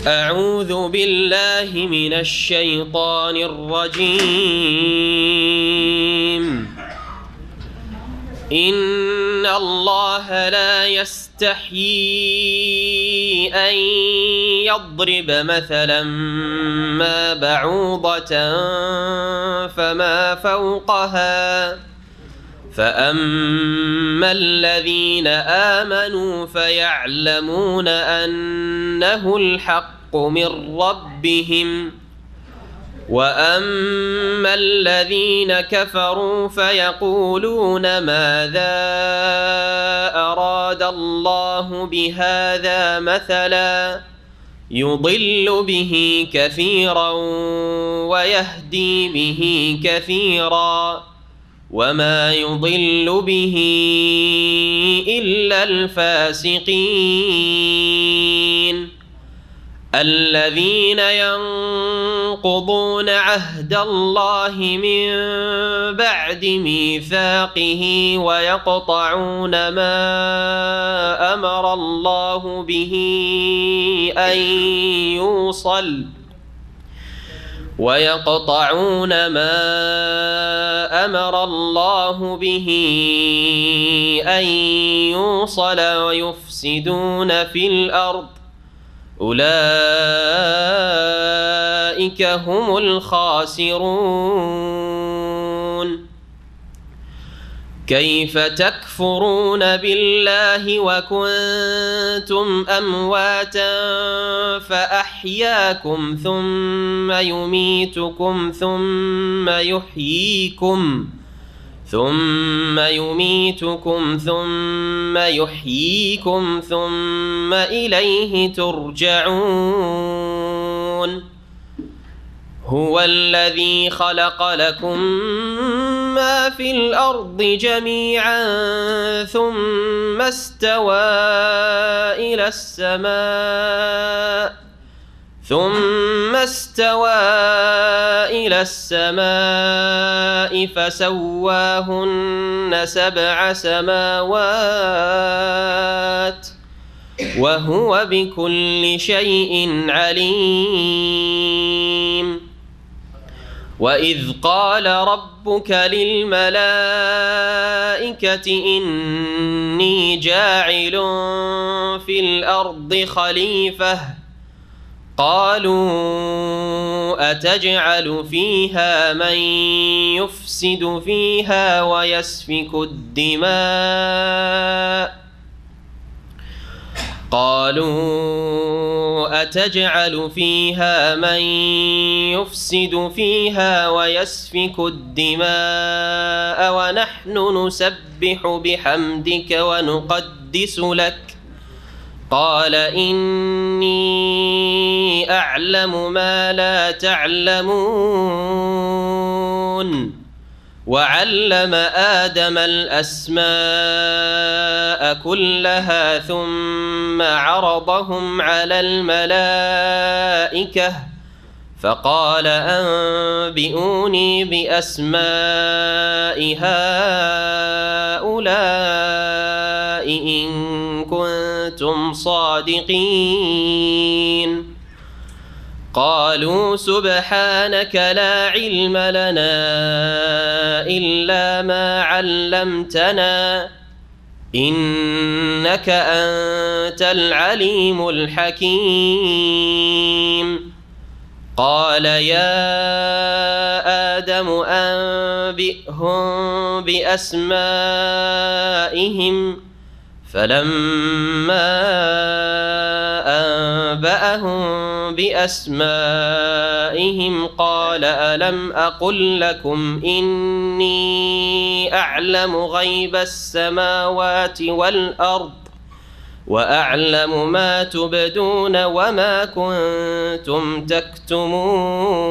أعوذ بالله من الشيطان الرجيم. إن الله لا يستحيي أن يضرب مثلا ما بعوضة فما فوقها فأما الذين آمنوا فيعلمون أنه الحق من ربهم وأما الذين كفروا فيقولون ماذا أراد الله بهذا مثلا يضل به كثيرا ويهدي به كثيرا وما يضل به إلا الفاسقين الذين ينقضون عهد الله من بعد ميثاقه ويقطعون ما أمر الله به أن يوصل ويفسدون في الأرض أولئك هم الخاسرون. كيف تكفرون بالله وكنتم أمواتا فأحياكم ثم يميتكم ثم يحييكم ثم إليه ترجعون. هو الذي خلق لكم ما في الأرض جميعا ثم استوى إلى السماء فسواهن 7 سماوات وهو بكل شيء عليم. وإذ قال ربك للملائكة إني جاعل في الأرض خليفة قالوا أتجعل فيها من يفسد فيها ويسفك الدماء ونحن نسبح بحمدك ونقدس لك قال إني أعلم ما لا تعلمون. وعلم آدم الأسماء كلها ثم عرضهم على الملائكة فقال أنبئوني بأسماء هؤلاء إن كنتم صادقين. قالوا سبحانك لا علم لنا إلا ما علمتنا إنك أنت العليم الحكيم. قال يا آدم أنبئهم بأسمائهم فلما أنبأهم بأسمائهم قال ألم أقل لكم إني أعلم غيب السماوات والأرض وأعلم ما تبدون وما كنتم تكتمون.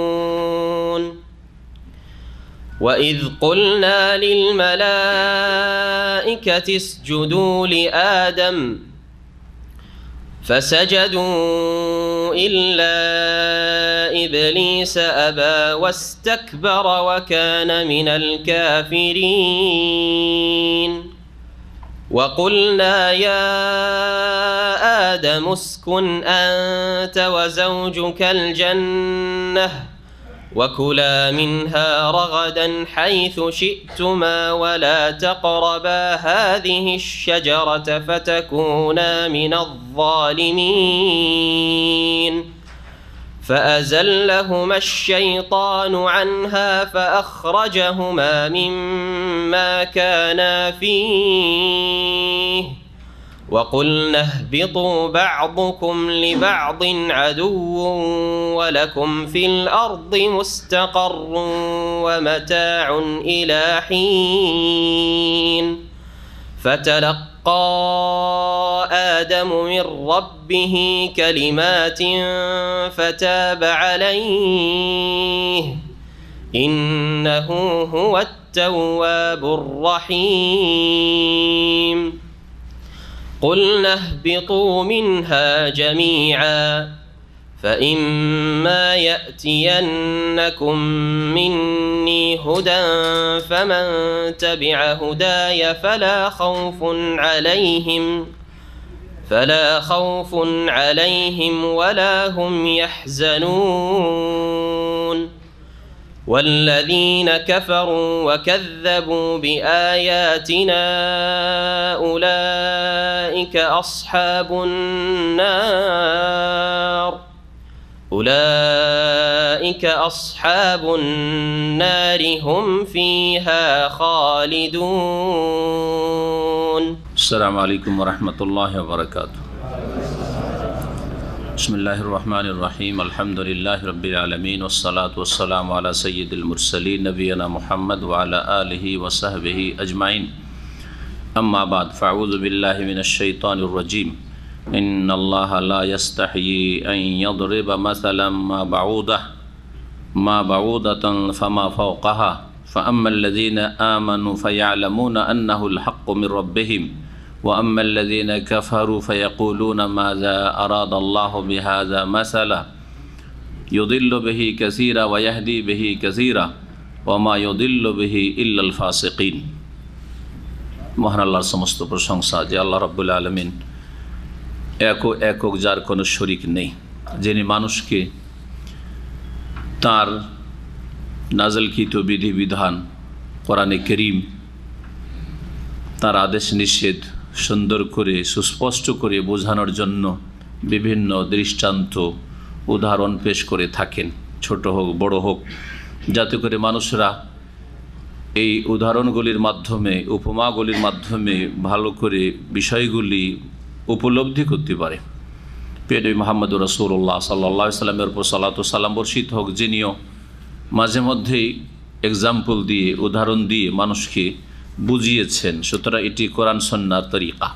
وإذ قلنا للملائكة اسجدوا لآدم فسجدوا إلا إبليس أبى واستكبر وكان من الكافرين. وقلنا يا آدم اسكن أنت وزوجك الجنة وكلا منها رغدا حيث شئتما ولا تقربا هذه الشجرة فتكونا من الظالمين فأزلهما الشيطان عنها فأخرجهما مما كانا فيه وقلنا اهبطوا بعضكم لبعض عدو ولكم في الأرض مستقر ومتاع إلى حين فتلقى آدم من ربه كلمات فتاب عليه إنه هو التواب الرحيم قلنا اهبطوا منها جميعا فإما يأتينكم مني هدى فمن تبع هداي فلا خوف عليهم ولا هم يحزنون والذين كفروا وكذبوا بآياتنا أولئك أصحاب النار هم فيها خالدون. السلام عليكم ورحمة الله وبركاته. بسم الله الرحمن الرحيم الحمد لله رب العالمين والصلاة والسلام على سيد المرسلين نبينا محمد وعلى آله وصحبه أجمعين أما بعد فأعوذ بالله من الشيطان الرجيم إن الله لا يستحيي أن يضرب مثلا ما بعوضة فما فوقها فأما الذين آمنوا فيعلمون أنه الحق من ربهم وأما الذين كفروا فيقولون ماذا أراد الله بهذا مثلا يضل به كثيرا ويهدي به كثيرا وما يضل به إلا الفاسقين. মহান আল্লাহর সমস্ত প্রশংসা যে আল্লাহ রাব্বুল আলামিন একক যার কোনো শরীক নেই, যিনি মানুষকে তার নাযিলকৃত বিধিবিধান কোরআনে কারীম তার আদেশ নিষেধ সুন্দর করে সুস্পষ্ট করে বোঝানোর জন্য বিভিন্ন দৃষ্টান্ত উদাহরণ পেশ করে থাকেন, ছোট হোক বড় হোক, যাতে করে মানুষরা এই উদাহরণগুলির মাধ্যমে উপমাগুলির মাধ্যমে ভালো করে বিষয়গুলি উপলব্ধি করতে পারে। প্রিয় নবী মুহাম্মদুর রাসূলুল্লাহ সাল্লাল্লাহু আলাইহি ওয়াসাল্লামের উপর সালাত ও সালাম বর্ষিত হোক, যিনিও মাঝে মধ্যেই এক্সাম্পল দিয়ে উদাহরণ দিয়ে মানুষকে বুঝিয়েছেন। সুতরাং এটি কোরআন সুন্নাহর তরিকা।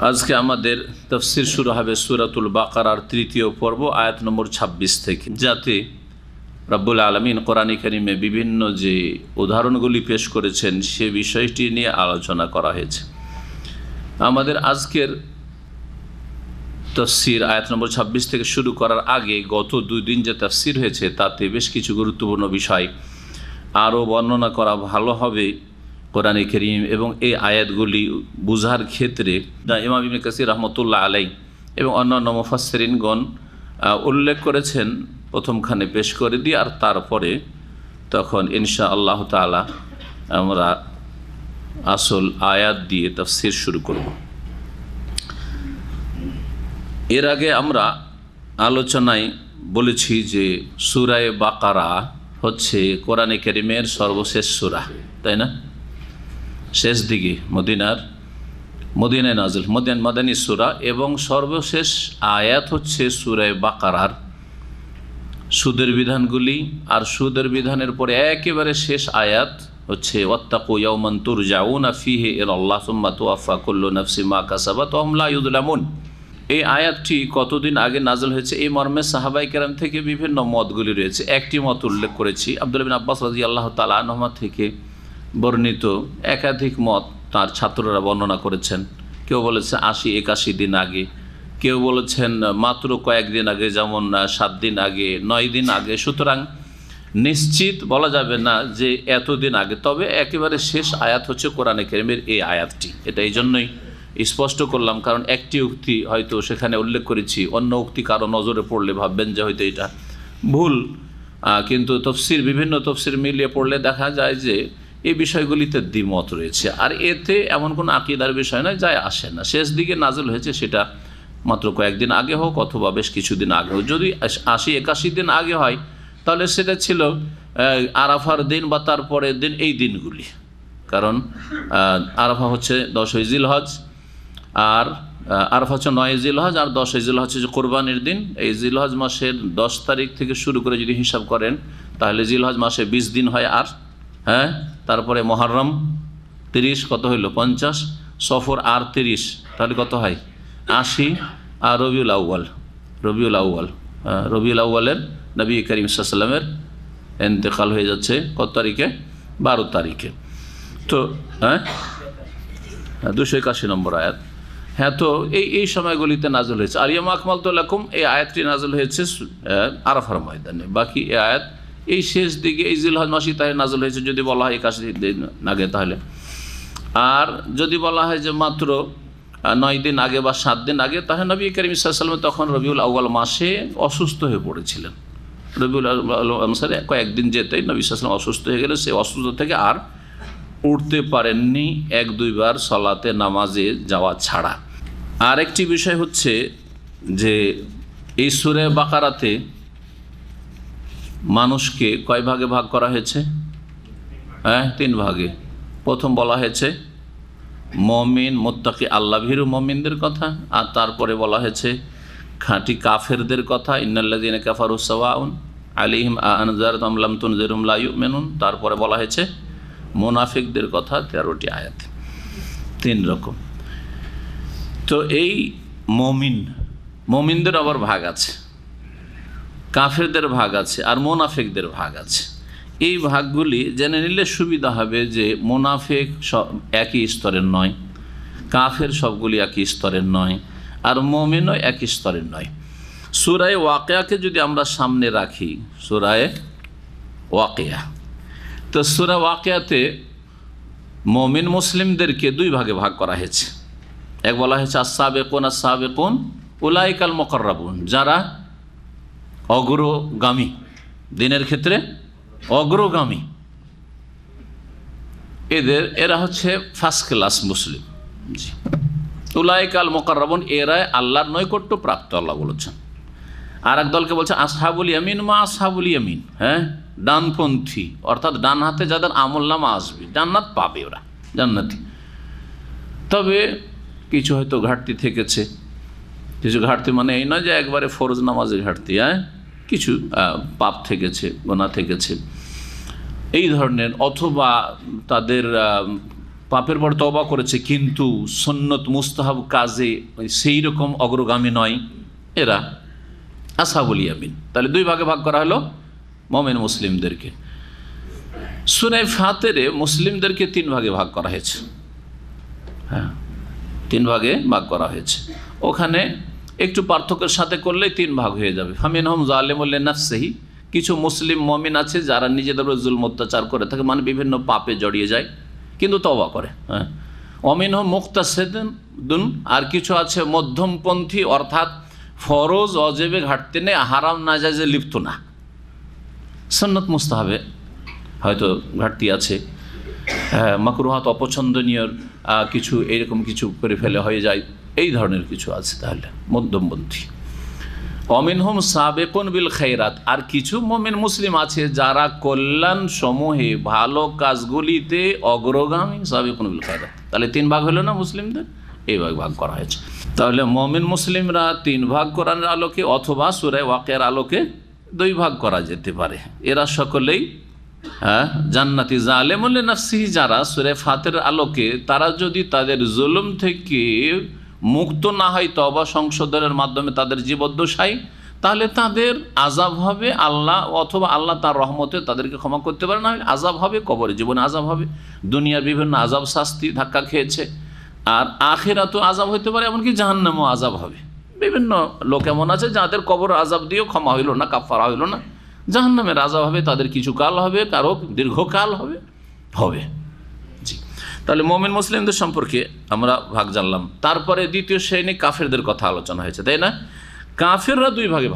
আজকে আমাদের তাফসীর শুরু হবে সূরাতুল বাকারার ৩য় পর্ব আয়াত নম্বর ২৬ থেকে, যাতে রব্বুল আলামিন কোরআনে কারীমে বিভিন্ন যে উদাহরণগুলি পেশ করেছেন সে বিষয়টি নিয়ে আলোচনা করা হয়েছে। আমাদের আজকের তাফসীর আয়াত নম্বর ২৬ থেকে শুরু করার আগে গত ২ দিন যে তাফসীর হয়েছে তাতে বেশ কিছু গুরুত্বপূর্ণ বিষয় আরও বর্ণনা করা ভালো হবে কোরআনে কারীম এবং এই আয়াতগুলি বুঝার ক্ষেত্রে। ইমাম ইবনে কাসির রাহমাতুল্লাহ আলাইহি এবং অন্যান্য মুফাসসিরিনগণ উল্লেখ করেছেন, প্রথমখানে পেশ করে দিয়ে আর তারপরে তখন ইনশাআল্লাহ তাআলা আমরা আসল আয়াত দিয়ে তাফসীর শুরু করব। এর আগে আমরা আলোচনায় বলেছি যে সূরা বাকারা হচ্ছে কোরআনে কারীমের সর্বশেষ সূরা, তাই না? শেষ দিকে মদিনায় নাজিল মাদানী সূরা এবং সর্বশেষ আয়াত হচ্ছে সূরা বাকারার সুদের বিধানগুলি, আর সুদের বিধানের পরে একেবারে শেষ আয়াত হচ্ছে ওয়াত্তাকু ইয়াওমান তুরজাউনা ফীহি ইলাল্লাহ সুম্মা তুওয়াফা কুল্লু নাফসিন মা কাসাবাত ওয়া হুম লা ইউযলামুন। এই আয়াতটি কতদিন আগে নাজিল হয়েছে এই মর্মে সাহাবায়ে কেরাম থেকে বিভিন্ন মতগুলি রয়েছে। একটি মত উল্লেখ করেছি, আব্দুল্লাহ বিন আব্বাস রাদিয়াল্লাহু তাআলা আনহুমা থেকে বর্ণিত একাধিক মত তার ছাত্ররা বর্ণনা করেছেন। কেউ বলেছে ৮০-৮১ দিন আগে, কেউ বলেছেন মাত্র কয়েকদিন আগে, যেমন ৭ দিন আগে, ৯ দিন আগে। সুতরাং নিশ্চিত বলা যাবে না যে এতদিন আগে, তবে একেবারে শেষ আয়াত হচ্ছে কোরআনে কারীমের এই আয়াতটি। এটা এই জন্যই স্পষ্ট করলাম, কারণ একটি উক্তি হয়তো সেখানে উল্লেখ করেছি, অন্য উক্তি কারো নজরে পড়লে ভাববেন যে হয়তো এটা ভুল, কিন্তু তফসির, বিভিন্ন তফসির মিলিয়ে পড়লে দেখা যায় যে এই বিষয়গুলিতে দ্বিমত রয়েছে। আর এতে এমন কোনো আকীদার বিষয় নয়, যায় আসে না। শেষ দিকে নাযিল হয়েছে, সেটা মাত্র কয়েকদিন আগে হোক অথবা বেশ কিছুদিন আগে হোক, যদি ৮০-৮১ দিন আগে হয় তাহলে সেটা ছিল আরাফার দিন বা তারপরের দিন, এই দিনগুলি। কারণ আরাফা হচ্ছে ১০ই জিলহজ, আর আরাফা হচ্ছে ৯ই জিলহজ, আর ১০ই জিলহজ হচ্ছে কোরবানির দিন। এই জিলহজ মাসের ১০ তারিখ থেকে শুরু করে যদি হিসাব করেন তাহলে জিলহজ মাসে ২০ দিন হয়। আর হ্যাঁ, তারপরে মহরম ৩০, কত হইল ৫০, সফর আর ৩০, তাহলে কত হয় ৮০, আর রবিউল আউয়াল, রবিউল আউয়ালের নবী করিম সাল্লাল্লাহু আলাইহি ওয়াসাল্লামের ইন্তেকাল হয়ে যাচ্ছে কত তারিখে, ১২ তারিখে। তো হ্যাঁ, ২৮১ নম্বর আয়াত। হ্যাঁ, তো এই সময়গুলিতে নাযিল হয়েছে। আর ইয়াউমা আকমালতু লাকুম, এই আয়াতটি নাযিল হয়েছে আরাফার ময়দানে। বাকি এই আয়াত এই শেষ দিকে, এই জিলহজ মাসে তাই নাযিল হয়েছে যদি বলা হয় ৮১ দিন আগে তাহলে। আর যদি বলা হয় যে মাত্র ৯ দিন আগে বা ৭ দিন আগে, তাহলে নবী করিম সাল্লাল্লাহু আলাইহি ওয়াসাল্লাম তখন রবিউল আউয়াল মাসে অসুস্থ হয়ে পড়েছিলেন। রবিউল আউয়াল মাসে কয়েকদিন যেতেই নবী সাল্লাল্লাহু আলাইহি ওয়াসাল্লাম অসুস্থ হয়ে গেলে সে অসুস্থ থেকে আর উঠতে পারেননি, ১-২ বার সালাতে নামাজে যাওয়া ছাড়া। আর একটি বিষয় হচ্ছে যে এই সূরা বাকারাতে মানুষকে কয় ভাগে ভাগ করা হয়েছে? হ্যাঁ, ৩ ভাগে। প্রথম বলা হয়েছে মুমিন, মুত্তাকি, আল্লাহ ভীরু মুমিনদের কথা, আর তারপরে বলা হয়েছে খাঁটি কাফেরদের কথা, ইন্নাল্লাযীনা কাফারু সাওয়াউন আলাইহিম আনজারতুম লাম তুনজিরহুম লা ইউমিনুন। তারপরে বলা হয়েছে মুনাফিকদের কথা, ১৩টি আয়াত, ৩ রকম। তো এই মুমিনদের আবার ভাগ আছে, কাফেরদের ভাগ আছে, আর মুনাফিকদের ভাগ আছে। এই ভাগগুলি জেনে নিলে সুবিধা হবে যে মুনাফিক সব একই স্তরের নয়, কাফের সবগুলি একই স্তরের নয়, আর মুমিনও একই স্তরের নয়। সূরা ওয়াকিয়াকে যদি আমরা সামনে রাখি, সূরা ওয়াকিয়া, তো সূরা ওয়াকিয়াতে মুমিন মুসলিমদেরকে 2 ভাগে ভাগ করা হয়েছে। এক বলা হয়েছে আস-সাবিকুন উলাইকাল মুকাররাবুন, যারা অগ্রগামী, দিনের ক্ষেত্রে অগ্রগামী, এরা হচ্ছে ফার্স্ট ক্লাস মুসলিম। জি, উলাইকাল মুকাররাবুন, এরা আল্লাহর নৈকট্য প্রাপ্ত, আল্লাহ বলেছেন। আর এক দলকে বলছে আসহাবুল ইয়ামিন, মা আসহাবুল ইয়ামিন, হ্যাঁ, ডানপন্থী, অর্থাৎ ডান হাতে যাদের আমলনামা আসবে, জান্নাত পাবে, ওরা জান্নাতি। তবে কিছু হয়তো ঘাটতি থেকেছে, কিছু ঘাটতি মানে এই নয় যে একবারে ফরজ নামাজের ঘাটতি, হ্যাঁ, কিছু পাপ থেকেছে, গুনাহ থেকেছে এই ধরনের, অথবা তাদের পাপের পর তওবা করেছে কিন্তু সুন্নত মুস্তাহাব কাজে সেই রকম অগ্রগামী নয়, এরা আসহাবুল ইয়ামিন। তাহলে 2 ভাগে ভাগ করা হলো মুমিন মুসলিমদেরকে। সূরা ফাতিরে মুসলিমদেরকে 3 ভাগে ভাগ করা হয়েছে। হ্যাঁ, 3 ভাগে ভাগ করা হয়েছে। ওখানে একটু পার্থক্যের সাথে করলেই 3 ভাগ হয়ে যাবে। ফামিনহুম যালিমুল লিনাফসিহি, কিছু মুসলিম মুমিন আছে যারা নিজেদের উপর জুলম অত্যাচার করে থাকে, মানে বিভিন্ন পাপে জড়িয়ে যায় কিন্তু তওবা করে। হ্যাঁ, ওয়ামিনহুম মুকতাসিদুন, আর কিছু আছে মধ্যমপন্থী, অর্থাৎ ফরজ অজেবে ঘাটতি নেই, হারাম নাজায়েজে লিপ্ত না, সুন্নত মুস্তাহাবে হয়তো ঘাটতি আছে, মাকরুহাত অপছন্দনীয় কিছু এরকম কিছু করে ফেলে হয়ে যায়, এই ধরনের কিছু আছে, তাহলে মধ্যমপন্থী। অমিনহুম সাবেকুন বিল খায়রাত, আর কিছু মুমিন মুসলিম আছে যারা কল্যাণ সমূহে ভালো কাজগুলিতে অগ্রগামী, সাবেকুন বিল খায়রাত। তাহলে 3 ভাগ হলো না মুসলিমদের, এই ভাগ করা হয়েছে। তাহলে মুমিন মুসলিমরা 3 ভাগ করার আলোকে অথবা সূরা ওয়াকিয়ার আলোকে 2 ভাগ করা যেতে পারে। এরা সকলেই জান্নাতি। জালেমুল লিনাফসিহি, যারা সূরা ফাতিরের আলোকে তারা যদি তাদের জুলুম থেকে মুক্ত না হয় তওবা সংশোধনের মাধ্যমে তাদের জীবদ্দশায়, তাহলে তাদের আযাব হবে আল্লাহ, অথবা আল্লাহ তার রহমতে তাদেরকে ক্ষমা করতে পারে, না আযাব হবে কবরে, জীবনে আযাব হবে, দুনিয়ার বিভিন্ন আযাব শাস্তি ধাক্কা খেয়েছে, আর আখিরাতেও আযাব হতে পারে, এমনকি জাহান্নামেও আযাব হবে। বিভিন্ন লোক এমন আছে যাদের কবর আযাব দিয়েও ক্ষমা হইল না, কাফারা হইল না, জাহান্নামের আযাব হবে, তাদের কিছু কাল হবে, কারো দীর্ঘকাল হবে হবে। জি, তাহলে মুমিন মুসলিমদের সম্পর্কে আমরা ভাগ জানলাম। তারপরে দ্বিতীয় শ্রেণী কাফেরদের কথা আলোচনা হয়েছে, তাই না? কাফেররা দুই ভাগে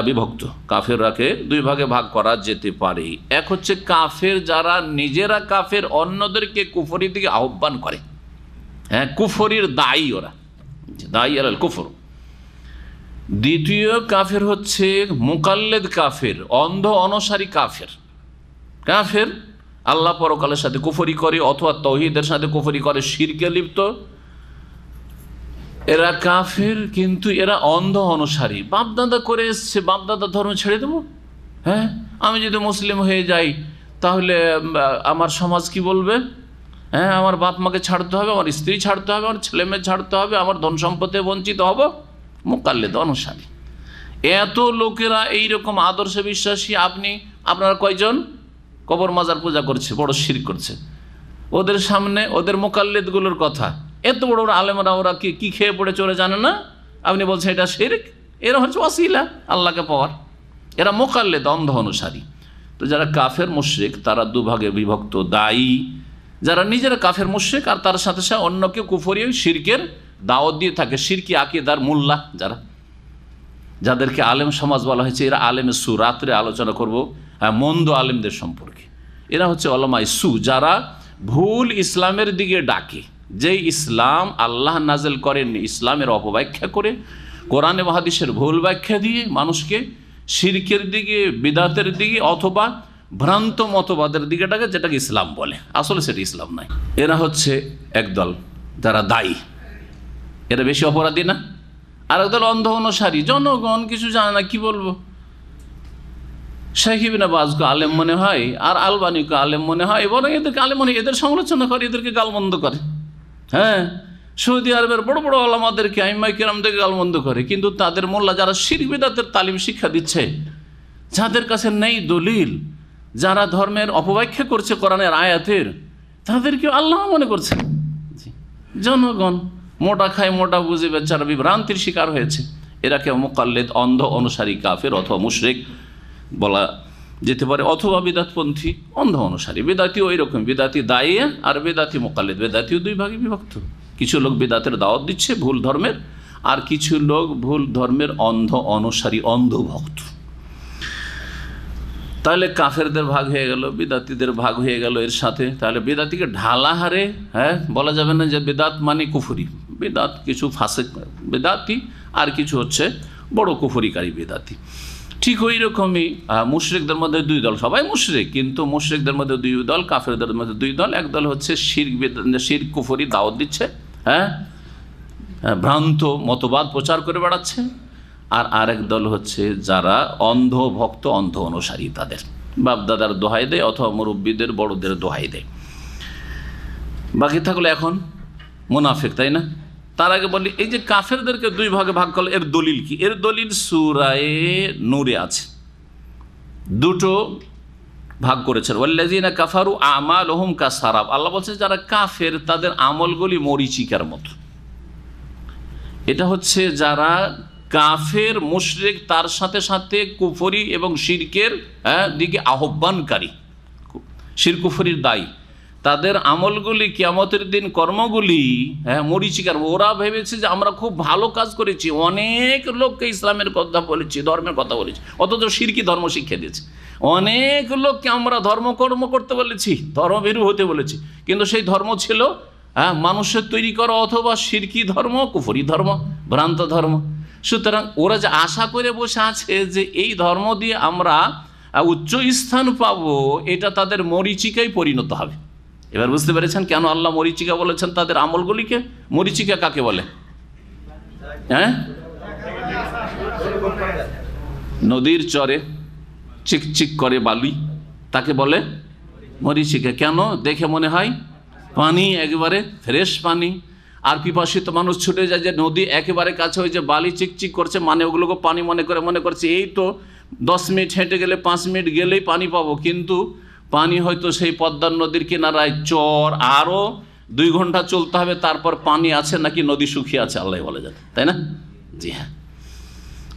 বিভক্ত। কাফেররাকে দুই ভাগে ভাগ করা যেতে পারে। এক হচ্ছে কাফের যারা নিজেরা কাফের, অন্যদেরকে কুফরির দিকে আহ্বান করে। হ্যাঁ, কুফরির দায়ী ওরা, দায়ী আলাল কুফর। দ্বিতীয় কাফের হচ্ছে মুকাল্লেদ কাফের, অন্ধ অনুসারী কাফের। কাফের আল্লাহ পরকালের সাথে কুফরি করে অথবা তাওহীদের সাথে কুফরি করে, শিরকে লিপ্ত। এরা কাফের, কিন্তু এরা অন্ধ অনুসারী। বাপদাদা করে এসছে, বাপদাদা ধর্ম ছেড়ে দেবো? হ্যাঁ, আমি যদি মুসলিম হয়ে যাই তাহলে আমার সমাজ কি বলবে? হ্যাঁ, আমার বাপ মাকে ছাড়তে হবে, আমার স্ত্রী ছাড়তে হবে, আমার ছেলে মেয়ে ছাড়তে হবে, আমার ধন সম্পদে বঞ্চিত হব। মুকাল্লিদ অনুসারী এত লোকেরা এইরকম আদর্শে বিশ্বাসী। আপনারা কয়জন কবর মাজার পূজা করছে, বড় শিরক করছে? ওদের সামনে ওদের মুকাল্লিদগুলোর কথা, এত বড় বড় আলেমরা, ওরা কি খেয়ে পড়ে চলে জানে না? আপনি বলছেন এটা শিরক? এরা হচ্ছে ওয়াসিলা আল্লাহকে পাওয়ার। এরা মুকাল্লিদ, অন্ধ অনুসারী। তো যারা কাফের মুশরিক তারা দুভাগে বিভক্ত। দায়ী যারা নিজেরা কাফের মুশরিক আর তার সাথে সাথে অন্যকে কুফরি শিরকের দাওয়াত দিয়ে থাকে, শিরকি আকীদার মোল্লা যাদেরকে আলেম সমাজ বলা হয়েছে, এরা আলেমে সু। রাত্রে আলোচনা করব মন্দ আলেমদের সম্পর্কে। এরা হচ্ছে ওলামায়ে সু, যারা ভুল ইসলামের দিকে ডাকে। যেই ইসলাম আল্লাহ নাজেল করেননি, ইসলামের অপব্যাখ্যা করে, কোরআনে হাদিসের ভুল ব্যাখ্যা দিয়ে মানুষকে শিরকের দিকে, বিদাতের দিকে অথবা ভ্রান্ত মতবাদের দিকে ডাকে, যেটাকে ইসলাম বলে, আসলে সেটা ইসলাম নয়। এরা হচ্ছে একদল যারা দায়ী, এরা বেশি অপরাধী না? আর একদল অন্ধ অনুসারী, জনগণ কিছু জানে না, কি বলবো? শাইখ ইবনে বাজকে আলেম মনে হয়, আর আলবানীকে আলেম মনে হয়, বরং এদেরকে আলেম মনে, এদের সমালোচনা করে, এদেরকে গালমন্দ করে। হ্যাঁ, সৌদি আরবের বড় বড় আলেমদেরকে, আইম্মায়ে কেরামদেরকে গালমন্দ করে। কিন্তু তাদের মোল্লা যারা শিরক বিদআতের তালিম শিক্ষা দিচ্ছে, যাদের কাছে নেই দলিল, যারা ধর্মের অপব্যাখ্যা করছে কোরআনের আয়াতের, তাদেরকে আল্লাহ মনে করছে। জনগণ মোটা খায়, মোটা বুঝে বেচারা বিভ্রান্তির শিকার হয়েছে। এরাকে মুকাল্লিদ, অন্ধ অনুসারী কাফের অথবা মুশরিক বলা যেতে পারে, অথবা বিদাতপন্থী, অন্ধ অনুসারী। বেদাতিও ওই রকম, বেদাতি দায়ী আর বেদাতি মুকাল্লিদ। বেদাতিও দুই ভাগে বিভক্ত। কিছু লোক বেদাতের দাওয়াত দিচ্ছে ভুল ধর্মের, আর কিছু লোক ভুল ধর্মের অন্ধ অনুসারী, অন্ধভক্ত। তাহলে কাফেরদের ভাগ হয়ে গেল, বেদাতিদের ভাগ হয়ে গেল এর সাথে। তাহলে বেদাতিকে ঢালা হারে বলা যাবে না যে বেদাত মানে কুফরি। বেদাত কিছু ফাসেক বেদাতি, আর কিছু হচ্ছে বড় কুফরিকারী বেদাতি। ঠিক ওই রকমই মুশরিকদের মধ্যে দুই দল, সবাই মুশরিক, কিন্তু মুশরিকদের মধ্যে দুই দল, কাফেরদের মধ্যে দুই দল। একদল হচ্ছে শিরক কুফরি দাওয়াত দিচ্ছে, ভ্রান্ত মতবাদ প্রচার করে বেড়াচ্ছে। আর আরেক দল হচ্ছে যারা অন্ধ ভক্ত, অন্ধ অনুসারী, তাদের বাপদাদার দোহাই দেয় অথবা মুরব্বীদের বড়দের দোহাই দেয়। বাকি থাকলো এখন মুনাফিক, তাই না? তার আগে বলি, এই যে কাফেরদেরকে দুই ভাগে ভাগ করলো, এর দলিল কি? এর দলিল সূরা নূরে আছে। দুটো ভাগ করেছেন, ওয়াল্লাযীনা কাফারু আমালুহুম কাসারাব। আল্লাহ বলছে যারা কাফের তাদের আমলগুলি মরীচিকার মতো। এটা হচ্ছে যারা কাফের মুশরিক, তার সাথে সাথে কুফরি এবং শিরকের দিকে আহ্বানকারী, শিরক কুফরির দায়ী, তাদের আমলগুলি, কিয়ামতের দিন কর্মগুলি মরীচিকার। ওরা ভেবেছে যে আমরা খুব ভালো কাজ করেছি, অনেক লোককে ইসলামের কথা বলেছি, ধর্মের কথা বলেছি, অথচ শিরকি ধর্ম শিক্ষা দিয়েছে। অনেক লোককে আমরা ধর্মকর্ম করতে বলেছি, ধর্মভীরু হতে বলেছি, কিন্তু সেই ধর্ম ছিল মানুষের তৈরি করা অথবা শিরকি ধর্ম, কুফরি ধর্ম, ভ্রান্ত ধর্ম। সুতরাং ওরা যে আশা করে বসে আছে যে এই ধর্ম দিয়ে আমরা উচ্চ স্থান পাবো, এটা তাদের মরীচিকায় পরিণত হবে। এবার বুঝতে পেরেছেন কেন আল্লাহ মরীচিকা বলেছেন তাদের আমলগুলিকে? মরীচিকা কাকে বলে? নদীর চরে চিকচিক করে বালি, তাকে বলে মরীচিকা। কেন? দেখে মনে হয় পানি একেবারে ফ্রেশ পানি, আর পিপাসিত মানুষ ছুটে যায় যে নদী একেবারে কাছে, ওই যে বালি চিকচিক করছে, মানে ওগুলোকে পানি মনে করছে এই তো 10 মিনিট হেঁটে গেলে, 5 মিনিট গেলেই পানি পাবো। কিন্তু পানি হয়তো সেই পদ্মার নদীর কিনারায় চর, আরও 2 ঘন্টা চলতে হবে, তারপর পানি আছে নাকি নদী শুকিয়ে আছে আল্লাহ বলে যাবে, তাই না? জি হ্যাঁ।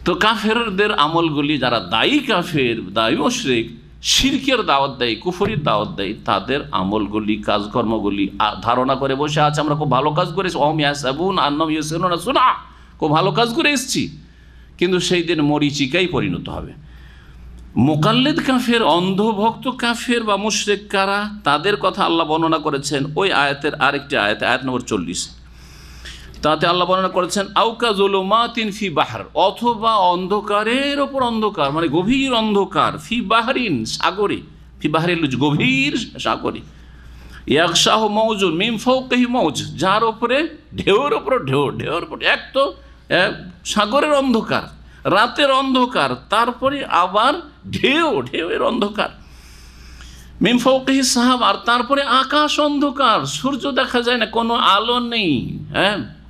তো কাফেরদের আমলগুলি, যারা দায়ী কাফের, দায়ী মুশরিক, শিরকের দাওয়াত দেয়, কুফরির দাওয়াত দেয়, তাদের আমলগুলি, কাজকর্মগুলি ধারণা করে বসে আছে আমরা খুব ভালো কাজ করেছি, খুব ভালো কাজ করে এসেছি, কিন্তু সেই দিন মরিচিকাই পরিণত হবে। মুকাল্লিদ কাফের, অন্ধভক্ত কাফের বা মুশরিক কারা, তাদের কথা আল্লাহ বর্ণনা করেছেন ওই আয়াতের আরেকটি আয়াত, আয়াত নম্বর 40। তাতে আল্লাহ বর্ণনা করেছেন আউকা যুলুমাতিন ফি বাহর, অথবা অন্ধকারের ওপর অন্ধকার, মানে গভীর অন্ধকার, ফি বাহরিন, সাগরে, ফি বাহরিন, গভীর সাগরে, ইয়াগশাহ মওজুন মিন ফাওকিহি মওজ, যার উপরে ঢেউর উপর ঢেউ, ঢেউর উপর এক, তো সাগরের অন্ধকার, রাতের অন্ধকার, তারপরে আবার ঢেউ, ঢেউয়ের অন্ধকার, মিন ফাওকিহি সাহাব, আর তারপরে আকাশ অন্ধকার, সূর্য দেখা যায় না, কোনো আলো নেই,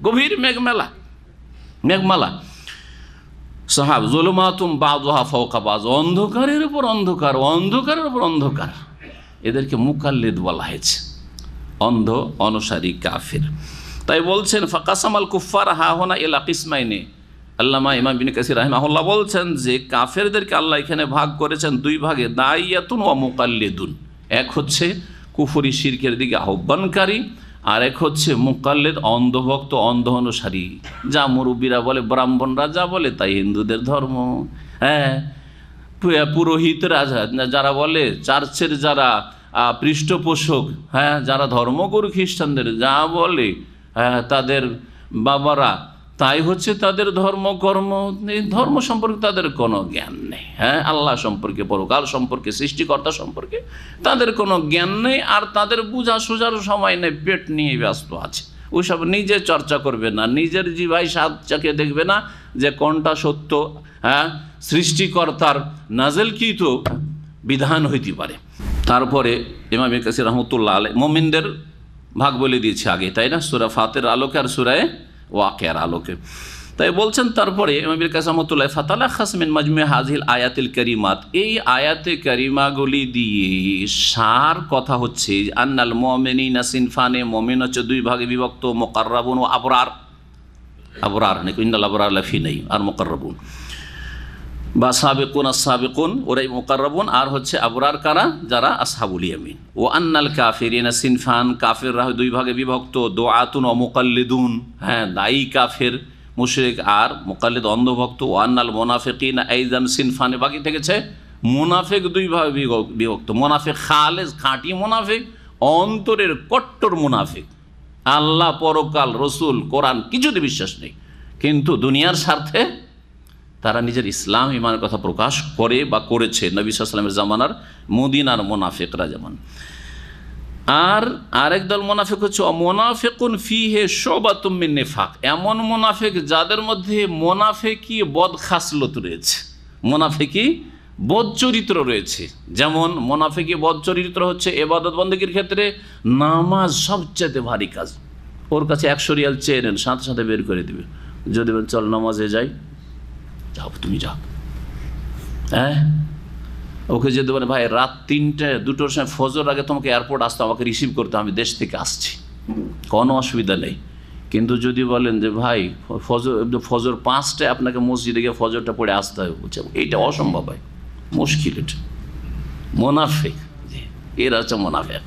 গভীর মেঘমেলা, মেঘমালা, সাহাব, যুলুমাতুম বাযুহা ফাওকা বায, অন্ধকারের উপর অন্ধকার, অন্ধকারের উপর অন্ধকার, এদেরকে মুকাল্লিদ বলা হয়েছে, অন্ধ অনুসারী কাফির। তাই বলছেন ফাকাসামাল কুফার হাহুনা ইলা কিসমাইনি, আল্লামা ইমাম ইবনে কাসির রাহিমাহুল্লাহ বলছেন যে কাফেরদেরকে আল্লাহ এখানে ভাগ করেছেন দুই ভাগে, দাইয়াতুন ওয়া মুকাল্লিদুন। এক হচ্ছে কুফরি শিরকের দিকে আহ্বানকারী, আর এক হচ্ছে মুকাল্লিদ, অন্ধভক্ত, অন্ধ অনুসারী, যা মুরব্বীরা বলে, ব্রাহ্মণরা যা বলে তাই হিন্দুদের ধর্ম, পুরোহিতরা যারা বলে, চার্চের যারা পৃষ্ঠপোষক, যারা ধর্মগুরু খ্রিস্টানদের যা বলে, তাদের বাবারা তাই হচ্ছে তাদের ধর্মকর্ম। ধর্ম সম্পর্কে তাদের কোনো জ্ঞান নেই, আল্লাহ সম্পর্কে, পরকাল সম্পর্কে, সৃষ্টিকর্তা সম্পর্কে তাদের কোনো জ্ঞান নেই, আর তাদের বুঝা সোজার সময় নেই, পেট নিয়ে ব্যস্ত আছে। ওইসব নিজে চর্চা করবে না, নিজের জিভাই স্বাদ চাকে দেখবে না যে কোনটা সত্য, সৃষ্টিকর্তার নাজেলকৃত বিধান হইতে পারে। তারপরে ইমাম ইবনে কাসির রাহমাতুল্লাহ আলাইহি মুমিনদের ভাগ বলে দিয়েছে আগে, তাই না, সূরা ফাতির আলোকে আর সূরা ওয়াকিয়ার আলোকে। তাই বলছেন তারপরে ইমাম ইবনে কাসির রাহমাতুল্লাহ ফাতালাখাস মিন মাজমু হাযিহিল আয়াতিল কারিমাত, এই আয়াতে কারিমাগুলি দিয়ে সার কথা হচ্ছে আন্নাল মুমিনিনা সিনফানে, মুমিন হচ্ছে দুই ভাগে বিভক্ত, মুকাররাবুন ও আবরার, আবরার নাকি ইন্নাল আবরার লাফি নাই, আর মুকাররাবুন বা সাবিকুন, আস-সাবিকুন ওরাই মুকাররাবুন, আর হচ্ছে আবরার কারা, যারা আসহাবুল ইয়ামিন। ও আন্নাল কাফিরিনা সিনফান, কাফিররা দুই ভাগে বিভক্ত, দুআতুন ও মুকাল্লিদুন, দায়ী কাফের মুশরিক আর মুকাল্লিদ অন্ধভক্ত। ও আন্নাল মুনাফিকিনা আইযান সিনফানে, বাকি থেকেছে মুনাফিক দুই ভাগে বিভক্ত, মুনাফিক খালেস, খাঁটি মুনাফিক, অন্তরের কট্টর মুনাফিক, আল্লাহ, পরকাল, রসুল, কোরআন কিছুতে বিশ্বাস নেই, কিন্তু দুনিয়ার স্বার্থে তারা নিজের ইসলাম ইমানের কথা প্রকাশ করে বা করেছে, নবী সাল্লাল্লাহু আলাইহি ওয়াসাল্লামের জামানার মদিনার মুনাফিকরা যেমন। আর আরেক দল মুনাফিক হচ্ছে মুনাফিকুন ফিহি শুবাতুম মিন নিফাক, এমন মুনাফিক যাদের মধ্যে মুনাফিকি বদখাসলত রয়েছে, মুনাফিকি বদ চরিত্র রয়েছে। যেমন মুনাফিকি বদ চরিত্র হচ্ছে ইবাদত বন্দেগীর ক্ষেত্রে নামাজ সবচেয়ে ভারী কাজ, ওর কাছে 100 রিয়াল চেয়ে নেন, সাথে সাথে বের করে দিবে, যদি বলেন চল নামাজে যাই, যাও, তুমি যাও, ওকে যেতে পারে ভাই রাত 3টে 2টোর সময় ফজর আগে তোমাকে এয়ারপোর্ট আসতে, আমাকে রিসিভ করতে, আমি দেশ থেকে আসছি, কোনো অসুবিধা নেই। কিন্তু যদি বলেন যে ভাই ফজর 5টায় আপনাকে মসজিদে গিয়ে ফজরটা পড়ে আসতে হবে, বলছে এইটা অসম্ভব, ভাই মুশকিল, এটা মুনাফিক, এরা হচ্ছে মুনাফিক,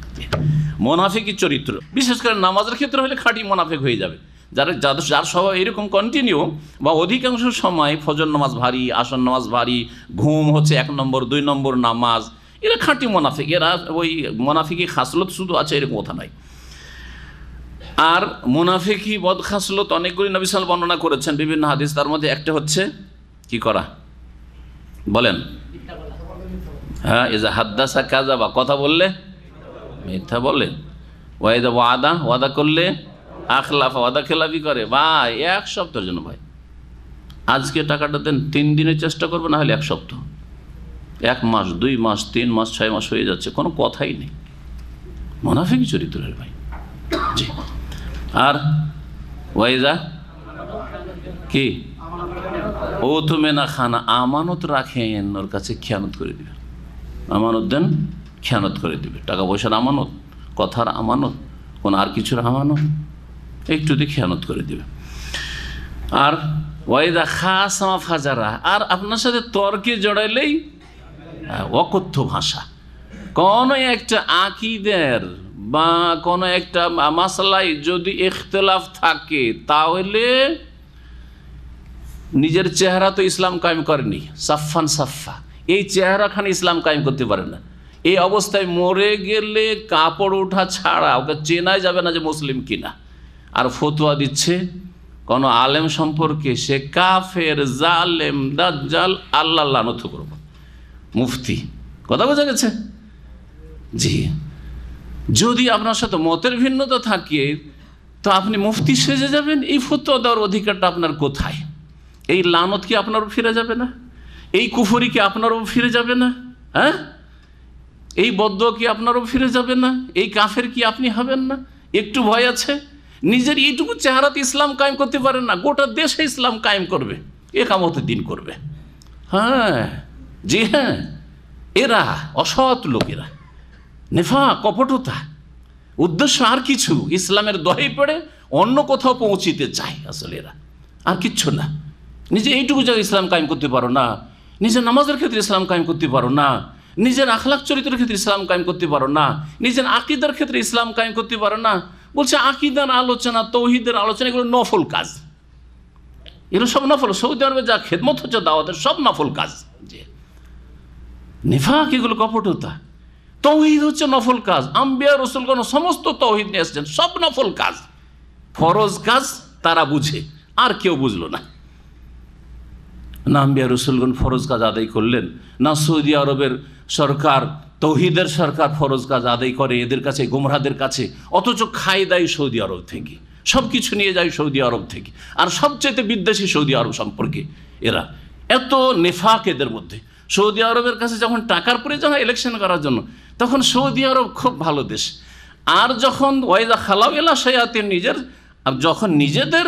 মুনাফিকি চরিত্র। বিশেষ করে নামাজের ক্ষেত্রে হলে খাঁটি মুনাফিক হয়ে যাবে, যার স্বভাব এরকম কন্টিনিউ বা অধিকাংশ সময় ফজর নামাজ ভারী, আসর নামাজ ভারী, ঘুম হচ্ছে 1 নম্বর 2 নম্বর নামাজ, এরা খাঁটি মুনাফিক। এরা ওই মুনাফিকি খাসলত শুধু আছে এরকম কথা নাই। আর মুনাফিকি বদ খাসলত অনেকগুলি নবী সাল্লাল্লাহু আলাইহি ওয়াসাল্লাম বর্ণনা করেছেন বিভিন্ন হাদিস, তার মধ্যে একটা হচ্ছে কি করা, বলেন, ইজা হাদ্দাসা কাযাবা, কথা বললে মিথ্যা বলে, ওয়াইদা ওয়াদা, ওয়াদা করলে আখলাফা, ওয়াদা খেলাফি করে। ভাই 1 সপ্তাহের জন্য, ভাই আজকে টাকাটা দেন, 3 দিনের চেষ্টা করবো, না হলে 1 সপ্তাহ, 1 মাস, 2 মাস, 3 মাস, 6 মাস হয়ে যাচ্ছে, কোনো কথাই নেই, মুনাফিক চরিত্রের ভাই। জি। আর ওয়াইজা কি, ও তুমি না খানা, আমানত রাখেন, ওর কাছে খেয়ানত করে দিবে, আমানত দেন, খেয়ানত করে দিবে, টাকা পয়সার আমানত, কথার আমানত, কোন আর কিছুর আমানত, একটু দিয়ে খেয়ানত করে দিবে। আর ওয়াইদা খাসামা ফাজারা, আর আপনার সাথে তর্কে জড়াইলেই অকথ্য ভাষা। কোন একটা আকীদার বা কোন একটা মাসলায় যদি ইখতিলাফ থাকে তাহলে নিজের চেহারা তো ইসলাম কায়েম করেনি, সাফান সাফা, এই চেহারাখানে ইসলাম কায়েম করতে পারে না। এই অবস্থায় মরে গেলে কাপড় ওঠা ছাড়া ওকে চেনাই যাবে না যে মুসলিম কিনা। আর ফতোয়া দিচ্ছে কোন আলেম সম্পর্কে, সে কাফের, জালেম, দাজ্জাল, আল্লাহ লানত করব, মুফতি। কথা বোঝা গেছে? জি, যদি আপনার সাথে মতের ভিন্নতা থাকে তো আপনি মুফতি সেজে যাবেন, এই ফতোয়া দেওয়ার অধিকারটা আপনার কোথায়? এই লানত কি আপনার ফিরে যাবে না? এই কুফরি কি আপনারও ফিরে যাবে না? হ্যাঁ, এই বদ্দুয়া কি আপনারও ফিরে যাবে না? এই কাফের কি আপনি হবেন না? একটু ভয় আছে? নিজের এইটুকু চেহারাতে ইসলাম কায়েম করতে পারেন না, গোটা দেশে ইসলাম কায়েম করবে, একামতের দিন করবে। হ্যাঁ, জি হ্যাঁ, এরা অসৎ লোকেরা, নেফা, কপটতা, উদ্দেশ্য আর কিছু, ইসলামের দহে পড়ে অন্য কোথাও পৌঁছিতে চায় আসলে এরা, আর কিচ্ছু না। নিজে এইটুকু জায়গায় ইসলাম কায়েম করতে পারো না, নিজের নামাজের ক্ষেত্রে ইসলাম কায়েম করতে পারো না, নিজের আখলাক চরিত্রের ক্ষেত্রে ইসলাম কায়েম করতে পারো না, নিজের আকীদার ক্ষেত্রে ইসলাম কায়েম করতে পারো না। বলছে আকীদার আলোচনা, তৌহিদের আলোচনা, এগুলো নফল কাজ, এগুলো সব নফল। সৌদি আরবে যা খেদমত হচ্ছে দাওয়াতের, সব নফল কাজ। যে নিফাক, এগুলো কপটতা। তৌহিদ হচ্ছে নফল কাজ, আম্বিয়া রাসূলগণ সমস্ত তৌহিদ নিয়ে এসেছেন, সব নফল কাজ। ফরজ কাজ তারা বুঝে, আর কেউ বুঝলো না। না আম্বিয়া রাসূলগণ ফরজ কাজ আদায় করলেন, না সৌদি আরবের সরকার, তৌহিদের সরকার ফরজ কাজ আদায় করে এদের কাছে, গোমরাহদের কাছে, অথচ খাই দেয় সৌদি আরব থেকে, সব কিছু নিয়ে যায় সৌদি আরব থেকে, আর সবচেয়ে বিদ্বেষী সৌদি আরব সম্পর্কে এরা। এত নেফাক এদের মধ্যে। সৌদি আরবের কাছে যখন টাকার প্রয়োজন হয় ইলেকশন করার জন্য, তখন সৌদি আরব খুব ভালো দেশ। আর যখন ওয়াইদা খালাউ ইলা শায়াতিন, আর যখন নিজেদের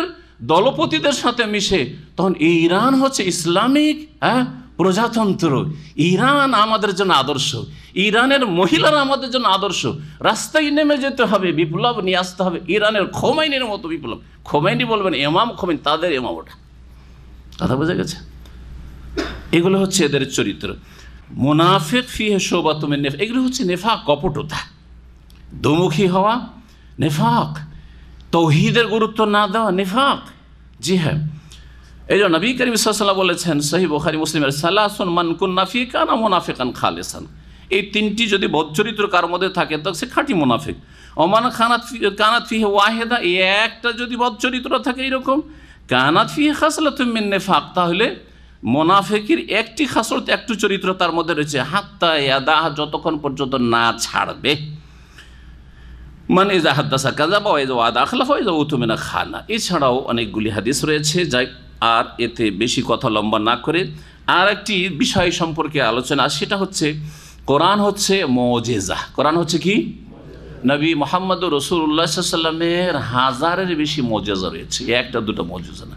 দলপতিদের সাথে মিশে, তখন ইরান হচ্ছে ইসলামিক প্রজাতন্ত্র, ইরান আমাদের জন্য আদর্শ, ইরানের মহিলারা আমাদের জন্য আদর্শ, রাস্তায় নেমে যেতে হবে, বিপ্লব নিয়ে আসতে হবে, ইরানের খোমেনির মতো বিপ্লব। খোমেনি বলবেন ইমাম খোমেনি, তাদের ইমাম ওটা। কথা বোঝা গেছে? এগুলো হচ্ছে এদের চরিত্র। মুনাফিক ফিহে শুবাতুম মিন নিফাক, এগুলো হচ্ছে নেফাক, কপটতা, দুমুখী হওয়া, নেফাক, তৌহিদের গুরুত্ব না দেওয়া, নেফাক। জি হ্যাঁ, এই জন্য নবী করিম সাল্লাল্লাহু আলাইহি ওয়াসাল্লাম বলেছেন সহিহ বুখারী মুসলিমের, সালাসুন মান কুন্না ফী কানা মুনাফিকান খালিসান, এই তিনটি যদি বদচরিত্র কার মধ্যে থাকে তো সে খাঁটি মুনাফিক। ওমান কানাত ফিহি ওয়াহিদা, একটা যদি বদচরিত্র থাকে এরকম, কানাত ফিহি খাসলাতুম মিন নিফাক, তাহলে মুনাফিকের একটি খাসলত, একটু চরিত্র তার মধ্যে রয়েছে, হাত্তা ইয়াদাহ, যতক্ষণ পর্যন্ত না ছাড়বে। মানে ইজা হাদ্দাসা কাযাবা ওয়া ইজা ওয়াদা আখলাফা ওয়া ইজা উতুমিনা খানা। এছাড়াও অনেকগুলি হাদিস রয়েছে, যাই আর এতে বেশি কথা লম্বা না করে আর একটি বিষয় সম্পর্কে আলোচনা, সেটা হচ্ছে কোরআন হচ্ছে মুজিজা। কোরআন হচ্ছে কি? নবী মুহাম্মদ রাসূলুল্লাহ সাল্লাল্লাহু আলাইহি ওয়াসাল্লামের হাজারের বেশি মুজিজা রয়েছে, একটা দুটো মুজিজা না।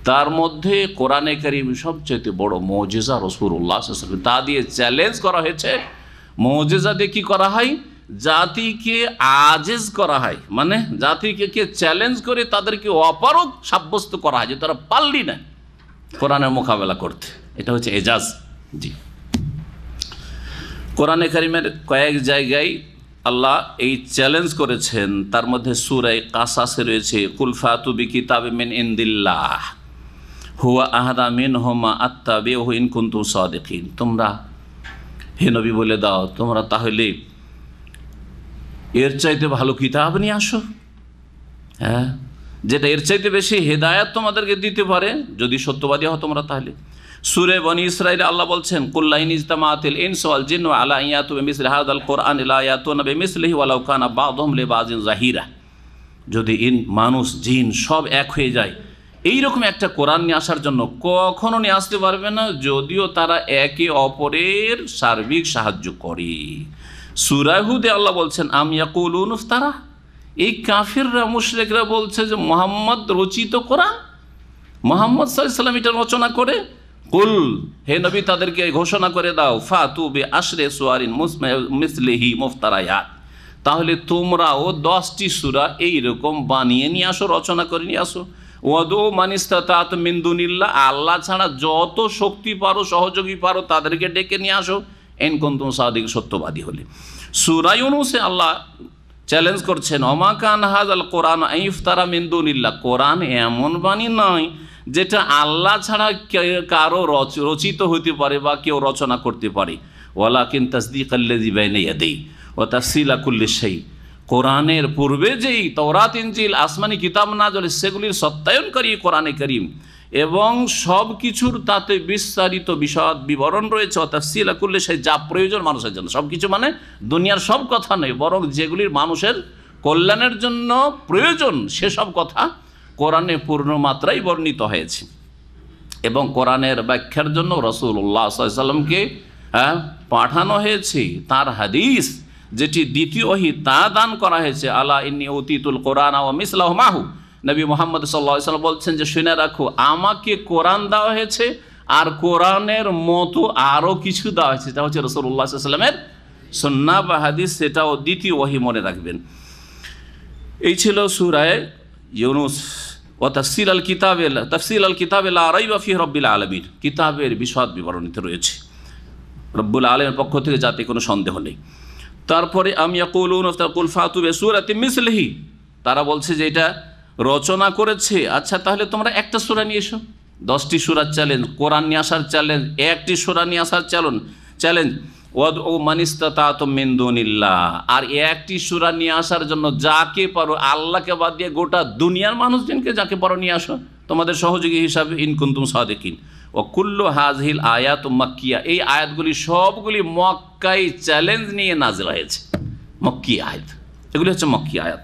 তার মধ্যে কোরআনে কারীম সবচেয়ে বড় মুজিজা রাসূলুল্লাহ সাল্লাল্লাহু আলাইহি ওয়াসাল্লাম, তা দিয়ে চ্যালেঞ্জ করা হয়েছে। মুজিজা দিয়ে কি করা হয়? জাতিকে আজেজ করা হয়, মানে জাতিকে চ্যালেঞ্জ করে তাদেরকে অপারগ সাব্যস্ত করা হয় যে তারা পারলি না কোরআনের মোকাবেলা করতে। এটা হচ্ছে এজাজ। জি, কোরআনে কারীমের কয়েক জায়গায় আল্লাহ এই চ্যালেঞ্জ করেছেন, তার মধ্যে সূরা কাসাসে রয়েছে, কুল ফাতু বিকিতাবিম মিন ইনদিল্লাহ হুয়া আহাদা মিনহুমা আত্তাবিউহু ইন কুনতুম সাদিকিন। তোমরা হে নবী বলে দাও, তোমরা তাহলে এর চাইতে ভালো কিতাব নিয়ে আসো, হ্যাঁ, যেটা এর চাইতে বেশি হেদায়াত তোমাদেরকে দিতে পারে, যদি সত্যবাদী হও তোমরা। তাহলে সূরা বনী ইসরাঈলে আল্লাহ বলছেন, কুল লা ইন ইজতামাআতিল ইনসু ওয়াল জিন্নু আলা আন ইয়াতু বিমিসলি হাযাল কুরআনি লা ইয়াতুনা বিমিসলিহি ওয়ালাউ কানা বাযুহুম লিবাযিন যাহিরা। যদি মানুষ জিন সব এক হয়ে যায় এইরকম একটা কোরআন নিয়ে আসার জন্য, কখনো নিয়ে আসতে পারবে না, যদিও তারা একে অপরের সার্বিক সাহায্য করে। সূরা হুদে আল্লাহ বলছেন, আম ইয়াকুলুন ইফতারা, এই কাফিররা মুশরিকরা বলছে যে মুহাম্মদ রচিত কোরআন, মুহাম্মদ সাল্লাল্লাহু আলাইহি ওয়াসাল্লাম এটা রচনা করে। কুল, হে নবী তাদেরকে ঘোষণা করে দাও, ফাতু বিআশরি সুওয়ারিন মিসলিহি মুফতারায়াত, তাহলে তোমরাও 10টি সূরা এইরকম বানিয়ে নিয়ে আসো, রচনা করে নিয়ে আসো। ওয়াদু মান ইসতাতা'তুম মিন দুনিল্লাহ, আল্লাহ ছাড়া যত শক্তি পারো সহযোগী পারো তাদেরকে ডেকে নিয়ে আসো, ইন কুনতুম সাদিক, সত্যবাদী হলে। সূরা ইউনূসে আল্লাহ চ্যালেঞ্জ করছেন, ওমা কান হাযাল কোরআন ইফতারা মিন দুনিল্লাহ, কোরআন এমন বাণী নয় যেটা আল্লাহ ছাড়া কারো রচিত হইতে পারে বা কেউ রচনা করতে পারে। ওয়ালাকিন তাসদীকাল্লাযী বাইনা ইয়াদাইহি ওয়া তাফসীলা কুল্লি শাই, কোরআনের পূর্বে যেই তাওরাত ইনজিল আসমানি কিতাব নাযিল সেগুলির সত্যায়নকারী কোরআনে কারীম, এবং সব কিছুর তাতে বিস্তারিত বিশদ বিবরণ রয়েছে। তাফসীলা কুল্লি শাই, যা প্রয়োজন মানুষের জন্য, সব কিছু মানে দুনিয়ার সব কথা নয়, বরং যেগুলির মানুষের কল্যাণের জন্য প্রয়োজন সেসব কথা কোরআনে পূর্ণ মাত্রায় বর্ণিত হয়েছে। এবং কোরআনের ব্যাখ্যার জন্য রাসূলুল্লাহ সাল্লাল্লাহু আলাইহি ওয়াসাল্লামকে পাঠানো হয়েছে, তার হাদিস যেটি দ্বিতীয় ওহী তা দান করা হয়েছে। আলা ইন্নী উতীতুল কোরআন ওয়া মিসলাহু মাহু, নবী মুহাম্মদ সাল্লাল্লাহু আলাইহি ওয়াসাল্লাম বলছেন যে শুনে রাখো, আমাকে কোরআন দেওয়া হয়েছে আর কোরআনের মতো আরও কিছু দেওয়া হয়েছে, সেটা হচ্ছে রাসূলুল্লাহ সাল্লাল্লাহু আলাইহি ওয়াসাল্লামের সুন্নাহ বা হাদিস, সেটাও দ্বিতীয় ওহী মনে রাখবেন। এই ছিল সূরা ইউনূস। ও তাফসীল আল কিতাবে লা রাইবা ফিহি রাব্বিল আলামিন, কিতাবের বিশদ বিবরণীতে রয়েছে রব্বুল আলামিনের পক্ষ থেকে, যাতে কোনো সন্দেহ নেই। তারপরে আম ইয়াকুলুনা কুল ফাতু বিসূরাতিন মিসলিহি, তারা বলছে যে এটা রচনা করেছে, আচ্ছা তাহলে তোমরা একটা সূরা নিয়ে এসো। 10টি সূরার চ্যালেঞ্জ, কোরআন নিয়ে আসার চ্যালেঞ্জ, একটি সূরা নিয়ে আসার চ্যালেঞ্জ। ওয়াদউ মান ইসতাতা'তুম মিন দুনিল্লাহ, আর একটি সূরা নিয়ে আসার জন্য যাকে পারো, আল্লাহকে বাদ দিয়ে গোটা দুনিয়ার মানুষজনকে যাকে পারো নিয়ে আসো তোমাদের সহযোগী হিসাবে, ইন কুনতুম সাদিকিন। ও কুল্লু হাযিহিল আয়াতু মাক্কিয়া, এই আয়াতগুলি সবগুলি মক্কায় চ্যালেঞ্জ নিয়ে নাযিল হয়েছে, মক্কি আয়াত, এগুলি হচ্ছে মক্কি আয়াত।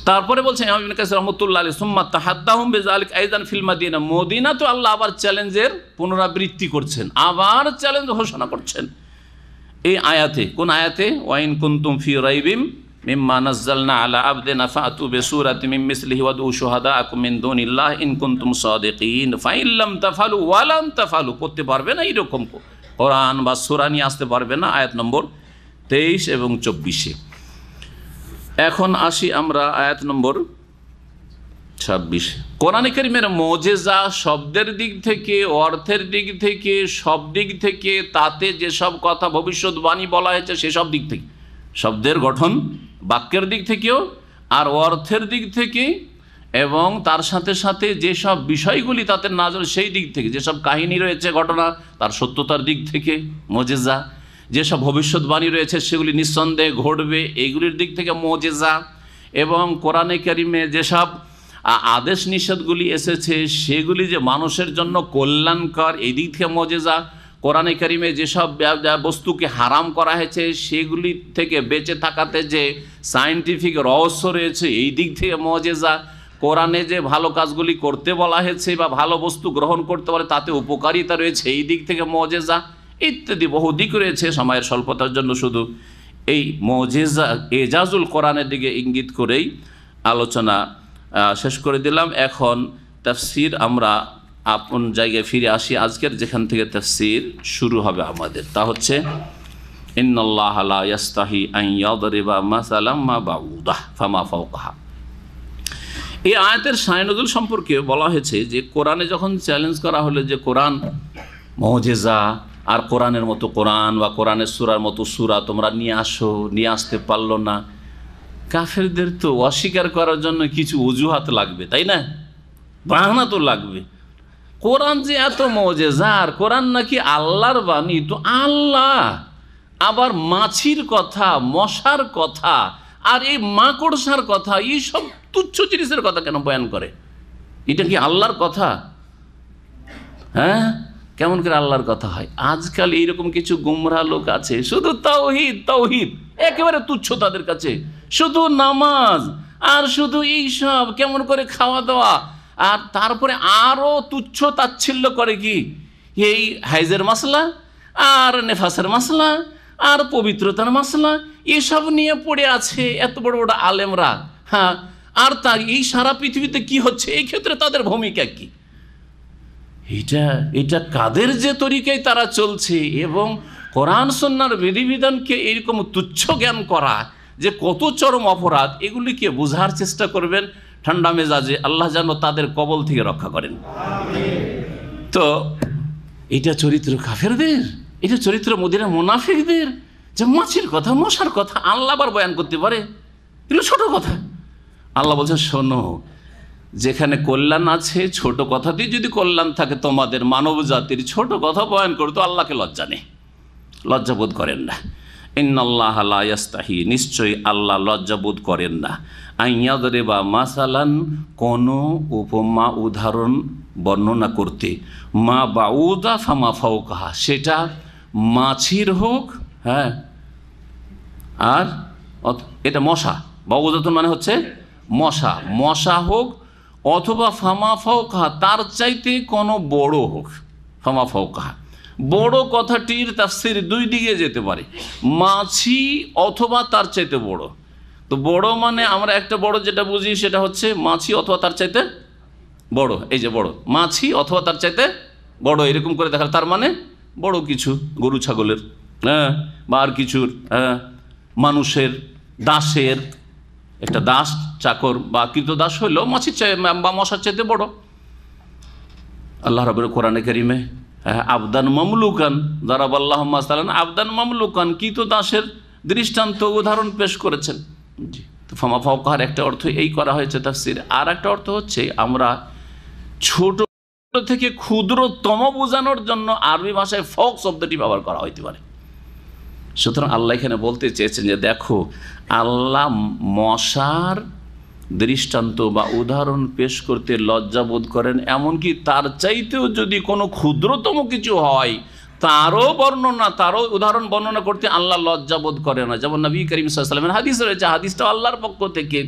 তারপরে বলছেন ইমাম ইবনে কাসির রাহমাতুল্লাহ আলাইহি, সুম্মা তাহাদ্দাহুম বিযালিকা আইযান ফিল মাদিনা, মদিনা তো আল্লাহ আবার চ্যালেঞ্জের পুনরাবৃত্তি করছেন, আবার চ্যালেঞ্জ ঘোষণা করছেন এই আয়াতে। কোন আয়াতে? ওয়াইন কুনতুম ফি রাইবিম মিম্মা নাযালনা আলা আবদিনা ফাতু বিসূরাতিন মিন মিসলিহি ওয়াদউ শুহাদাআকুম মিন দুনিল্লাহ ইন কুনতুম সাদিকিন ফাইন লাম তাফআলু ওয়া লাম তাফআলু, করতে পারবে না এরকম কোরআন বা সূরা নিয়ে আসতে পারবে না, আয়াত নম্বর 23 এবং 24। এখন আসি আমরা আয়াত নম্বর 26। কোরআনে কারীমের মুজিজা শব্দের দিক থেকে, অর্থের দিক থেকে, সব দিক থেকে, তাতে যেসব কথা ভবিষ্যৎবাণী বলা হয়েছে সেসব দিক থেকে, শব্দের গঠন বাক্যের দিক থেকেও আর অর্থের দিক থেকে, এবং তার সাথে সাথে যেসব বিষয়গুলি তাতে নাযিল সেই দিক থেকে, যেসব কাহিনী রয়েছে ঘটনা তার সত্যতার দিক থেকে মুজিজা, যেসব ভবিষ্যৎবাণী রয়েছে সেগুলি নিঃসন্দেহে ঘটবে এইগুলির দিক থেকে মুজিজা, এবং কোরআনে কারীমে যেসব আদেশ নিষেধগুলি এসেছে সেগুলি যে মানুষের জন্য কল্যাণকর এই দিক থেকে মুজিজা, কোরআনে কারীমে যেসব বস্তুকে হারাম করা হয়েছে সেগুলি থেকে বেঁচে থাকাতে যে সায়েন্টিফিক রহস্য রয়েছে এই দিক থেকে মুজিজা, কোরআনে যে ভালো কাজগুলি করতে বলা হয়েছে বা ভালো বস্তু গ্রহণ করতে বলে তাতে উপকারিতা রয়েছে এই দিক থেকে মুজিজা, ইত্যাদি বহু দিক রয়েছে। সময়ের স্বল্পতার জন্য শুধু এই মুজিজা এজাজুল কোরআনের দিকে ইঙ্গিত করেই আলোচনা শেষ করে দিলাম। এখন তাফসীর আমরা আপন জায়গায় ফিরে আসি। আজকের যেখান থেকে তাফসীর শুরু হবে আমাদের, তা হচ্ছে ইন্নাল্লাহা লা ইয়াস্তাহি আন ইয়াদরিবা মাসালাম মা বাউদাহ ফামা ফাওকাহা। এই আয়াতের শায়ে নুজুল সম্পর্কে বলা হয়েছে যে কোরআনে যখন চ্যালেঞ্জ করা হলো যে কোরআন মুজিজা, আর কোরআনের মতো কোরআন বা কোরআনের সূরার মতো সূরা তোমরা নিয়ে আসো, নিয়ে আসতে পারলো না, কাফেরদের তো অস্বীকার করার জন্য কিছু অজুহাত লাগবে, তাই না? বাহানা তো লাগবে। কোরআন যে এত মুজিজা, আর কোরআন নাকি আল্লাহর বাণী, তো আল্লাহ আবার মাছির কথা, মশার কথা, আর এই মাকড়সার কথা, এই সব তুচ্ছ জিনিসের কথা কেন বয়ান করে? এটা কি আল্লাহর কথা? হ্যাঁ, কেমন করে আল্লাহর কথা হয়? আজকাল এইরকম কিছু গুমরাহ লোক আছে, শুধু তাওহীদ তাওহীদ, একেবারে তুচ্ছ তাদের কাছে, শুধু নামাজ আর শুধু এইসব, কেমন করে খাওয়া দাওয়া, আর তারপরে আরও তুচ্ছ তাচ্ছিল্য করে কি এই হাইজের মাসলা আর নেফাসের মাসলা আর পবিত্রতার মাসলা, এসব নিয়ে পড়ে আছে এত বড় বড় আলেমরা। হ্যাঁ, আর তার এই সারা পৃথিবীতে কি হচ্ছে এই ক্ষেত্রে তাদের ভূমিকা কি? এটা কাদের যে তরিকায় তারা চলছে, এবং কোরআন সুন্নাহর বিধিবিধানকে এরকম তুচ্ছ জ্ঞান করা যে কত চরম অপরাধ, এগুলিকে বোঝার চেষ্টা করবেন। ঠান্ডা মেজাজে, আল্লাহ যেন তাদের কবল থেকে রক্ষা করেন। তো এটা চরিত্র কাফেরদের, এটা চরিত্র মদিনার মুনাফিকদের, যে মাছির কথা মশার কথা আল্লাহ আবার বয়ান করতে পারে, এগুলো ছোট কথা। আল্লাহ বলছেন শোনো, যেখানে কল্যাণ আছে, ছোট কথাতেই যদি কল্যাণ থাকে তোমাদের মানব জাতির, ছোট কথা বয়ান করতো আল্লাহকে লজ্জা নেই, লজ্জাবোধ করেন না। ইন্নাল্লাহ লা ইয়াস্তাহি, নিশ্চয়ই আল্লাহ লজ্জাবোধ করেন না। আইয়াদরিবা মাসালান, কোনো উপমা উদাহরণ বর্ণনা করতে, মা বাউদা ফামা ফাওকাহা, সেটা মাছির হোক, হ্যাঁ, আর এটা মশা, বাউদাতুন মানে হচ্ছে মশা, মশা হোক, অথবা ফামা ফাওকাহা তার চাইতে কোনো বড় হোক। ফামা ফাওকাহা বড় কথাটির তাফসীর দুই দিকে যেতে পারে, মাছি অথবা তার চাইতে বড়। তো বড় মানে আমরা একটা বড় যেটা বুঝি সেটা হচ্ছে মাছি অথবা তার চাইতে বড়, এই যে বড় মাছি অথবা তার চাইতে বড়, এরকম করে দেখা, তার মানে বড় কিছু, গরু ছাগলের, হ্যাঁ, বা আর কিছুর, হ্যাঁ, মানুষের, দাসের, একটা দাস চাকর বা কৃতদাস হইলো মাছির চাই বা মশার চাইতে বড়। আল্লাহ রাব্বুল কোরআনে কারিমে আবদান মামলুকান, দারাবাল্লাহু মাসালান আবদান মামলুকান, কৃতদাসের দৃষ্টান্ত উদাহরণ পেশ করেছেন। জি, তো ফামা ফাওকাহার একটা অর্থ এই করা হয়েছে তাফসীর, আর একটা অর্থ হচ্ছে আমরা ছোট থেকে ক্ষুদ্রতম বোঝানোর জন্য আরবি ভাষায় ফক শব্দটি ব্যবহার করা হইতে পারে। সুতরাং আল্লাহ এখানে বলতে চেয়েছেন যে দেখো, আল্লাহ মশার দৃষ্টান্ত বা উদাহরণ পেশ করতে লজ্জাবোধ করেন, এমনকি তার চাইতেও যদি কোনো ক্ষুদ্রতম কিছু হয় তারও বর্ণনা, তারও উদাহরণ বর্ণনা করতে আল্লাহ লজ্জাবোধ করে না। যেমন নবী করিম সাল্লাল্লাহু আলাইহি ওয়াসাল্লামের হাদিস রয়েছে, হাদিসটা আল্লাহর পক্ষ থেকে,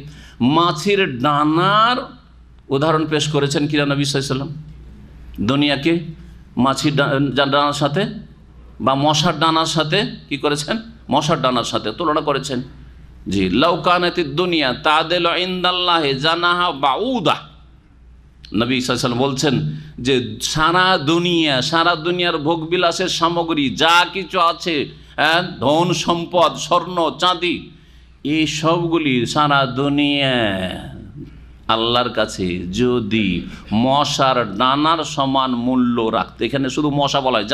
মাছির ডানার উদাহরণ পেশ করেছেন কিনা নবী সাল্লাল্লাহু আলাইহি ওয়াসাল্লাম, দুনিয়াকে মাছির ডানার সাথে বা মশার ডানার সাথে কি করেছেন, মশার ডানার সাথে তুলনা করেছেন। জি, লাউ কানাতিদ দুনিয়া তাদেলু ইনদাল্লাহি জানাহা বাউদা, নবী সাল্লাল্লাহু আলাইহি ওয়াসাল্লাম বলছেন যে সারা দুনিয়ার ভোগবিলাসের সামগ্রী যা কিছু আছে, ধন সম্পদ, স্বর্ণ চাঁদি, এই সবগুলি সারা দুনিয়া আল্লাহর কাছে যদি মশার ডানার সমান মূল্য রাখতে, এখানে শুধু মশা বলা হয়,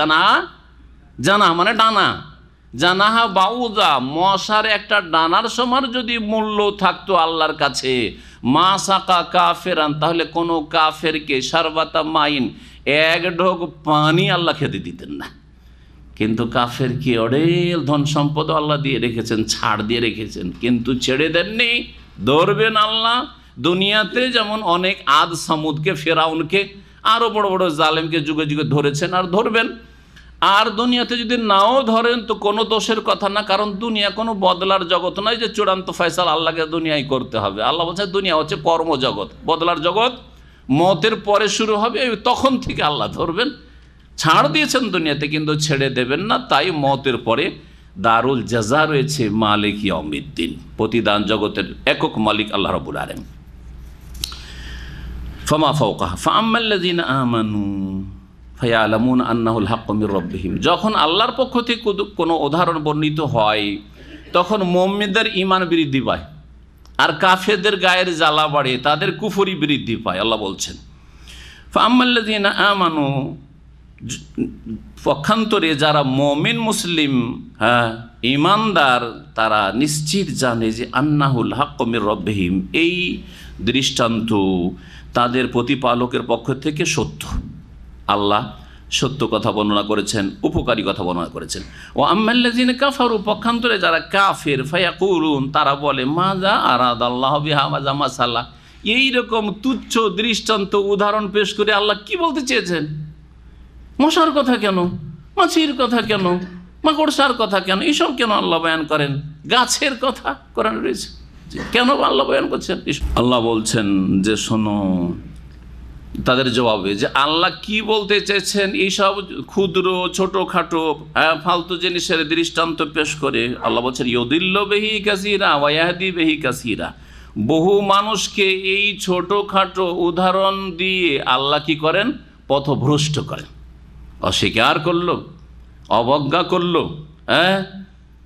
জানা মানে ডানা, জানাহা বাউদা, মশার একটা ডানার সমান যদি মূল্য থাকতো আল্লাহর কাছে, মা সাকা কাফেরান, তাহলে কোনো কাফেরকে শারবাতা মাইন, এক ঢোক পানি আল্লাহ খেতে দিতেন না। কিন্তু কাফেরকে অঢেল ধন সম্পদ আল্লাহ দিয়ে রেখেছেন, ছাড় দিয়ে রেখেছেন, কিন্তু ছেড়ে দেননি, ধরবেন আল্লাহ। দুনিয়াতে যেমন অনেক আদ সামুদকে, ফেরাউনকে, আরও বড় বড় জালেমকে যুগে যুগে ধরেছেন আর ধরবেন। আর দুনিয়াতে যদি নাও ধরেন তো কোনো দোষের কথা না, কারণ দুনিয়া কোনো বদলার জগৎ নয় যে চূড়ান্ত ফয়সালা আল্লাহকে দুনিয়ায় করতে হবে। আল্লাহ বলছে দুনিয়া হচ্ছে কর্মজগৎ, বদলার জগৎ মতের পরে শুরু হবে, তখন থেকে আল্লাহ ধরবেন। ছাড় দিয়েছেন দুনিয়াতে কিন্তু ছেড়ে দেবেন না, তাই মতের পরে দারুল জাযা রয়েছে, মালিক ইয়াউমিদ্দিন, প্রতিদান জগতের একক মালিক আল্লাহ রাব্বুল আলামিন। ফামা ফাওকাহা ফাআম্মাল্লাযীনা আমানু ফায়ালামুন আন্নাহুল হাক্কু মির রাব্বিহিম, যখন আল্লাহর পক্ষ থেকে কোনো উদাহরণ বর্ণিত হয় তখন মুমিনদের ঈমান বৃদ্ধি পায়, আর কাফেরদের গায়ের জ্বালা বাড়ে, তাদের কুফরি বৃদ্ধি পায়। আল্লাহ বলছেন ফাআম্মাল্লাযীনা আমানু, পক্ষান্তরে যারা মুমিন মুসলিম, হ্যাঁ, ঈমানদার, তারা নিশ্চিত জানে যে আন্নাহুল হাক্কু মির রাব্বিহিম, এই দৃষ্টান্ত তাদের প্রতিপালকের পক্ষ থেকে সত্য। আল্লাহ সত্য কথা বর্ণনা করেছেন, উপকারী কথা বর্ণনা করেছেন। ও আম্মাল্লাযীনা কাফারু, পক্ষান্তরে যারা কাফের, ফায়াকুলুন, তারা বলে মাযা আরাদাল্লাহু বিহাযা মাসালা, এইরকম তুচ্ছ দৃষ্টান্ত উদাহরণ পেশ করে আল্লাহ কি বলতে চেয়েছেন? মশার কথা কেন, মাছির কথা কেন, মাকড়সার কথা কেন, এইসব কেন আল্লাহ বয়ান করেন? গাছের কথা কোরআনে রয়েছে, কেন আল্লাহ বয়ান করছেন? আল্লাহ বলছেন যে শোনো, তাদের জবাবে যে আল্লাহ কি বলতে চেয়েছেন, এইসব ক্ষুদ্র ছোটোখাটো ফালতু জিনিসের দৃষ্টান্ত পেশ করে আল্লাহ বলছেন ইউদিল্লু বিহি কাসীরা ওয়া ইয়াহদি বিহি কাসীরা, বহু মানুষকে এই ছোটোখাটো উদাহরণ দিয়ে আল্লাহ কি করেন? পথভ্রষ্ট করেন, অস্বীকার করলো, অবজ্ঞা করলো,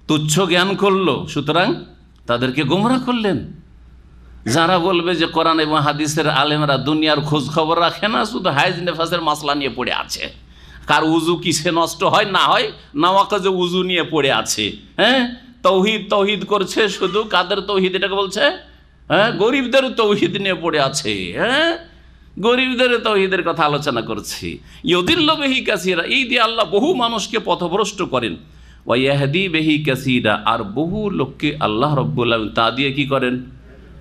তুচ্ছ জ্ঞান করলো, সুতরাং তাদেরকে গোমরা করলেন। যারা বলবে যে কোরআন এবং হাদিসের আলেমরা দুনিয়ার খোঁজ খবর রাখে না, শুধু হাইজ নেফাসের মাসলা নিয়ে পড়ে আছে, কার উজু কিসে নষ্ট হয় না হয়, নাওয়াকাজে উজু নিয়ে পড়ে আছে। হ্যাঁ, তৌহিদ তৌহিদ করছে, শুধু কাদের তৌহিদ এটাকে বলছে? হ্যাঁ, গরিবদের তৌহিদ নিয়ে পড়ে আছে। হ্যাঁ, গরিবদের তৌহিদের কথা আলোচনা করছি। ইউদিল্লু বিহি কাসীরা, এই দিয়ে আল্লাহ বহু মানুষকে পথভ্রষ্ট করেন। ওয়া ইয়াহদি বিহি কাসীরা, আর বহু লোককে আল্লাহ রাব্বুল আলামিন তা দিয়ে কি করেন?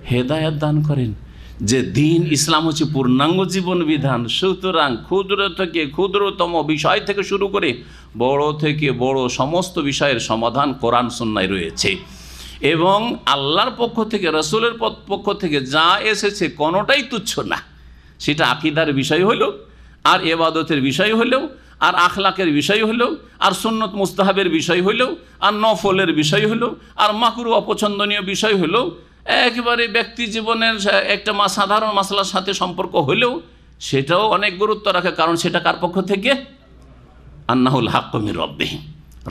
হেদায়েত দান করেন। যে দিন ইসলাম হচ্ছে পূর্ণাঙ্গ জীবন বিধান, সুতরাং ক্ষুদ্র থেকে ক্ষুদ্রতম বিষয় থেকে শুরু করে বড় থেকে বড় সমস্ত বিষয়ের সমাধান কোরআন সুন্নায় রয়েছে। এবং আল্লাহর পক্ষ থেকে, রাসূলের পক্ষ থেকে যা এসেছে কোনোটাই তুচ্ছ না। সেটা আকীদার বিষয় হলেও, আর ইবাদতের বিষয় হলেও, আর আখলাকের বিষয় হলেও, আর সুন্নত মুস্তাহাবের বিষয় হলেও, আর নফলের বিষয় হলেও, আর মাকরুহ অপছন্দনীয় বিষয় হলেও, একেবারে ব্যক্তি জীবনের একটা সাধারণ মাসলার সাথে সম্পর্ক হলেও সেটাও অনেক গুরুত্ব রাখে। কারণ সেটা কার পক্ষ থেকে? আন্নাহুল হাক্কু মির রাব্বিহি,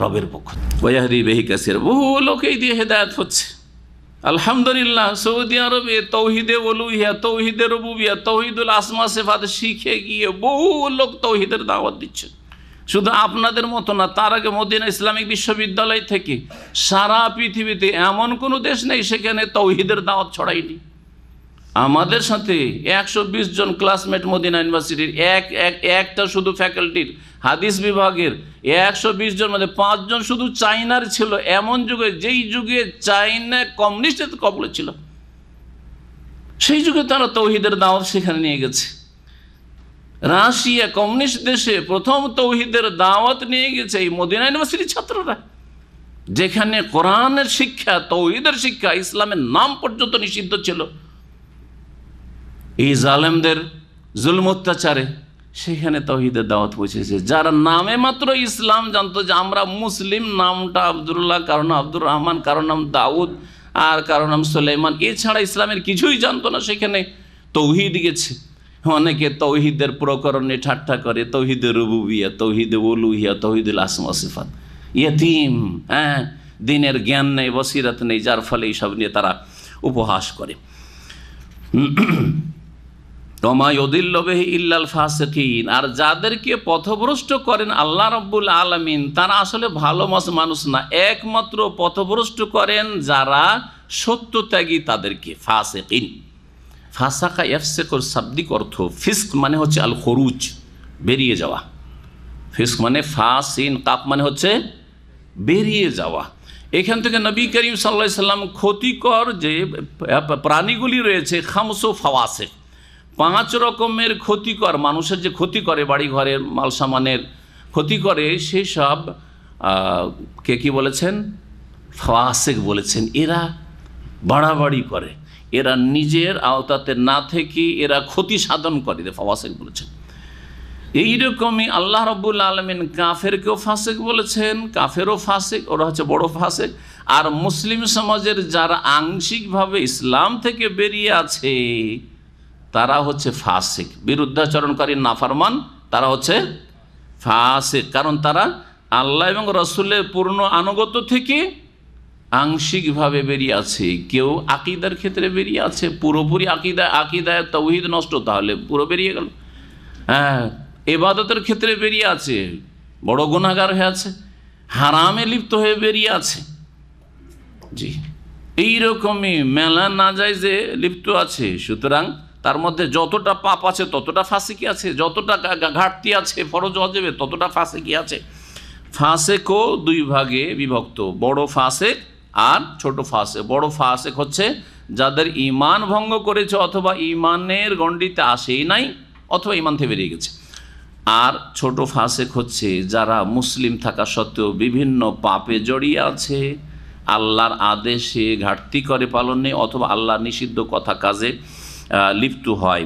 রবের পক্ষ থেকে। ওয়া ইয়াহদি বিহি কাসীরা, বহু লোকেই দিয়ে হেদায়েত হচ্ছে। আলহামদুলিল্লাহ, সৌদি আরবে তৌহিদে উলুহিয়া, তৌহিদে রুবুবিয়া, তৌহিদুল আসমা সিফাত শিখে গিয়ে বহু লোক তৌহিদের দাওয়াত দিচ্ছে। শুধু আপনাদের মতো না, তার আগে মদিনা ইসলামিক বিশ্ববিদ্যালয় থেকে সারা পৃথিবীতে এমন কোনো দেশ নেই সেখানে তৌহিদের দাওয়াত ছড়ায়নি। আমাদের সাথে 120 জন ক্লাসমেট মদিনা ইউনিভার্সিটির, একটা শুধু ফ্যাকাল্টির হাদিস বিভাগের 120 জন মধ্যে 5 জন শুধু চাইনার ছিল। এমন যুগে, যেই যুগে চাইনা কমিউনিস্টের কবলে ছিল, সেই যুগে তারা তৌহিদের দাওয়াত সেখানে নিয়ে গেছে। রাশিয়া কমিউনিস্ট দেশে প্রথম তৌহিদের দাওয়াত নিয়ে গেছে এই মদিনা ইউনিভার্সিটির ছাত্ররা, যেখানে কোরআনের শিক্ষা, তৌহিদের শিক্ষা, ইসলামের নাম পর্যন্ত নিষিদ্ধ ছিল। এই জালেমদের জুলম অত্যাচারে সেখানে তৌহিদের দাওয়াত পৌঁছেছে। যারা নামে মাত্র ইসলাম জানতো, যে আমরা মুসলিম, নামটা আব্দুল্লাহ, কারণ আব্দুর রহমান, কারণ নাম দাউদ, আর কারণ নাম সুলাইমান, এছাড়া ইসলামের কিছুই জানতো না, সেখানে তৌহিদ গেছে। অনেকে তৌহিদের প্রকরণ নিয়ে ঠাট্টা করে, তৌহিদে রুবুবিয়া, তৌহিদে উলুহিয়া, তৌহিদুল আসমা সিফাত। ইয়তীম, হ্যাঁ, দিনের জ্ঞান নেই, বসিরত নেই, যার ফলে এইসব নিয়ে তারা উপহাস করে। ওমা ইউদিল্লু বিহি ইল্লাল ফাসিকিন, আর যাদেরকে পথভ্রষ্ট করেন আল্লাহ রাব্বুল আলামিন, তারা আসলে ভালো মানুষ না, একমাত্র পথভ্রষ্ট করেন যারা সত্যত্যাগী তাদেরকে। ফাসিকিন, ফাসাকা ইয়াফসিকুর শাব্দিক অর্থ ফিস্ক মানে হচ্ছে আল খুরুজ, বেরিয়ে যাওয়া। ফিস্ক মানে ফাসিন কাপ মানে হচ্ছে বেরিয়ে যাওয়া। এখান থেকে নবী করিম সাল্লাল্লাহু আলাইহি সাল্লাম ক্ষতিকর যে প্রাণীগুলি রয়েছে, খামসু ফাওয়াসিক, 5 রকমের ক্ষতিকর, মানুষের যে ক্ষতি করে, বাড়ি ঘরের মাল সামানের ক্ষতি করে, সেই সব কে কি বলেছেন? ফাওয়াসিক বলেছেন। এরা বাড়াবাড়ি করে, এরা নিজের আওতাতে না থেকে এরা ক্ষতি সাধন করে, ফাওয়াসিক বলেছেন। এইরকমই আল্লাহ রাব্বুল আলামিন কাফেরকেও ফাসিক বলেছেন, কাফেরও ফাসিক, ওরা হচ্ছে বড় ফাসিক। আর মুসলিম সমাজের যারা আংশিকভাবে ইসলাম থেকে বেরিয়ে আছে তারা হচ্ছে ফাসিক, বিরুদ্ধাচরণকারী, নাফরমান, তারা হচ্ছে ফাসিক। কারণ তারা আল্লাহ এবং রাসূলের পূর্ণ আনুগত্য থেকে আংশিকভাবে বেরিয়ে আছে। কেউ আকীদার ক্ষেত্রে বেরিয়ে আছে, পুরোপুরি আকীদায় তাওহীদ নষ্ট, তাহলে পুরো বেরিয়ে গেল। হ্যাঁ, ইবাদতের ক্ষেত্রে বেরিয়ে আছে, বড় গুনাহগার হয়ে আছে, হারামে লিপ্ত হয়ে বেরিয়ে আছে। জি, এইরকমই মেলা নাজায়েজে লিপ্ত আছে। সুতরাং তার মধ্যে যতটা পাপ আছে ততটা ফাসিকি আছে, যতটা ঘাটতি আছে ফরজ ওয়াজিবে ততটা ফাসিকি আছে। ফাসিকও 2 ভাগে বিভক্ত, বড় ফাসিক আর ছোট ফাসিক। বড় ফাসিক হচ্ছে যাদের ঈমান ভঙ্গ করেছে, অথবা ঈমানের গণ্ডিতে আসেই নাই, অথবা ঈমান থেকে বেরিয়ে গেছে। আর ছোট ফাসিক হচ্ছে যারা মুসলিম থাকা সত্ত্বেও বিভিন্ন পাপে জড়িয়ে আছে, আল্লাহর আদেশে ঘাটতি করে পালনে, অথবা আল্লাহর নিষিদ্ধ কথা কাজে লিপ্ত হয়,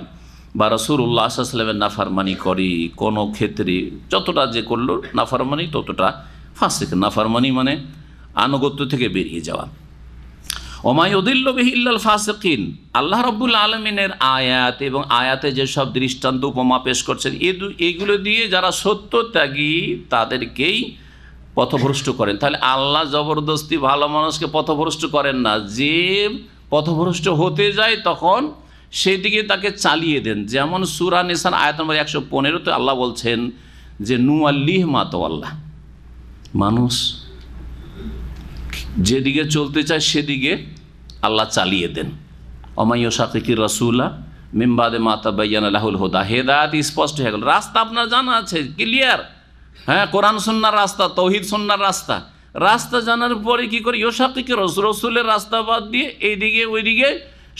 বা রাসূলুল্লাহ সাল্লাল্লাহু আলাইহি ওয়াসাল্লামের নাফরমানি করে। কোনো ক্ষেত্রে যতটা যে করলো নাফরমানি, ততটা ফাসিক। নাফরমানি মানে আনুগত্য থেকে বেরিয়ে যাওয়া। ওমা ইউদিল্লু বিহি ইল্লাল ফাসিকিন, আল্লাহ রাব্বুল আলামিনের আয়াত এবং আয়াতে যেসব দৃষ্টান্ত উপমা পেশ করছেন, এইগুলো দিয়ে যারা সত্যত্যাগী তাদেরকেই পথভ্রষ্ট করেন। তাহলে আল্লাহ জবরদস্তি ভালো মানুষকে পথভ্রষ্ট করেন না। যে পথভ্রষ্ট হতে যায় তখন সেদিকে তাকে চালিয়ে দেন। যেমন সূরা নিসার আয়াত নম্বর 115-তে আল্লাহ বলছেন যে নুআল্লিহি মা তাওয়াল্লা, মানুষ যেদিকে চলতে চায় সেদিকে আল্লাহ চালিয়ে দেন। ওমাই ইউশাকিকির রাসূলা মিন বাদি মা তাবায়্যানা লাহুল হুদা, হেদায়েত স্পষ্ট হয়ে গেল, রাস্তা আপনার জানা আছে, ক্লিয়ার। হ্যাঁ, কোরআন সুন্নাহর রাস্তা, তৌহিদ সুন্নাহর রাস্তা, রাস্তা জানার পরে কি করে ইউশাকিকির রসুলের রাস্তা বাদ দিয়ে এইদিকে ওইদিকে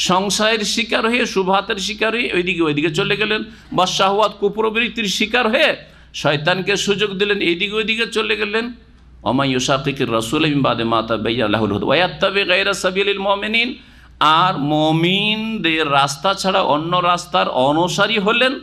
সংশয়ের শিকার হয়ে, শুবহাতের শিকার হয়ে ওইদিকে চলে গেলেন, বা শাহওয়াত কুপ্রবৃত্তির শিকার হয়ে শয়তানকে সুযোগ দিলেন, এইদিকে ওইদিকে চলে গেলেন। ওমাই ইউশাকিকির রাসূলা মিন বাদি মা তাবায়্যানা লাহুল হুদা ওয়া ইয়াত্তাবি গায়রা সাবিলিল মুমিনিন, আর মুমিনদের রাস্তা ছাড়া অন্য রাস্তার অনুসারী হলেন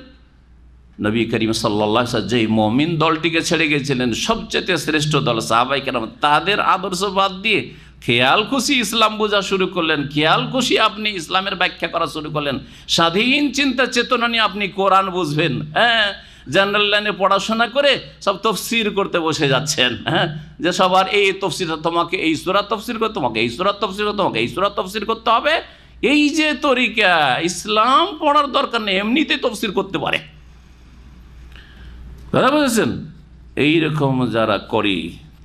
নবী করিম সাল্লাল্লাহু আলাইহি ওয়াসাল্লাম। যেই মুমিন দলটিকে ছেড়ে গেছিলেন, সবচেয়ে শ্রেষ্ঠ দল সাহাবায়ে কেরাম, তাদের আদর্শ বাদ দিয়ে খেয়াল খুশি ইসলাম বোঝা শুরু করলেন, খেয়াল খুশি আপনি ইসলামের ব্যাখ্যা করা শুরু করলেন, স্বাধীন চিন্তা চেতনা নিয়ে আপনি কোরআন বুঝবেন। হ্যাঁ, জেনারেল লাইনে পড়াশোনা করে সব তফসির করতে বসে যাচ্ছেন। হ্যাঁ, যে সবার এই তফসির, তোমাকে এই সূরা তফসির করতে, তোমাকে এই সূরা তফসির করতে, তোমাকে এই সূরা তফসির করতে হবে, এই যে তরিকা, ইসলাম পড়ার দরকার নেই, এমনিতেই তফসির করতে পারে। কথা বুঝেছেন? এইরকম যারা করি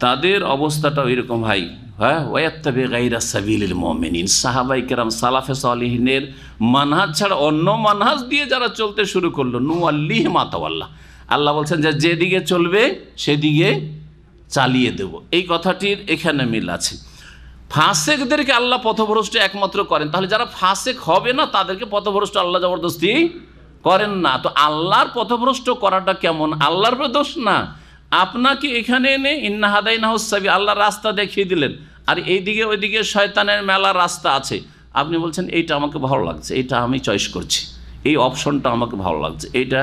তাদের অবস্থাটাও এরকম ভাই। হ্যাঁ, ওয়াত্তাবি গায়রা সাবিলিল মুমিনিন, সাহাবায়ে কেরাম সালাফে সালিহিনের মানহাজ ছাড়া অন্য মানহাজ দিয়ে যারা চলতে শুরু করলো, নুআল্লিহি মা তাওয়াল্লা, আল্লাহ বলছেন যে যেদিকে চলবে সেদিকে চালিয়ে দেব। এই কথাটির এখানে মিল আছে। ফাসেকদেরকে আল্লাহ পথভ্রষ্ট একমাত্র করেন, তাহলে যারা ফাসেক হবে না তাদেরকে পথভ্রষ্ট আল্লাহ জবরদস্তি করেন না। তো আল্লাহর পথভ্রষ্ট করাটা কেমন? আল্লাহর দোষ না, আপনাকে এখানে এনে ইন্না হাদাইনাহুস সাবিল, আল্লাহ রাস্তা দেখিয়ে দিলেন, আর এইদিকে ওইদিকে শয়তানের মেলা রাস্তা আছে। আপনি বলছেন এইটা আমাকে ভালো লাগছে, এইটা আমি চয়েস করছি, এই অপশনটা আমাকে ভালো লাগছে, এইটা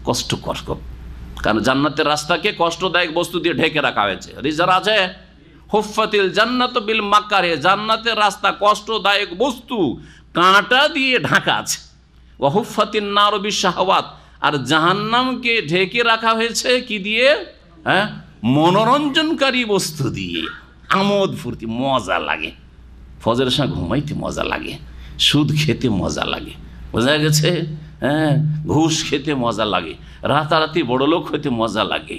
কষ্টকর, কারণ জান্নাতের রাস্তাকে কষ্টদায়ক বস্তু দিয়ে ঢেকে রাখা হয়েছে। রিজার আছে হুফফাতিল জান্নাত বিল মাকারে, জান্নাতের রাস্তা কষ্টদায়ক বস্তু কাঁটা দিয়ে ঢাকা আছে। ওয়া হুফফাতিন নার বিশ-শাহাওয়াত, আর জাহান্নামকে ঢেকে রাখা হয়েছে কি দিয়ে? হ্যাঁ, মনোরঞ্জনকারী বস্তু দিয়ে, আমোদ ফুর্তি, মজা লাগে, ফজরের সময় ঘুমাইতে মজা লাগে, সুদ খেতে মজা লাগে, বোঝা গেছে? হ্যাঁ, ঘুষ খেতে মজা লাগে, রাতারাতি বড়লোক হইতে মজা লাগে,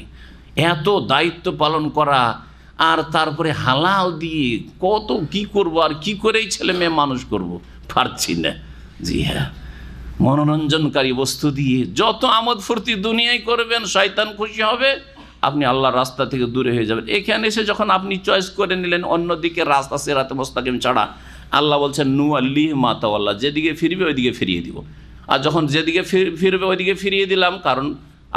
এত দায়িত্ব পালন করা, আর তারপরে হালাল দিয়ে কত কি করব, আর কি করেই ছেলে মেয়ে মানুষ করব, পারছি না। জি হ্যাঁ, মনোরঞ্জনকারী বস্তু দিয়ে যত আমোদ ফুর্তি দুনিয়ায় করবেন, শয়তান খুশি হবে, আপনি আল্লাহর রাস্তা থেকে দূরে হয়ে যাবেন। এখানে এসে যখন আপনি চয়েস করে নিলেন অন্যদিকে রাস্তা, সিরাতে মুস্তাকিম ছাড়া, আল্লাহ বলছেন নুআল্লিহি মা তাওয়াল্লা, যেদিকে ফিরবে ওইদিকে ফিরিয়ে দিব। আর যখন যেদিকে ফিরবে ওইদিকে ফিরিয়ে দিলাম, কারণ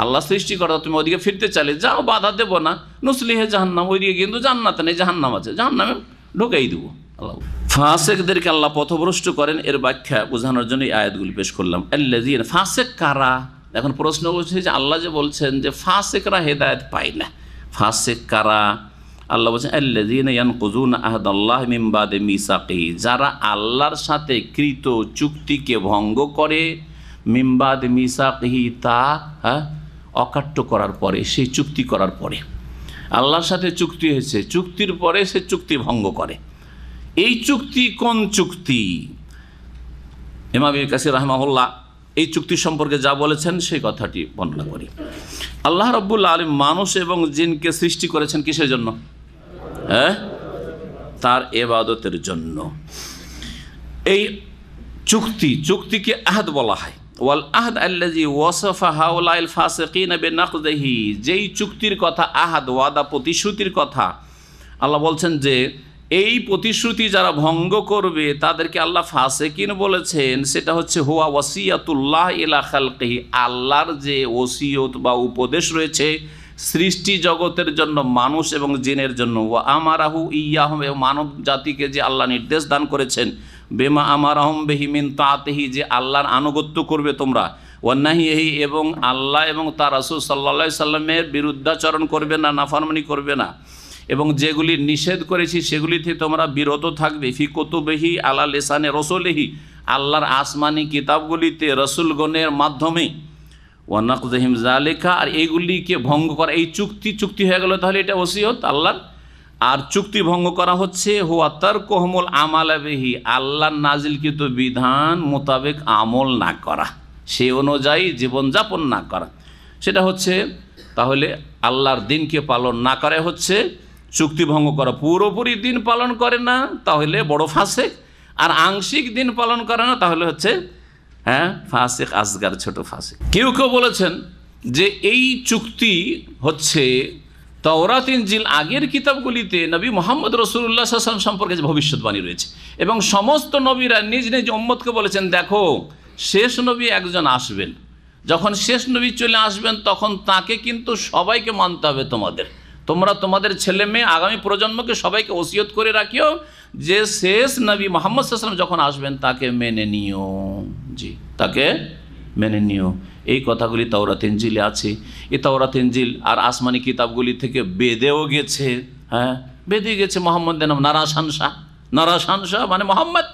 আল্লাহ সৃষ্টিকর্তা, তুমি ওইদিকে ফিরতে চাইলে যাও, বাধা দেবো না। নুসলিহে জাহান্নাম, ওইদিকে কিন্তু জান্নাত নেই, জাহান্নাম আছে, জাহান্নামে ঢুকাই দেবো। আল্লাহ ফাসেকদেরকে আল্লাহ পথভ্রষ্ট করেন, এর ব্যাখ্যা বোঝানোর জন্য এই আয়াতগুলি পেশ করলাম। আল্লাযীনা, ফাসেক কারা? এখন প্রশ্ন হচ্ছে যে আল্লাহ যে বলছেন যে ফাসেকরা হেদায়েত পায় না, ফাসেক কারা? আল্লাহ বলছেন আল্লাযীনা ইয়ানকুযুনা আহদাল্লাহি মিন বাদি মিসাকিহি, যারা আল্লাহর সাথে কৃত চুক্তিকে ভঙ্গ করে, মিন বাদি মিসাকিহি, তা অকাট্য করার পরে, সেই চুক্তি করার পরে, আল্লাহর সাথে চুক্তি হয়েছে, চুক্তির পরে সে চুক্তি ভঙ্গ করে। এই চুক্তি কোন চুক্তি? ইমাম ইবনে কাসির রাহিমাহুল্লাহ এই চুক্তি সম্পর্কে যা বলেছেন সেই কথাটি বর্ণনা করি। আল্লাহ রাব্বুল আলামিন মানুষ এবং জিনকে সৃষ্টি করেছেন কিসের জন্য? হ্যাঁ, তার ইবাদতের জন্য। এই চুক্তিকে আহদ বলা হয়। ওয়াল আহদ আল্লাযী ওয়াসাফা হাউলাইল ফাসিকিনা বিনাকদিহি, যেই চুক্তির কথা, আহাদ ওয়াদা, প্রতিশ্রুতির কথা আল্লাহ বলছেন যে এই প্রতিশ্রুতি যারা ভঙ্গ করবে তাদেরকে আল্লাহ ফাসিকিন বলেছেন। সেটা হচ্ছে হুয়া ওয়াসিয়াতুল্লাহ ইলা খালকিহি, আল্লাহর যে ওসিয়ত বা উপদেশ রয়েছে সৃষ্টি জগতের জন্য, মানুষ এবং জিনের জন্য। ওয়া আমারাহু ইয়াহুম, মানব জাতিকে যে আল্লাহ নির্দেশ দান করেছেন, বেমা আমারাহুম বিহি মিন তাআতিহি, যে আল্লাহর আনুগত্য করবে তোমরা, ওয়া নাহিহি, এবং আল্লাহ এবং তার রাসূল সাল্লাল্লাহু আলাইহি সাল্লামের বিরুদ্ধাচরণ করবে না, নাফরমানি করবে না, এবং যেগুলি নিষেধ করেছি সেগুলি থেকে তোমরা বিরত থাকবে। ফি কুতুবিহি আলা লিসানে রাসূলিহি, আল্লাহর আসমানি কিতাবগুলিতে রসুলগণের মাধ্যমে। ওয়া নাকযিহিম যালিকা, আর এইগুলিকে ভঙ্গ করা, এই চুক্তি হয়ে গেল, তাহলে এটা ওসিয়ত আল্লাহর। আর চুক্তি ভঙ্গ করা হচ্ছে হুয়া তারকুহুমুল আমালা বিহি, আল্লাহর নাজিলকৃত বিধান মোতাবেক আমল না করা, সে অনুযায়ী জীবনযাপন না করা, সেটা হচ্ছে তাহলে আল্লাহর দিনকে পালন না করে হচ্ছে চুক্তি ভঙ্গ করা। পুরোপুরি দিন পালন করে না তাহলে বড় ফাসেক, আর আংশিক দিন পালন করে না তাহলে হচ্ছে ফাসেক আসগার, ছোট ফাসেক। কেউ কেউ বলেছেন যে এই চুক্তি হচ্ছে তাওরাত ইনজিল আগের কিতাবগুলিতে নবী মুহাম্মদ রাসূলুল্লাহ সাল্লাল্লাহু আলাইহি ওয়াসাল্লাম সম্পর্কে যে ভবিষ্যৎবাণী রয়েছে, এবং সমস্ত নবীরা নিজ নিজ উম্মতকে বলেছেন দেখো শেষ নবী একজন আসবেন, যখন শেষ নবী চলে আসবেন তখন তাকে কিন্তু সবাইকে মানতে হবে, তোমরা তোমাদের ছেলে মেয়ে আগামী প্রজন্মকে সবাইকে ওসিয়ত করে রাখিও যে শেষ নবী মুহাম্মদ সাল্লাল্লাহু আলাইহি ওয়াসাল্লাম যখন আসবেন তাকে মেনে নিও, জি তাকে মেনে নিও। এই কথাগুলি তাওরাত ইনজিলে আছে। এই তাওরাত ইনজিল আর আসমানি কিতাবগুলি থেকে বেদেও গেছে, বেদে গেছে মোহাম্মদের নাম নারাশান শাহ, নারাশান শাহ মানে মোহাম্মদ,